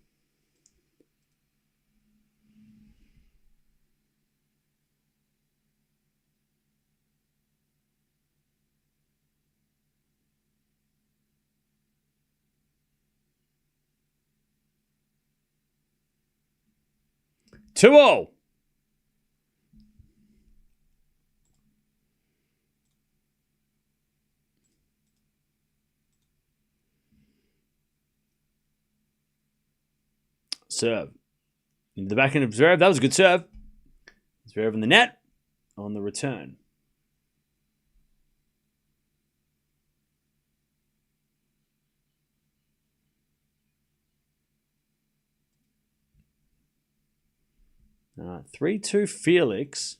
Serve. Into the backhand of Zverev. That was a good serve. Zverev in the net on the return. All right, 3-2 Felix.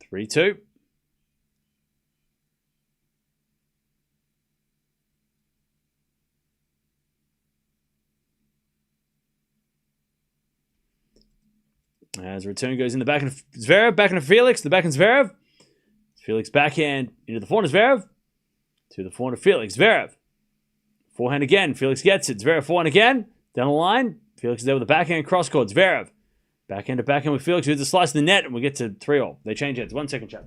Three, 2. As return goes in the backhand of Zverev, backhand of Felix, the backhand Zverev. Felix backhand into the forehand of Zverev. To the forehand of Felix. Zverev. Forehand again. Felix gets it. Zverev forehand again. Down the line. Felix is there with a backhand cross-court. Zverev. Backhand to backhand with Felix. Who's the slice in the net. And we get to 3-all. They change heads. 1 second, chat.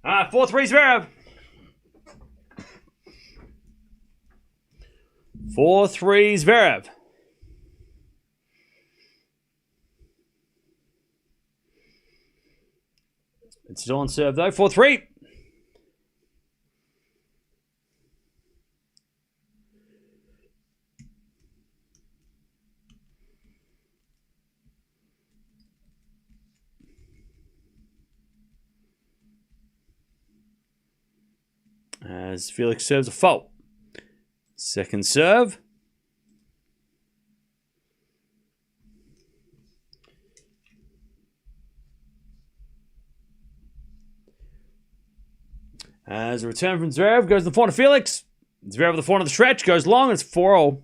All right, 4-3 Zverev. 4-3 Zverev. It's still on serve though. 4-3. As Felix serves a fault. Second serve. As a return from Zverev, goes to the forehand of Felix. Zverev with the forehand of the stretch, goes long, it's 4-all.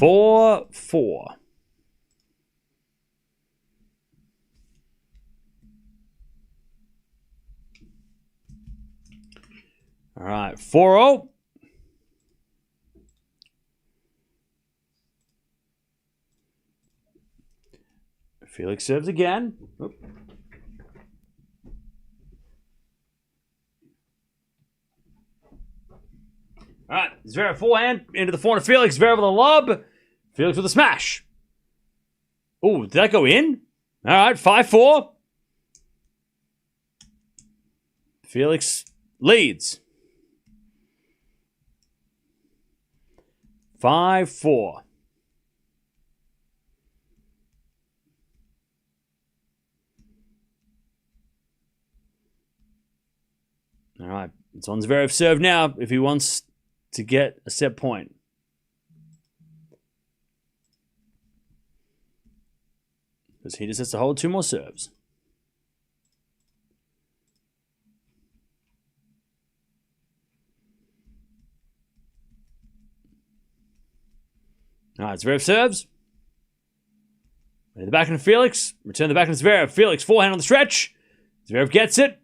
4-4. All right, 4-0. Felix serves again. Oop. All right, Zverev forehand into the forehand of Felix. Zverev with a lob. Felix with a smash. Oh, did that go in? All right, 5-4. Felix leads. 5-4. All right, it's on Zverev's serve now if he wants to get a set point. Because he just has to hold 2 more serves. All right, Zverev serves. The backhand of Felix. Return the backhand of Zverev. Felix, forehand on the stretch. Zverev gets it.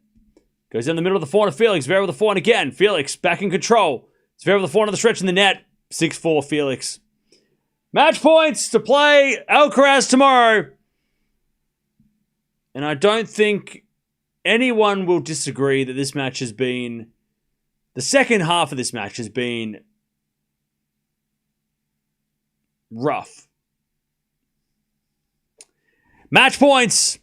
Goes down the middle of the forehand of Felix. Zverev with the forehand again. Felix back in control. Zverev with the forehand on the stretch in the net. 6-4 Felix. Match points to play Alcaraz tomorrow. And I don't think anyone will disagree that this match has been... The second half of this match has been rough. Match points.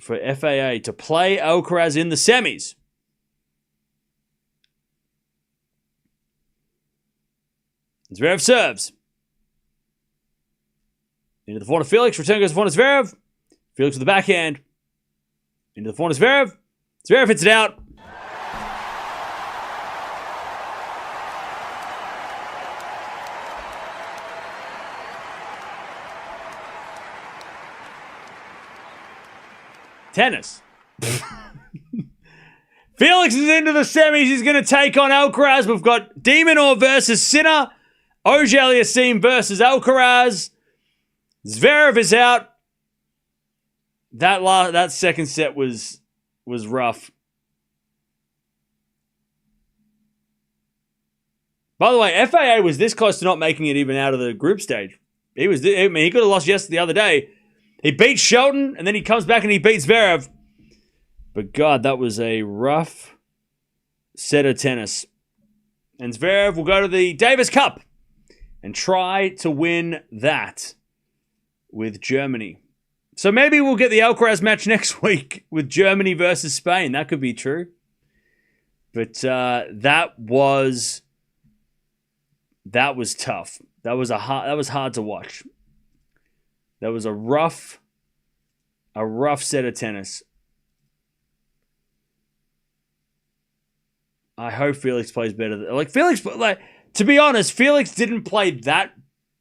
For FAA to play Alcaraz in the semis. Zverev serves. Into the forehand of Felix. Return goes to the forehand of Zverev. Felix with the backhand. Into the forehand of Zverev. Zverev hits it out. Tennis. Felix is into the semis. He's going to take on Alcaraz. We've got de Minaur versus Sinner. Auger-Aliassime versus Alcaraz. Zverev is out. That second set was rough. By the way, FAA was this close to not making it even out of the group stage. He could have lost the other day. He beats Shelton, and then he comes back and he beats Zverev. But God, that was a rough set of tennis. And Zverev will go to the Davis Cup and try to win that with Germany. So maybe we'll get the Alcaraz match next week with Germany versus Spain. That could be true. But that was tough. That was hard to watch. That was a rough set of tennis. I hope Felix plays better. To be honest, Felix didn't play that.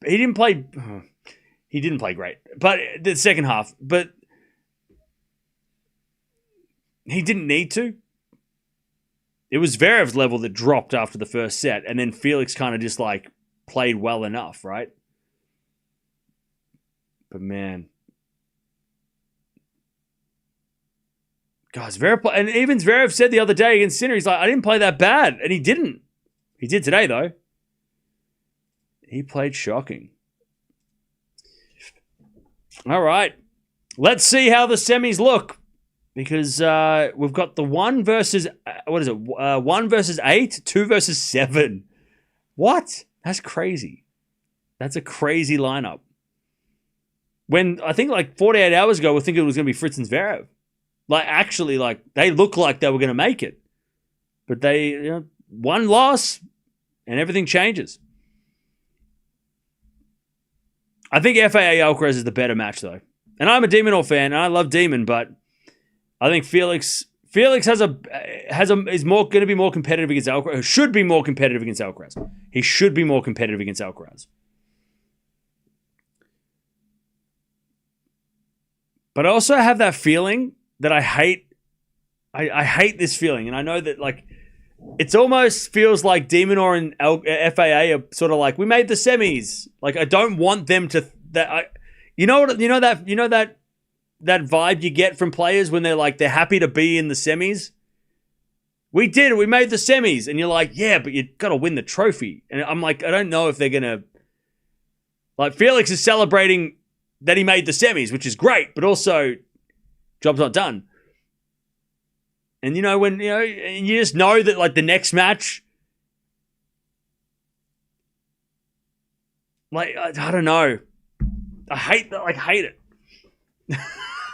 He didn't play great, but the second half. But he didn't need to. It was Zverev's level that dropped after the first set, and then Felix kind of just like played well enough, right? But man, God, Zverev, and even Zverev said the other day against Sinner, he's like, I didn't play that bad, and he didn't. He did today though. He played shocking. All right, let's see how the semis look, because we've got the 1 versus 8, 2 versus 7. What? That's crazy. That's a crazy lineup. When I think like 48 hours ago, we were thinking it was going to be Fritz and Zverev. Actually, they looked like they were going to make it. But they, one loss and everything changes. I think FAA Alcaraz is the better match, though. And I'm a De Minaur fan, and I love Demon, but I think Felix is going to be more competitive against Alcaraz. Should be more competitive against Alcaraz. He should be more competitive against Alcaraz. But I also have that feeling that I hate. I hate this feeling, and I know that it almost feels like De Minaur and FAA are sort of like, we made the semis. I don't want them to that vibe you get from players when they're happy to be in the semis. We did it. We made the semis, and you're like, yeah, but you got to win the trophy. And I'm like, I don't know if they're gonna Felix is celebrating that he made the semis, which is great, but also job's not done. And when and you just know that the next match, I don't know. I hate that. Hate it.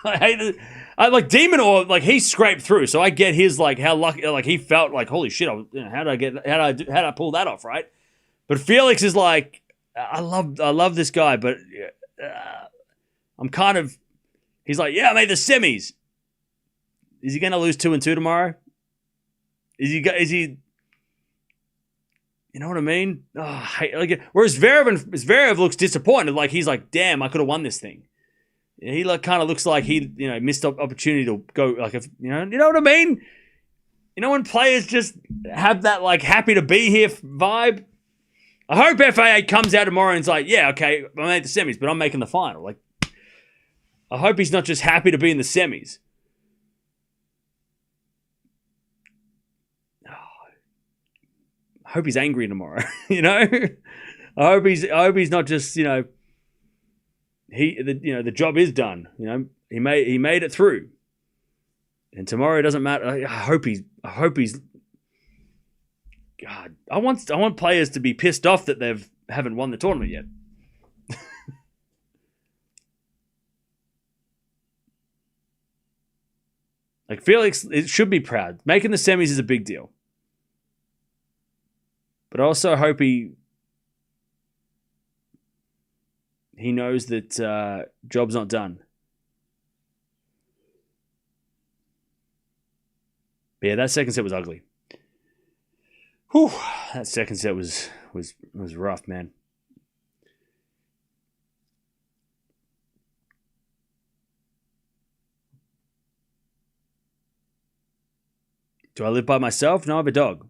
I hate it. I De Minaur, he scraped through, so I get his how lucky. He felt holy shit. How did I pull that off, right? But Felix is I love this guy, but I'm kind of. He's yeah, I made the semis. Is he going to lose 2-2 tomorrow? Is he? You know what I mean? Oh, whereas Zverev looks disappointed. He's damn, I could have won this thing. He kind of looks like he missed opportunity to go you know what I mean? When players just have that happy to be here vibe. I hope FAA comes out tomorrow and is yeah, okay, I made the semis, but I'm making the final. I hope he's not just happy to be in the semis. I hope he's angry tomorrow. I hope he's not just the job is done. He made it through, and tomorrow it doesn't matter. I hope he's. God, I want players to be pissed off that they haven't won the tournament yet. Felix, it should be proud. Making the semis is a big deal. But I also hope he knows that job's not done. But yeah, that second set was ugly. Whew, that second set was rough, man. Do I live by myself? No, I have a dog.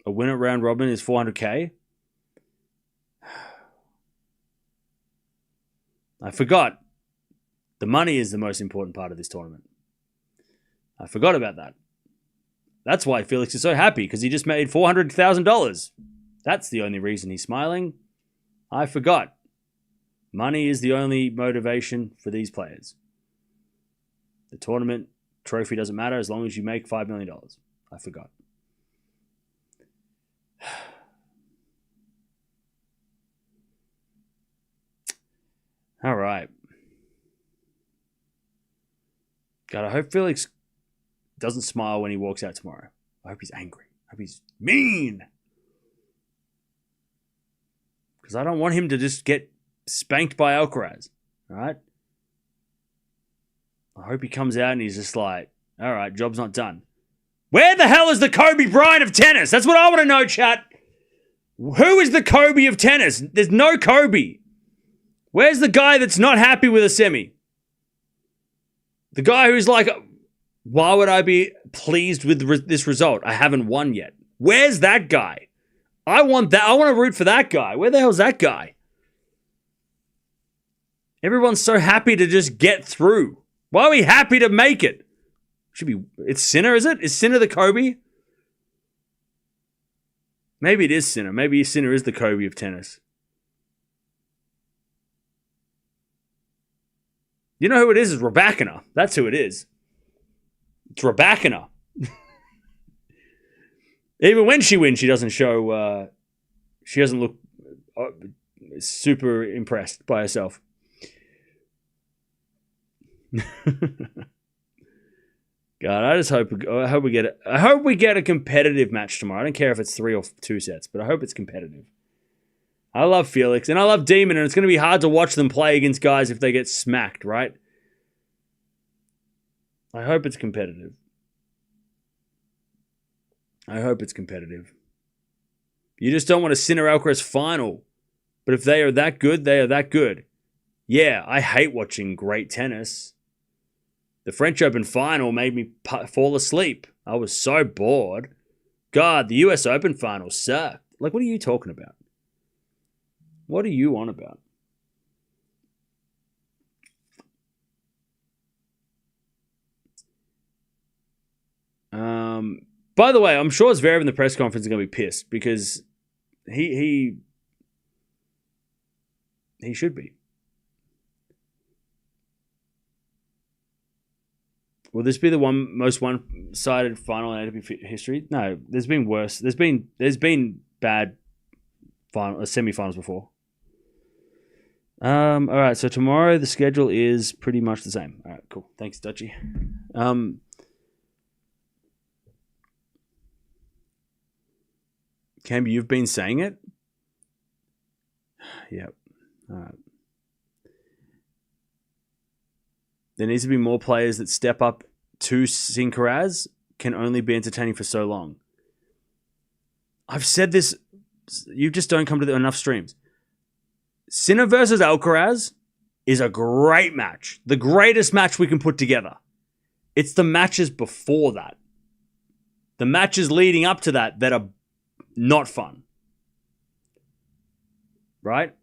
A win at round robin is 400k. I forgot. The money is the most important part of this tournament. I forgot about that. That's why Felix is so happy, because he just made $400,000. That's the only reason he's smiling. I forgot. Money is the only motivation for these players. The tournament trophy doesn't matter as long as you make $5 million. I forgot. All right. God, I hope Felix doesn't smile when he walks out tomorrow. I hope he's angry. I hope he's mean. Because I don't want him to just get spanked by Alcaraz. All right? I hope he comes out and he's just like, all right, job's not done. Where the hell is the Kobe Bryant of tennis? That's what I want to know, chat. Who is the Kobe of tennis? There's no Kobe. Where's the guy that's not happy with a semi? The guy who's like, why would I be pleased with this result? I haven't won yet. Where's that guy? I want that. I want to root for that guy. Where the hell's that guy? Everyone's so happy to just get through. Why are we happy to make it? It's Sinner, is it? Is Sinner the Kobe? Maybe it is Sinner. Maybe Sinner is the Kobe of tennis. You know who it is? It's Raducanu. That's who it is. It's Raducanu. Even when she wins, she doesn't show. She doesn't look super impressed by herself. God, I just hope we get it. I hope we get a competitive match tomorrow. I don't care if it's 3 or 2 sets, but I hope it's competitive. I love Felix and I love Demon, and it's going to be hard to watch them play against guys if they get smacked, right? I hope it's competitive. I hope it's competitive. You just don't want a Sinner Alcaraz final. But if they are that good, they are that good. Yeah, I hate watching great tennis. The French Open final made me fall asleep. I was so bored. God, the US Open final sucked. Like, what are you talking about? What are you on about? By the way, I'm sure Zverev in the press conference is going to be pissed because he should be. Will this be the most one-sided final in ATP history? No, there's been worse. There's been bad semi-finals before. All right, so tomorrow the schedule is pretty much the same. All right, cool. Thanks, Dutchy. Cam, you've been saying it? Yep. All right. There needs to be more players that step up to Sinner. Can only be entertaining for so long. I've said this. You just don't come to enough streams. Sinner versus Alcaraz is a great match. The greatest match we can put together. It's the matches before that. The matches leading up to that are not fun. Right?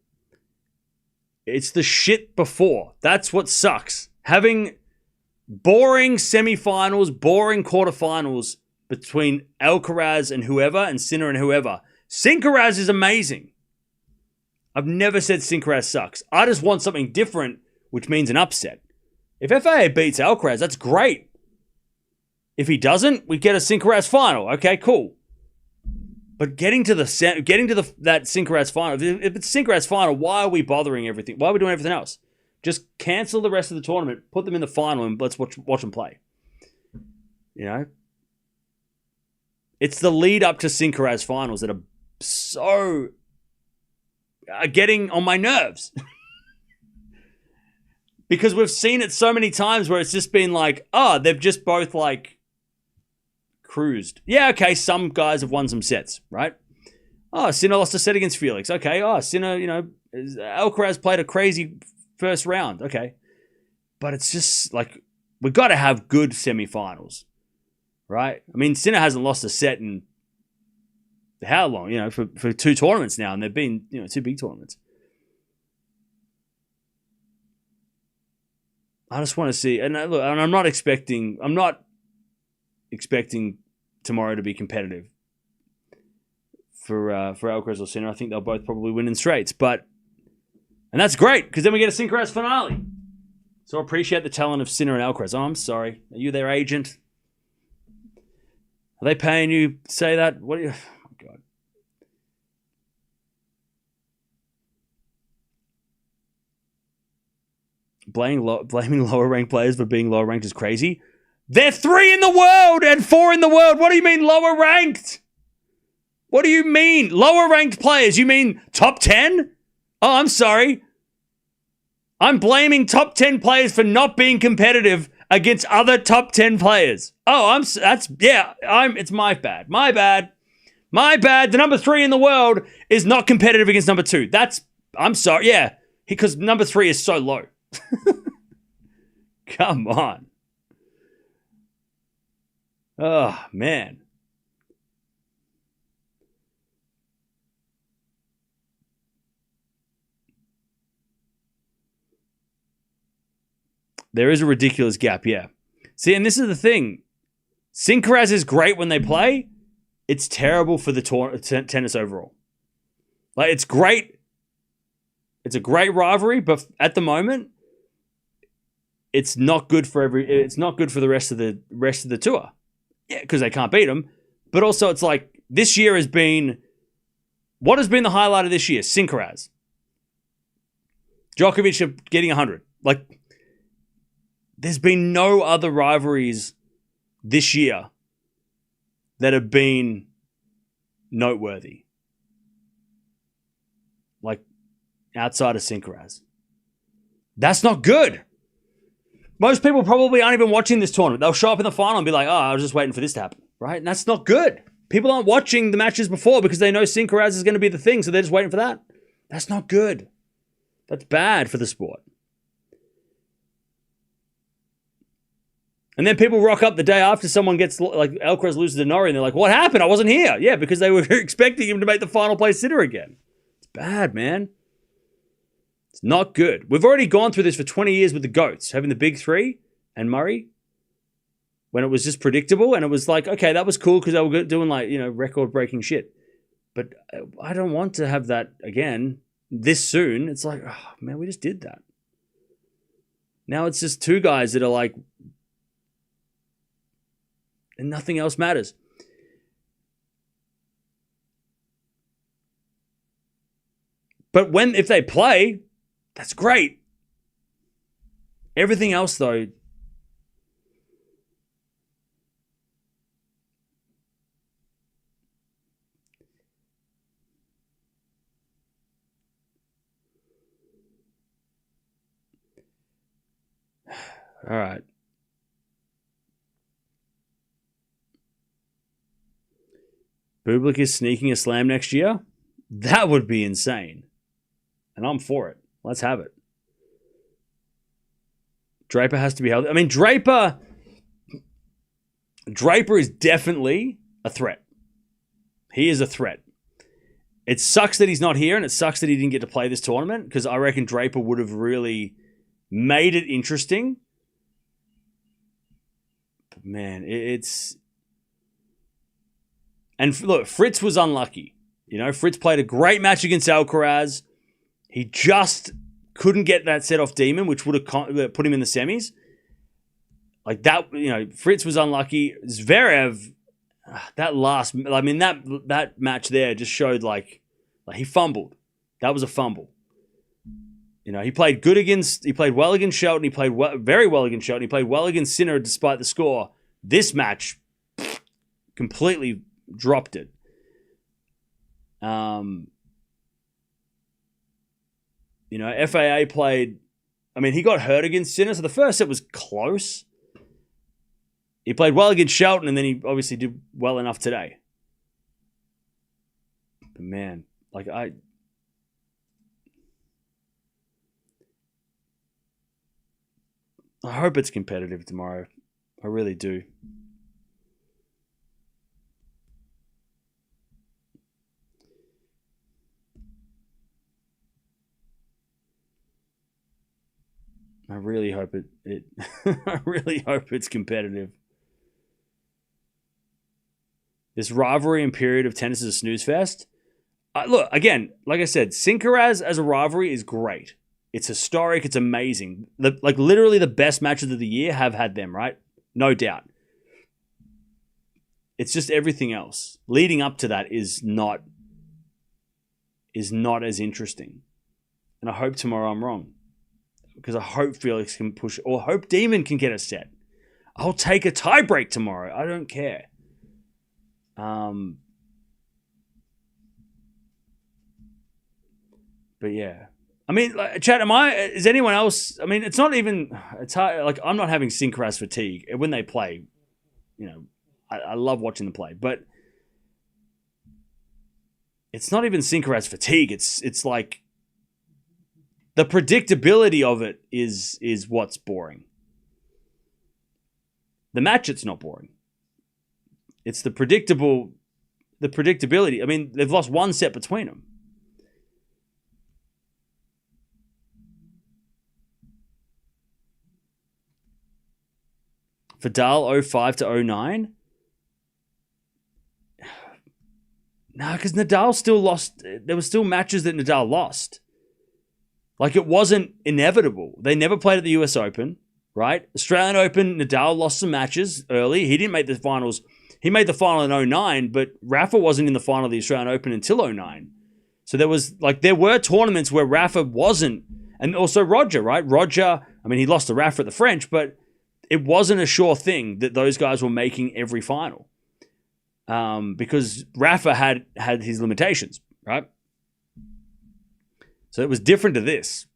It's the shit before. That's what sucks. Having boring semi-finals, boring quarterfinals between Alcaraz and whoever and Sinner and whoever. Sinner is amazing. I've never said Sinner sucks. I just want something different, which means an upset. If FAA beats Alcaraz, that's great. If he doesn't, we get a Sinner final. Okay, cool. But getting to that Sinner final, if it's Sinner final, why are we bothering everything? Why are we doing everything else? Just cancel the rest of the tournament, put them in the final, and let's watch them play. You know? It's the lead up to Sinner finals that are getting on my nerves. Because we've seen it so many times where it's just been like, they've just both like cruised. Yeah, okay, some guys have won some sets, right? Sinner lost a set against Felix. Okay, Sinner, Alcaraz played a crazy first round. Okay. But it's just like, we've got to have good semifinals, right? I mean, Sinner hasn't lost a set in how long? For 2 tournaments now, and they've been, 2 big tournaments. I just want to see, and look, and I'm not expecting tomorrow to be competitive for Alcaraz or Sinner. I think they'll both probably win in straights, and that's great because then we get a synchronized finale. So I appreciate the talent of Sinner and Alcaraz. Oh, I'm sorry. Are you their agent? Are they paying you to say that? What? Oh my God. Blaming lower ranked players for being lower ranked is crazy. They're 3 in the world and 4 in the world. What do you mean lower ranked? What do you mean lower ranked players? You mean top 10? Oh, I'm sorry. I'm blaming top 10 players for not being competitive against other top 10 players. Oh, it's my bad. My bad. The number 3 in the world is not competitive against number 2. I'm sorry. Yeah, because number 3 is so low. Come on. Oh, man. There is a ridiculous gap, yeah. See, and this is the thing. Synchronized is great when they play. It's terrible for the tennis overall. Like, it's great. It's a great rivalry, but at the moment, it's not good for the rest of the tour. Yeah, because they can't beat them. But also, it's like this year has been. What has been the highlight of this year? Synchronized. Djokovic getting 100. Like, there's been no other rivalries this year that have been noteworthy. Like, outside of Synchronized. That's not good. Most people probably aren't even watching this tournament. They'll show up in the final and be like, oh, I was just waiting for this to happen. Right? And that's not good. People aren't watching the matches before because they know Synchronized is going to be the thing, so they're just waiting for that. That's not good. That's bad for the sport. And then people rock up the day after someone gets, like, Alcaraz loses to Norrie, and they're like, what happened? I wasn't here. Yeah, because they were expecting him to make the final place sitter again. It's bad, man. It's not good. We've already gone through this for 20 years with the GOATs, having the big 3 and Murray, when it was just predictable, and it was like, okay, that was cool because they were doing, like, record-breaking shit. But I don't want to have that again this soon. It's like, oh, man, we just did that. Now it's just 2 guys that are like, and nothing else matters. But if they play, that's great. Everything else, though, all right. Bublik is sneaking a slam next year? That would be insane. And I'm for it. Let's have it. Draper has to be healthy. I mean, Draper is definitely a threat. He is a threat. It sucks that he's not here, and it sucks that he didn't get to play this tournament, because I reckon Draper would have really made it interesting. But man, it's... And look, Fritz was unlucky. Fritz played a great match against Alcaraz. He just couldn't get that set off Demon, which would have put him in the semis. Like that, Fritz was unlucky. Zverev, that match there just showed like he fumbled. That was a fumble. He played well against Shelton. He played very well against Shelton. He played well against Sinner despite the score. This match, completely dropped it. FAA played... he got hurt against Sinner, so the first set was close. He played well against Shelton, and then he obviously did well enough today. But man, I hope it's competitive tomorrow. I really do. I really hope I really hope it's competitive. This rivalry and period of tennis is a snooze fest. Look, again, like I said, Sinner as a rivalry is great. It's historic. It's amazing. Literally the best matches of the year have had them, right? No doubt. It's just everything else. Leading up to that is not as interesting. And I hope tomorrow I'm wrong. Because I hope Felix can push, or hope Demon can get a set. I'll take a tiebreak tomorrow. I don't care. But yeah. I mean, chat, is anyone else, I mean, it's not even, it's hard, like, I'm not having Sinner fatigue when they play. You know, I love watching them play, but it's not even Sinner fatigue. It's like, the predictability of it is what's boring. The match, it's not boring. It's the predictability. I mean, they've lost one set between them. Vidal 05 to 09? No, because Nadal still lost. There were still matches that Nadal lost. Like, it wasn't inevitable. They never played at the US Open, right? Australian Open, Nadal lost some matches early. He didn't make the finals. He made the final in 09, but Rafa wasn't in the final of the Australian Open until 09. So there were tournaments where Rafa wasn't, and also Roger, right? Roger, I mean, he lost to Rafa at the French, but it wasn't a sure thing that those guys were making every final. Because Rafa had his limitations, right? So it was different to this.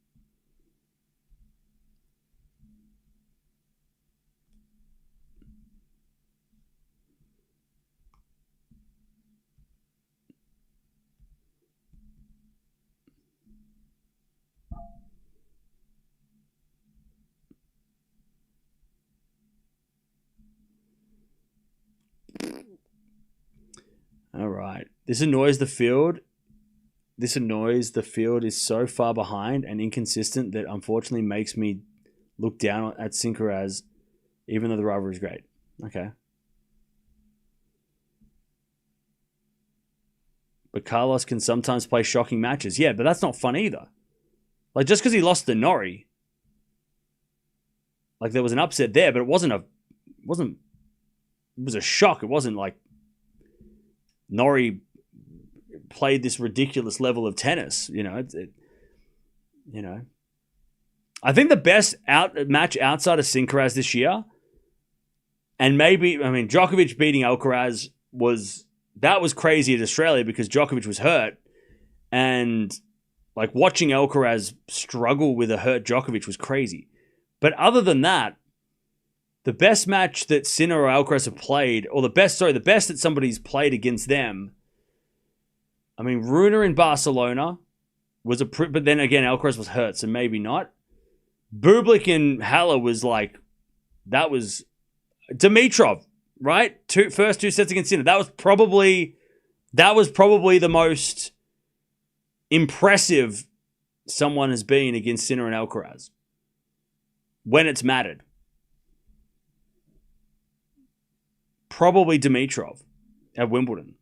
All right. This annoys the field. The field is so far behind and inconsistent that unfortunately makes me look down at Sinner, even though the rivalry is great. Okay. But Carlos can sometimes play shocking matches. Yeah, but that's not fun either. Like, just because he lost to Norrie, like, there was an upset there, but it was a shock. It wasn't like Norrie played this ridiculous level of tennis. You know, I think the best match outside of Sinner this year, and maybe, I mean, Djokovic beating Alcaraz was crazy at Australia because Djokovic was hurt, and like watching Alcaraz struggle with a hurt Djokovic was crazy. But other than that, the best match that Sinner or Alcaraz have played, or the best that somebody's played against them, I mean, Runa in Barcelona was but then again, Alcaraz was hurt, so maybe not. Bublik in Halle was like, that was Dimitrov, right? First two sets against Sinner. That was probably the most impressive someone has been against Sinner and Alcaraz when it's mattered. Probably Dimitrov at Wimbledon.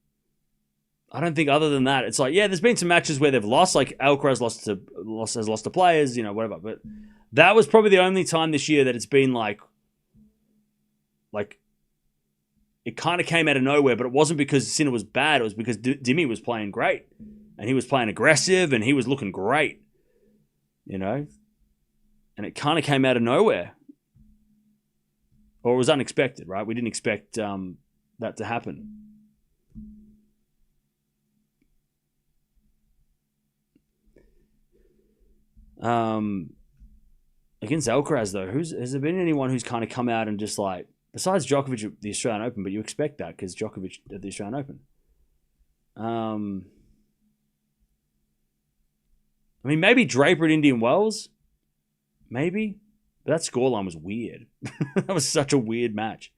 I don't think other than that, it's like, yeah, there's been some matches where they've lost, like Alcaraz has lost to players, you know, whatever. But that was probably the only time this year that it's been like it kind of came out of nowhere, but it wasn't because Sinner was bad. It was because Dimi was playing great, and he was playing aggressive, and he was looking great, you know. And it kind of came out of nowhere, or it was unexpected, right? We didn't expect that to happen. Against Alcaraz though, has there been anyone who's kind of come out and just like, besides Djokovic at the Australian Open, but you expect that because Djokovic at the Australian Open. I mean, maybe Draper at Indian Wells, maybe, but that scoreline was weird. That was such a weird match.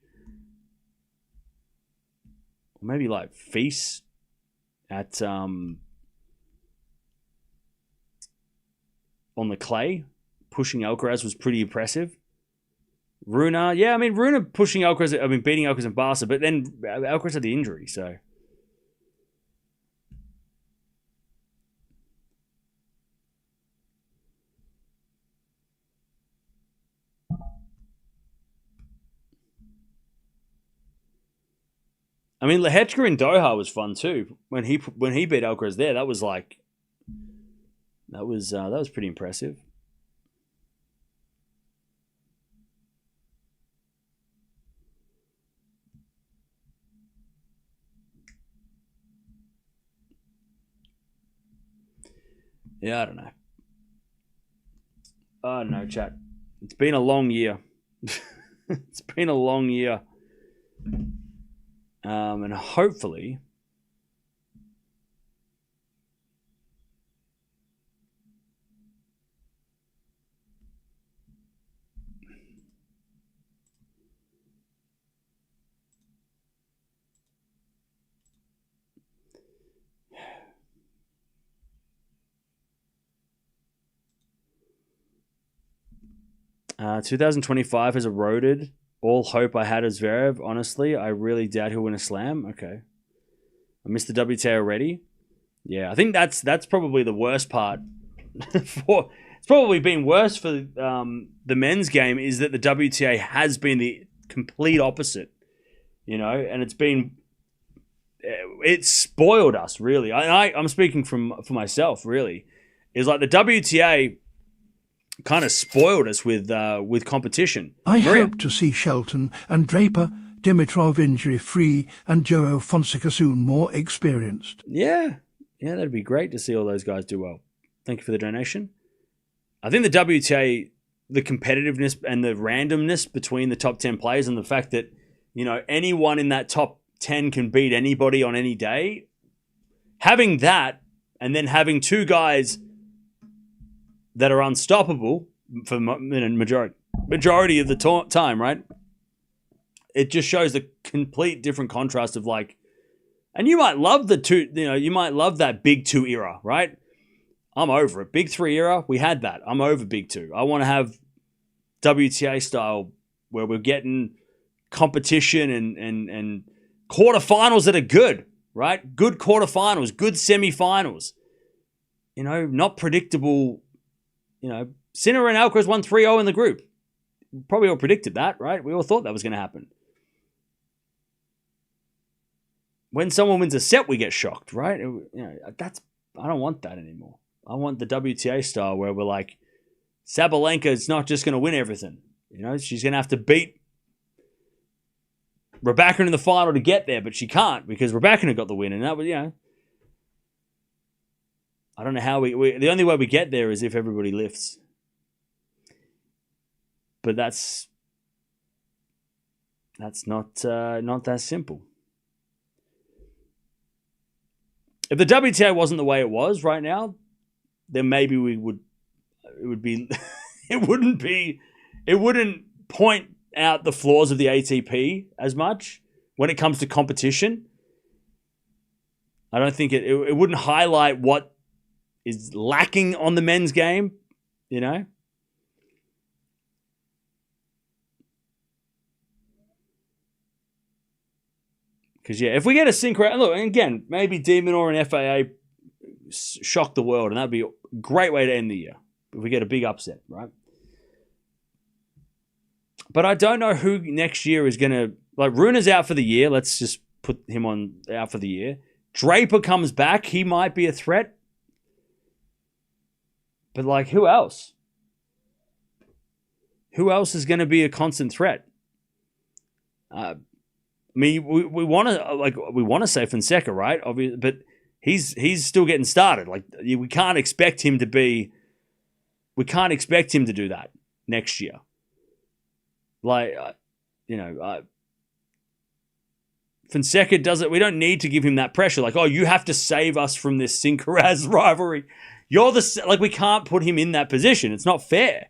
Or maybe like Feast at on the clay, pushing Alcaraz was pretty impressive. Runa, yeah, I mean, Runa pushing Alcaraz, I mean, beating Alcaraz and Barca, but then Alcaraz had the injury, so. I mean, Lehechka in Doha was fun too. When he beat Alcaraz there, that was pretty impressive. Yeah, I don't know. Oh no, chat. It's been a long year. It's been a long year. And hopefully 2025 has eroded all hope I had as Zverev. Honestly, I really doubt he'll win a slam. Okay. I missed the WTA already. Yeah, I think that's probably the worst part. It's probably been worse for the men's game is that the WTA has been the complete opposite, you know, and it's spoiled us really. I'm speaking for myself really. Is like the WTA kind of spoiled us with competition. I hope to see Shelton and Draper, Dimitrov injury-free, and Joao Fonseca soon more experienced. Yeah, that'd be great to see all those guys do well. Thank you for the donation. I think the WTA, the competitiveness and the randomness between the top 10 players and the fact that, you know, anyone in that top 10 can beat anybody on any day, having that and then having two guys that are unstoppable for the majority of the time, right? It just shows the complete different contrast of like, and you might love you might love that Big Two era, right? I'm over it. Big Three era, we had that. I'm over Big Two. I want to have WTA style where we're getting competition and quarterfinals that are good, right? Good quarterfinals, good semifinals. You know, not predictable. You know, Sinner and Alcaraz won 3-0 in the group. Probably all predicted that, right? We all thought that was going to happen. When someone wins a set, we get shocked, right? You know, I don't want that anymore. I want the WTA style where we're like, Sabalenka is not just going to win everything. You know, she's going to have to beat Raducanu in the final to get there, but she can't because Raducanu got the win, and that was, you know. I don't know how the only way we get there is if everybody lifts. But that's not that simple. If the WTA wasn't the way it was right now, then maybe it wouldn't point out the flaws of the ATP as much when it comes to competition. I don't think it wouldn't highlight what is lacking on the men's game, you know? Because, yeah, if we get a synchro... Look, and again, maybe Demon or an FAA shock the world, and that'd be a great way to end the year if we get a big upset, right? But I don't know who next year is going to... Like, Runa's out for the year. Let's just put him on out for the year. Draper comes back. He might be a threat. But, like, who else? Who else is going to be a constant threat? I mean, we want to say Fonseca, right? Obviously, but he's still getting started. Like, we can't expect him to do that next year. Like, Fonseca doesn't. We don't need to give him that pressure. Like, oh, you have to save us from this Sinker-Raz rivalry. We can't put him in that position. It's not fair.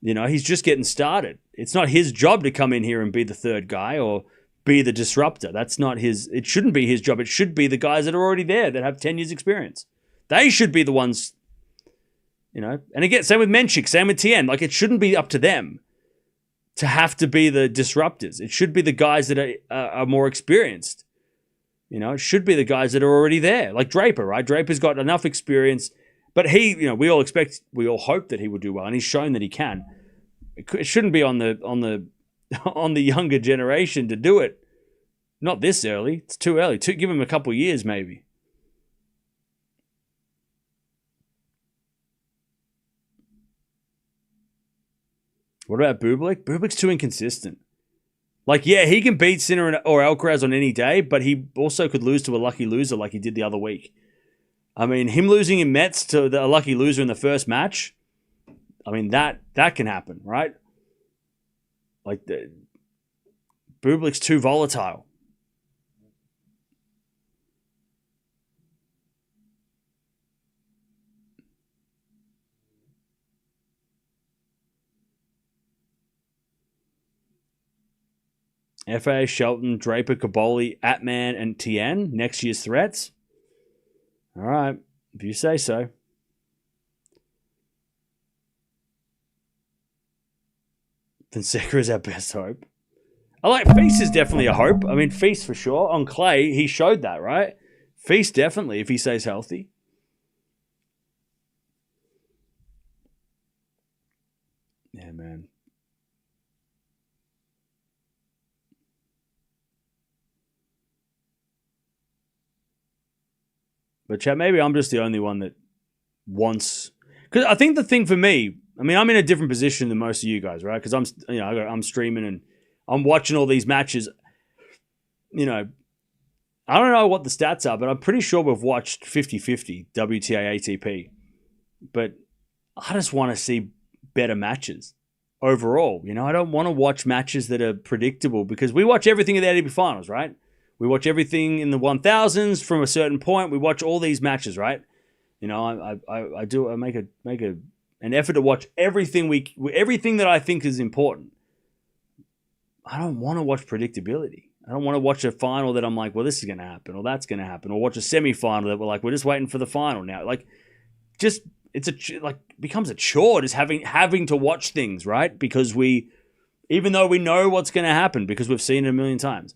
You know, he's just getting started. It's not his job to come in here and be the third guy or be the disruptor. That's not his. It shouldn't be his job. It should be the guys that are already there that have 10 years experience. They should be the ones, you know. And again, same with Menchik, same with Tien. Like, it shouldn't be up to them. to have to be the disruptors. It should be the guys that are more experienced. You know, it should be the guys that are already there, like Draper, right? Draper's got enough experience, but we all hope that he will do well, and he's shown that he can. It shouldn't be on the younger generation to do it. Not this early. It's too early. Give him a couple of years, maybe. What about Bublik? Bublik's too inconsistent. Like, yeah, he can beat Sinner or Alcaraz on any day, but he also could lose to a lucky loser like he did the other week. I mean, him losing in Metz to a lucky loser in the first match, I mean, that can happen, right? Like, Bublik's too volatile. FA, Shelton, Draper, Caboli, Atman, and Tien, next year's threats. All right, if you say so. Fonseca is our best hope. I like Feast is definitely a hope. I mean, Feast for sure. On clay, he showed that, right? Feast definitely, if he stays healthy. Yeah, man. But chat, maybe I'm just the only one that wants. Because I think the thing for me, I mean, I'm in a different position than most of you guys, right? Because I'm streaming and I'm watching all these matches. You know, I don't know what the stats are, but I'm pretty sure we've watched 50-50 WTA ATP. But I just want to see better matches overall. You know, I don't want to watch matches that are predictable because we watch everything at the ATP Finals, right? We watch everything in the 1000s from a certain point. We watch all these matches, right? You know, I make an effort to watch everything that I think is important. I don't want to watch predictability. I don't want to watch a final that I'm like, well, this is going to happen, or that's going to happen, or watch a semi-final that we're like, we're just waiting for the final now. Like, just becomes a chore just having to watch things, right? Because even though we know what's going to happen because we've seen it a million times.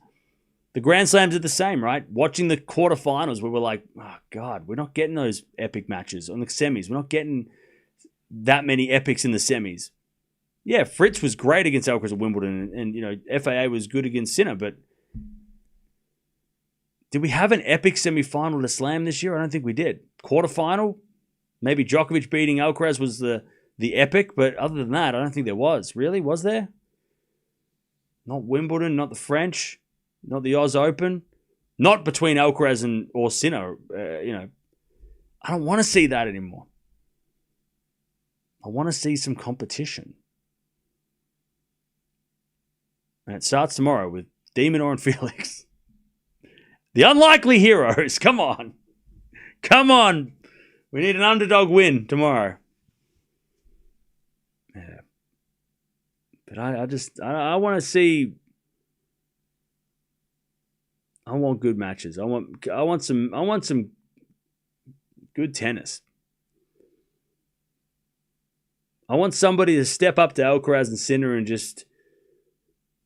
The Grand Slams are the same, right? Watching the quarterfinals where we're like, oh, God, we're not getting those epic matches. On the semis, we're not getting that many epics in the semis. Yeah, Fritz was great against Alcaraz at Wimbledon, and you know, FAA was good against Sinner, but did we have an epic semi-final to Slam this year? I don't think we did. Quarterfinal, maybe Djokovic beating Alcaraz was the epic, but other than that, I don't think there was. Really? Was there? Not Wimbledon, not the French. Not the Oz Open. Not between Alcaraz or Sinner. You know, I don't want to see that anymore. I want to see some competition. And it starts tomorrow with Demonor and Felix. The unlikely heroes. Come on. Come on. We need an underdog win tomorrow. Yeah. But I want to see. I want good matches. I want some good tennis. I want somebody to step up to Alcaraz and Sinner and just,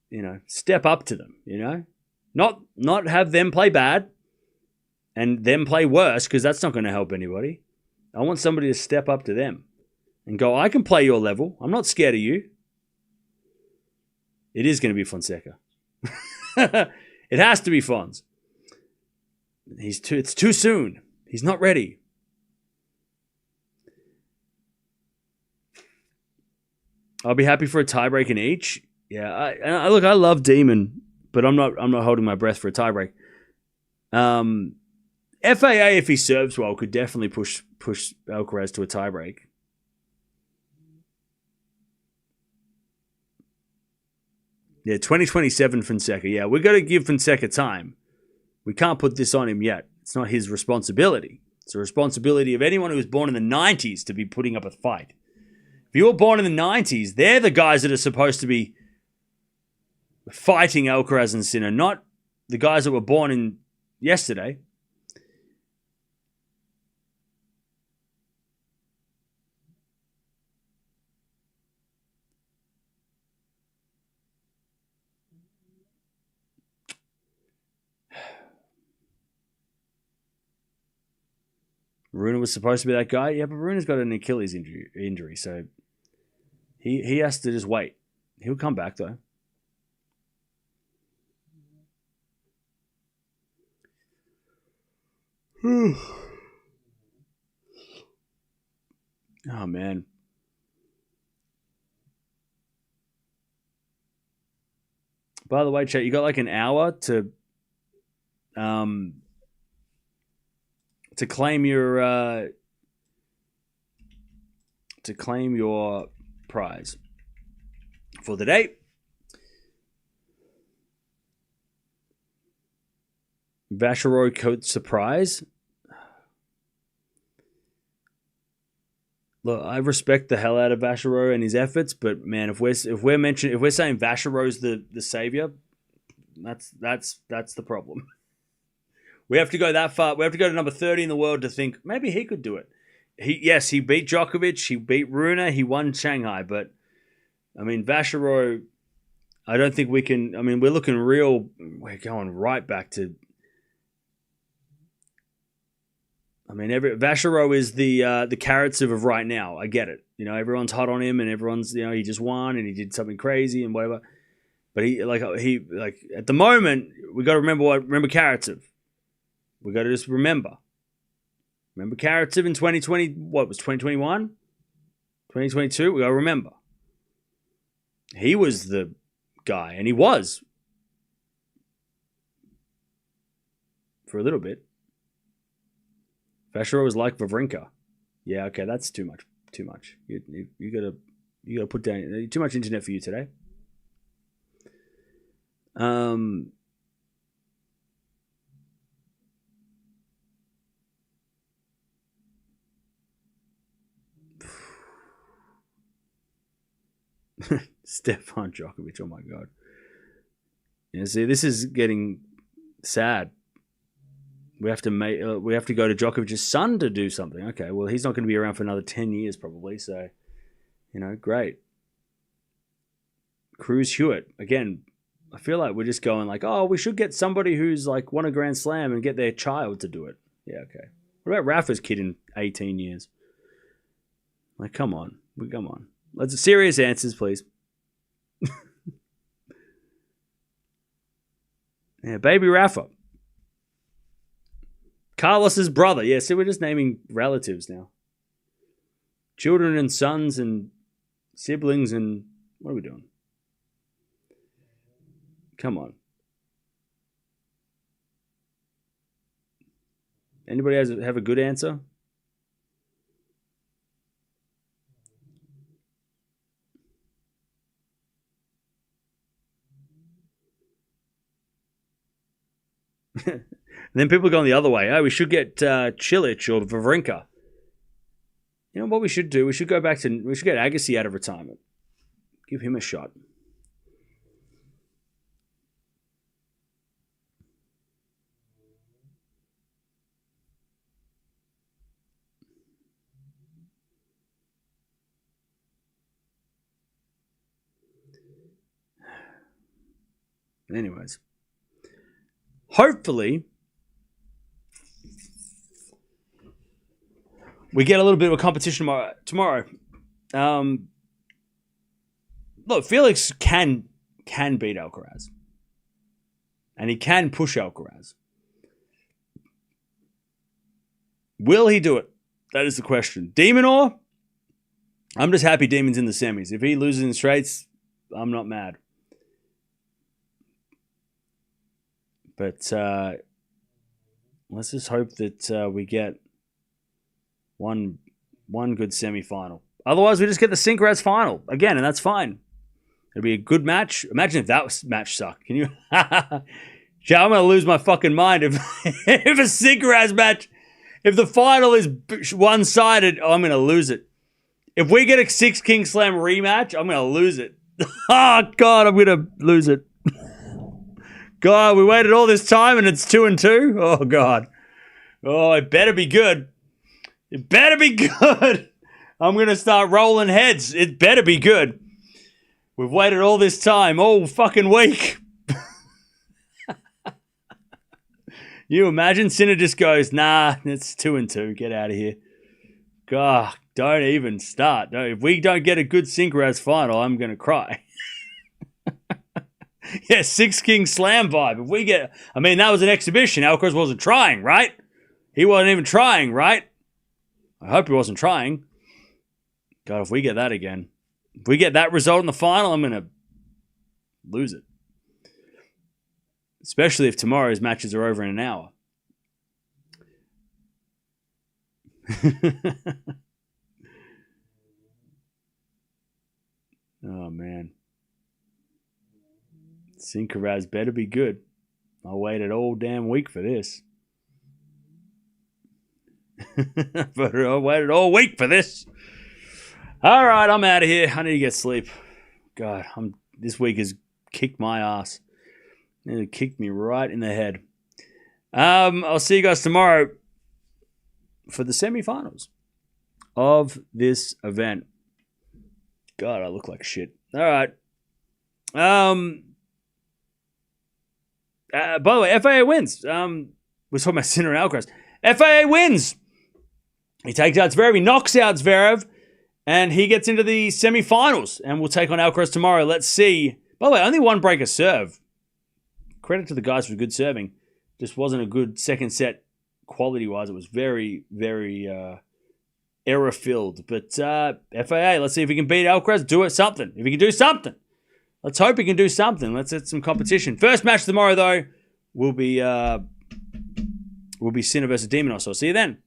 you know, step up to them, you know? Not have them play bad and them play worse, because that's not going to help anybody. I want somebody to step up to them and go, I can play your level. I'm not scared of you. It is going to be Fonseca. It has to be Fons. It's too soon. He's not ready. I'll be happy for a tiebreak in each. Yeah, I love Demon, but I'm not holding my breath for a tiebreak. FAA, if he serves well, could definitely push Alcaraz to a tiebreak. Yeah, 2027 Fonseca. Yeah, we've got to give Fonseca time. We can't put this on him yet. It's not his responsibility. It's the responsibility of anyone who was born in the 90s to be putting up a fight. If you were born in the 90s, they're the guys that are supposed to be fighting Alcaraz and Sinner, not the guys that were born in yesterday. Runa was supposed to be that guy. Yeah, but Runa's got an Achilles injury, so he has to just wait. He'll come back though. Oh man. By the way, chat, you got like an hour to claim your prize for the day. Vachereau coach surprise. Look, I respect the hell out of Vachereau and his efforts, but man, if we're saying Vachereau's the savior, that's the problem. We have to go that far. We have to go to number 30 in the world to think maybe he could do it. He beat Djokovic, he beat Runa, he won Shanghai, but I mean Vachereau, I don't think we can. I mean, we're going right back to. I mean, Vachereau is the Karatsev of right now. I get it. You know, everyone's hot on him, and everyone's he just won and he did something crazy and whatever. But he at the moment we got to remember Karatsev. We got to just remember Karatsev in 2020. What was 2021? 2022. We got to remember he was the guy, and he was for a little bit. Vachereau was like Wawrinka. Yeah, okay, that's too much. You gotta put down too much internet for you today. Stefan Djokovic. Oh my god. Yeah, see, this is getting sad. We have to go to Djokovic's son to do something. Okay, well, he's not going to be around for another 10 years probably. So, great. Cruz Hewitt again. I feel like we're just going like, oh, we should get somebody who's like won a Grand Slam and get their child to do it. Yeah, okay. What about Rafa's kid in 18 years? Like, come on. Let's serious answers, please. Yeah, baby Rafa. Carlos's brother. Yeah, see, we're just naming relatives now. Children and sons and siblings and what are we doing? Come on. Anybody have a good answer? And then people are going the other way. Oh, we should get Cilic or Wawrinka. You know what we should do? We should get Agassi out of retirement. Give him a shot. Anyways. Hopefully, we get a little bit of a competition tomorrow. Look, Felix can beat Alcaraz. And he can push Alcaraz. Will he do it? That is the question. Demonor? I'm just happy Demon's in the semis. If he loses in straights, I'm not mad. But let's just hope that we get one good semi-final. Otherwise, we just get the Synchraz final again, and that's fine. It'll be a good match. Imagine if that match sucked. Can you? I'm going to lose my fucking mind if a Synchraz match, if the final is one-sided, I'm going to lose it. If we get a 6 King Slam rematch, I'm going to lose it. Oh, God, I'm going to lose it. God, we waited all this time and it's 2-2? Oh, God. Oh, it better be good. It better be good. I'm going to start rolling heads. It better be good. We've waited all this time, all fucking week. You imagine Sinner just goes, nah, it's 2-2. Get out of here. God, don't even start. If we don't get a good Synchroaz final, I'm going to cry. Yeah, 6 King Slam vibe. If we get, I mean, that was an exhibition. Alcaraz wasn't trying, right? He wasn't even trying, right? I hope he wasn't trying. God, if we get that again, if we get that result in the final, I'm going to lose it. Especially if tomorrow's matches are over in an hour. Oh, man. Synchroaz better be good. I waited all damn week for this. But I waited all week for this. All right, I'm out of here. I need to get sleep. God, this week has kicked my ass. It kicked me right in the head. I'll see you guys tomorrow for the semifinals of this event. God, I look like shit. All right. By the way, FAA wins. We're talking about Sinner and Alcaraz. FAA wins. He takes out Zverev. He knocks out Zverev. And he gets into the semifinals. And we'll take on Alcaraz tomorrow. Let's see. By the way, only one breaker serve. Credit to the guys for good serving. Just wasn't a good second set quality-wise. It was very, very error-filled. But FAA, let's see if he can beat Alcaraz. Do it something. If he can do something. Let's hope he can do something. Let's get some competition. First match tomorrow, though, will be Sinner versus Demonos. So I'll see you then.